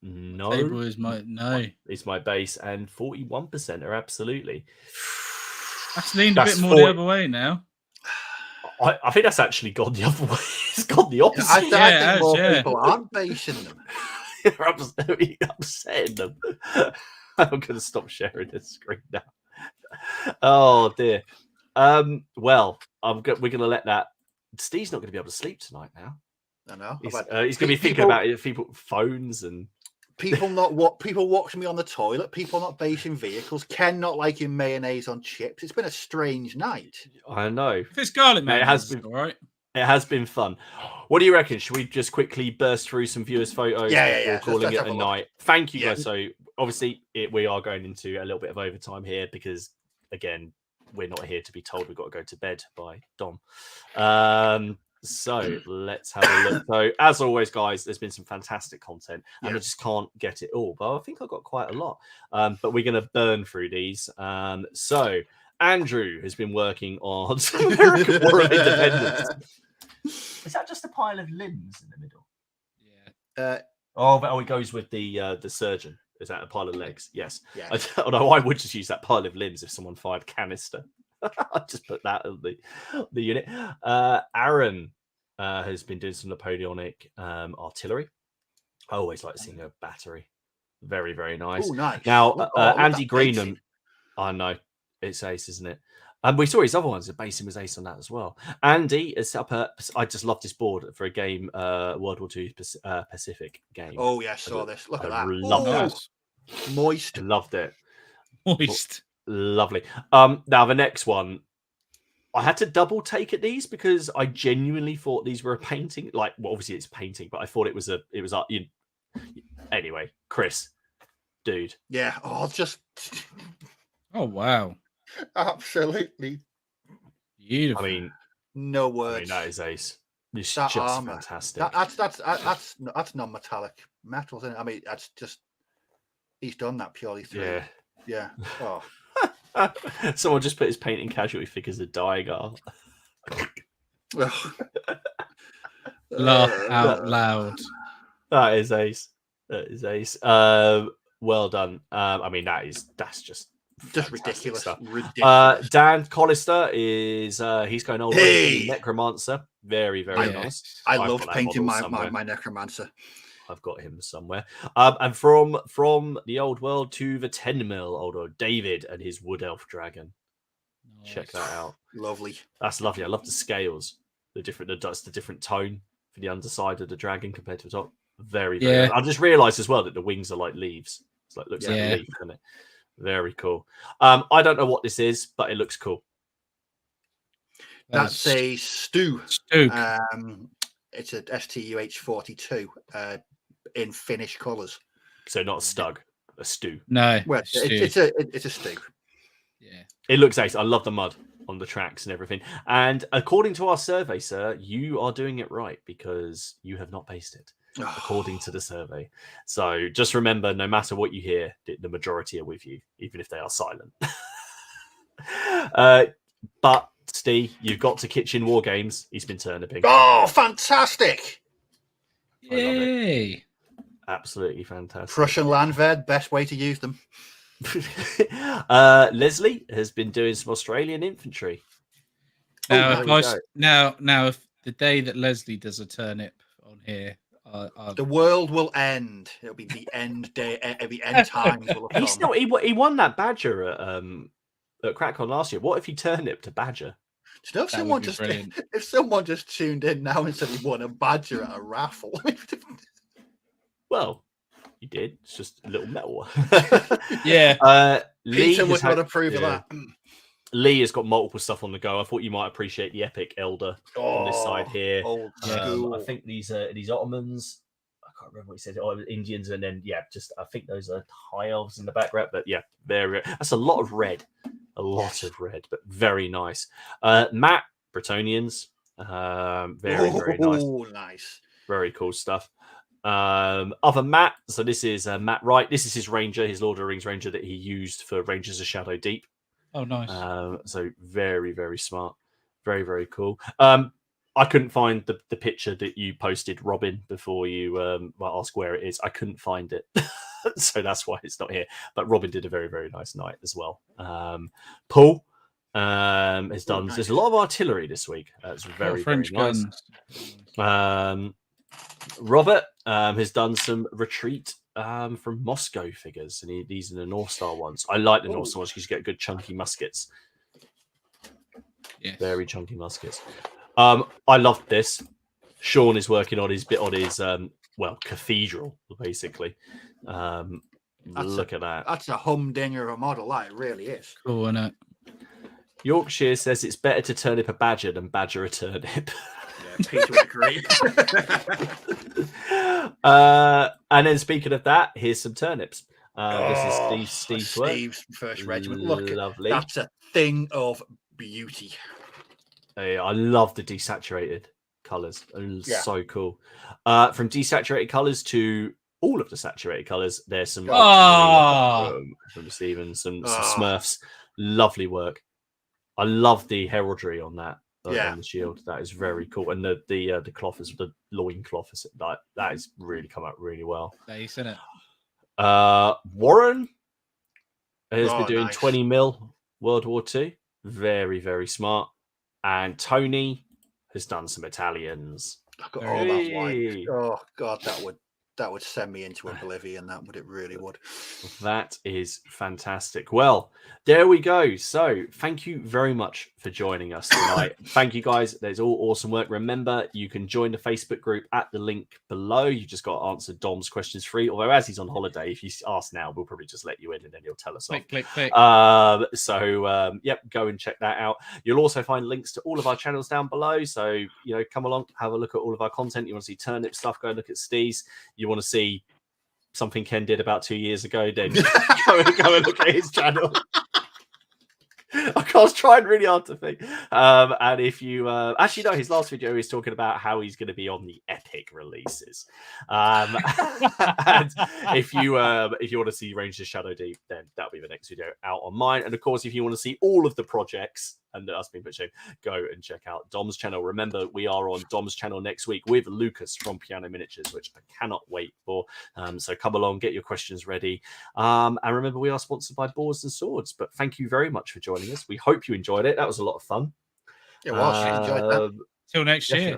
no. Table is Is my base, and 41% are absolutely. That's leaned a bit more the other way now. I think that's actually gone the other way. It's gone the opposite. I think more people aren't basing them. You're upsetting them. I'm going to stop sharing this screen now. Oh dear. Well, we're going to let that. Steve's not going to be able to sleep tonight now. I know. He's going to be thinking about it, phones and people watching me on the toilet. People not basing vehicles. Ken not liking mayonnaise on chips. It's been a strange night. I know. If it's garlic mayonnaise, it has been all right. It has been fun. What do you reckon? Should we just quickly burst through some viewers' photos? Yeah. Calling it a night. Thank you guys. So obviously we are going into a little bit of overtime here because again we're not here to be told we've got to go to bed by Dom. So let's have a look. So as always, guys, there's been some fantastic content, and I just can't get it all. But I think I got quite a lot. But we're going to burn through these. So Andrew has been working on American War of Independence. Is that just a pile of limbs in the middle? Yeah. It goes with the surgeon. Is that a pile of legs? Yes. Although I would just use that pile of limbs if someone fired canister. I'd just put that on the unit. Aaron has been doing some Napoleonic artillery. I always like seeing a battery. Very, very nice. Oh, nice. Now, Andy Greenham. I know. It's ace, isn't it? And we saw his other ones. The basing was ace on that as well. Andy is up. I just love this board for a game, World War II Pacific game. Oh yeah, I saw this. Look at that. Loved it. Moist. Loved it. Moist. Lovely. Now the next one, I had to double take at these because I genuinely thought these were a painting. Like, well, obviously it's a painting, but I thought it was anyway, Chris, dude. Yeah. Oh wow. Absolutely beautiful. I mean, no words. That is ace. It's that just armor. Fantastic. That's non-metallic metals, isn't it? I mean, that's just he's done that purely through. Yeah. Oh. Someone just put his painting casualty figures of Diagar. Laugh out loud. That is ace. Well done. I mean, that's just ridiculous. Stuff. Ridiculous. Dan Collister is he's going old Necromancer. Very, very nice. I love painting my Necromancer. I've got him somewhere. And from the old world to the 10 mil old David and his Wood Elf Dragon. Nice. Check that out. Lovely. That's lovely. I love the scales. The different tone for the underside of the dragon compared to the top. Very, very nice. I just realized as well that the wings are like leaves. It's like looks like a leaf, doesn't it? Very cool. I don't know what this is, but it looks cool. That's a Stu. It's a STUH-42 in Finnish colours. So not a stug, a stew. No, Well, it's a stew. yeah. It looks ace. I love the mud on the tracks and everything. And according to our survey, sir, you are doing it right because you have not based it. According to the survey. So just remember, no matter what you hear, the majority are with you, even if they are silent. But Steve, you've got to Kitchen War Games. He's been turniping. Oh, fantastic! Yay! Absolutely fantastic. Prussian Landwehr, best way to use them. Leslie has been doing some Australian infantry. Now, if the day that Leslie does a turnip on here, the world will end. It'll be the end day. The end times will have He's come. not. He won that Badger at CrackCon last year. What if he turnip to Badger? Do you know if someone just tuned in now and said he won a Badger at a raffle? Well, he did. It's just a little metal. Yeah. Peter would not approve of that. Lee has got multiple stuff on the go. I thought you might appreciate the epic Elder on this side here. I think these Ottomans. I can't remember what he said. Indians, and then I think those are high elves in the background. But yeah, that's a lot of red, but very nice. Matt, Bretonians, very nice. Nice, very cool stuff. Other Matt, so this is Matt Wright. This is his ranger, his Lord of the Rings ranger that he used for Rangers of Shadow Deep. Oh, nice. So very smart, very cool. I couldn't find the picture that you posted, Robin, before you ask where it is. I couldn't find it, so that's why it's not here. But Robin did a very nice night as well. Paul has done. Nice. There's a lot of artillery this week. That's very French nice. Guns. Robert has done some retreat from Moscow figures, and these are the North Star ones. I like the North Star ones because you get good chunky muskets. Yes. Very chunky muskets. I loved this. Sean is working on his cathedral, basically. Look at that. That's a humdinger of a model. That it really is. Cool, isn't it? Yorkshire says it's better to turnip a badger than badger a turnip. Peter would agree. And then speaking of that, here's some turnips. This is Steve's first regiment. Look, lovely. That's a thing of beauty. I love the desaturated colours. So cool. From desaturated colours to all of the saturated colours, there's some from Stephen, some Smurfs. Lovely work. I love the heraldry on that. On the shield, that is very cool, and the cloth is the loin cloth. That has really come out really well. Nice, isn't it? Warren has been doing 20 mil World War II. Very smart. And Tony has done some Italians. I've got all that white. Oh god, that would send me into oblivion. That would, it really would. That is fantastic. Well, there we go. So thank you very much for joining us tonight. Thank you guys. There's all awesome work. Remember, you can join the Facebook group at the link below. You just got to answer Dom's questions free. Although as he's on holiday, if you ask now, we'll probably just let you in and then he'll tell us off. Click. Go and check that out. You'll also find links to all of our channels down below. So, come along, have a look at all of our content. You want to see turnip stuff, go and look at Steve's. You want to see something Ken did about 2 years ago, then go and look at his channel. I was trying really hard to think. And if you actually know, his last video he's talking about how he's going to be on the epic releases. And if you want to see Rangers Shadow Deep, then that'll be the next video out on mine. And of course, if you want to see all of the projects and us being put shame, go and check out Dom's channel. Remember, we are on Dom's channel next week with Lucas from Piano Miniatures, which I cannot wait for. So come along, get your questions ready. And remember, we are sponsored by Boars and Swords. But thank you very much for joining us. We hope you enjoyed it. That was a lot of fun. It was. I enjoyed that. Till next year.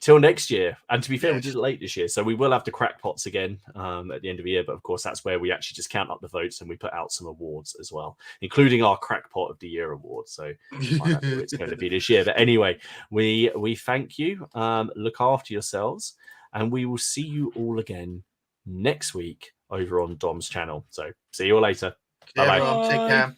Till next year. And to be fair, we did it late this year. So we will have the crackpots again at the end of the year. But of course, that's where we actually just count up the votes and we put out some awards as well, including our Crackpot of the Year award. So I don't know who it's going to be this year. But anyway, we thank you. Look after yourselves. And we will see you all again next week over on Dom's channel. So see you all later. Bye-bye. Take care.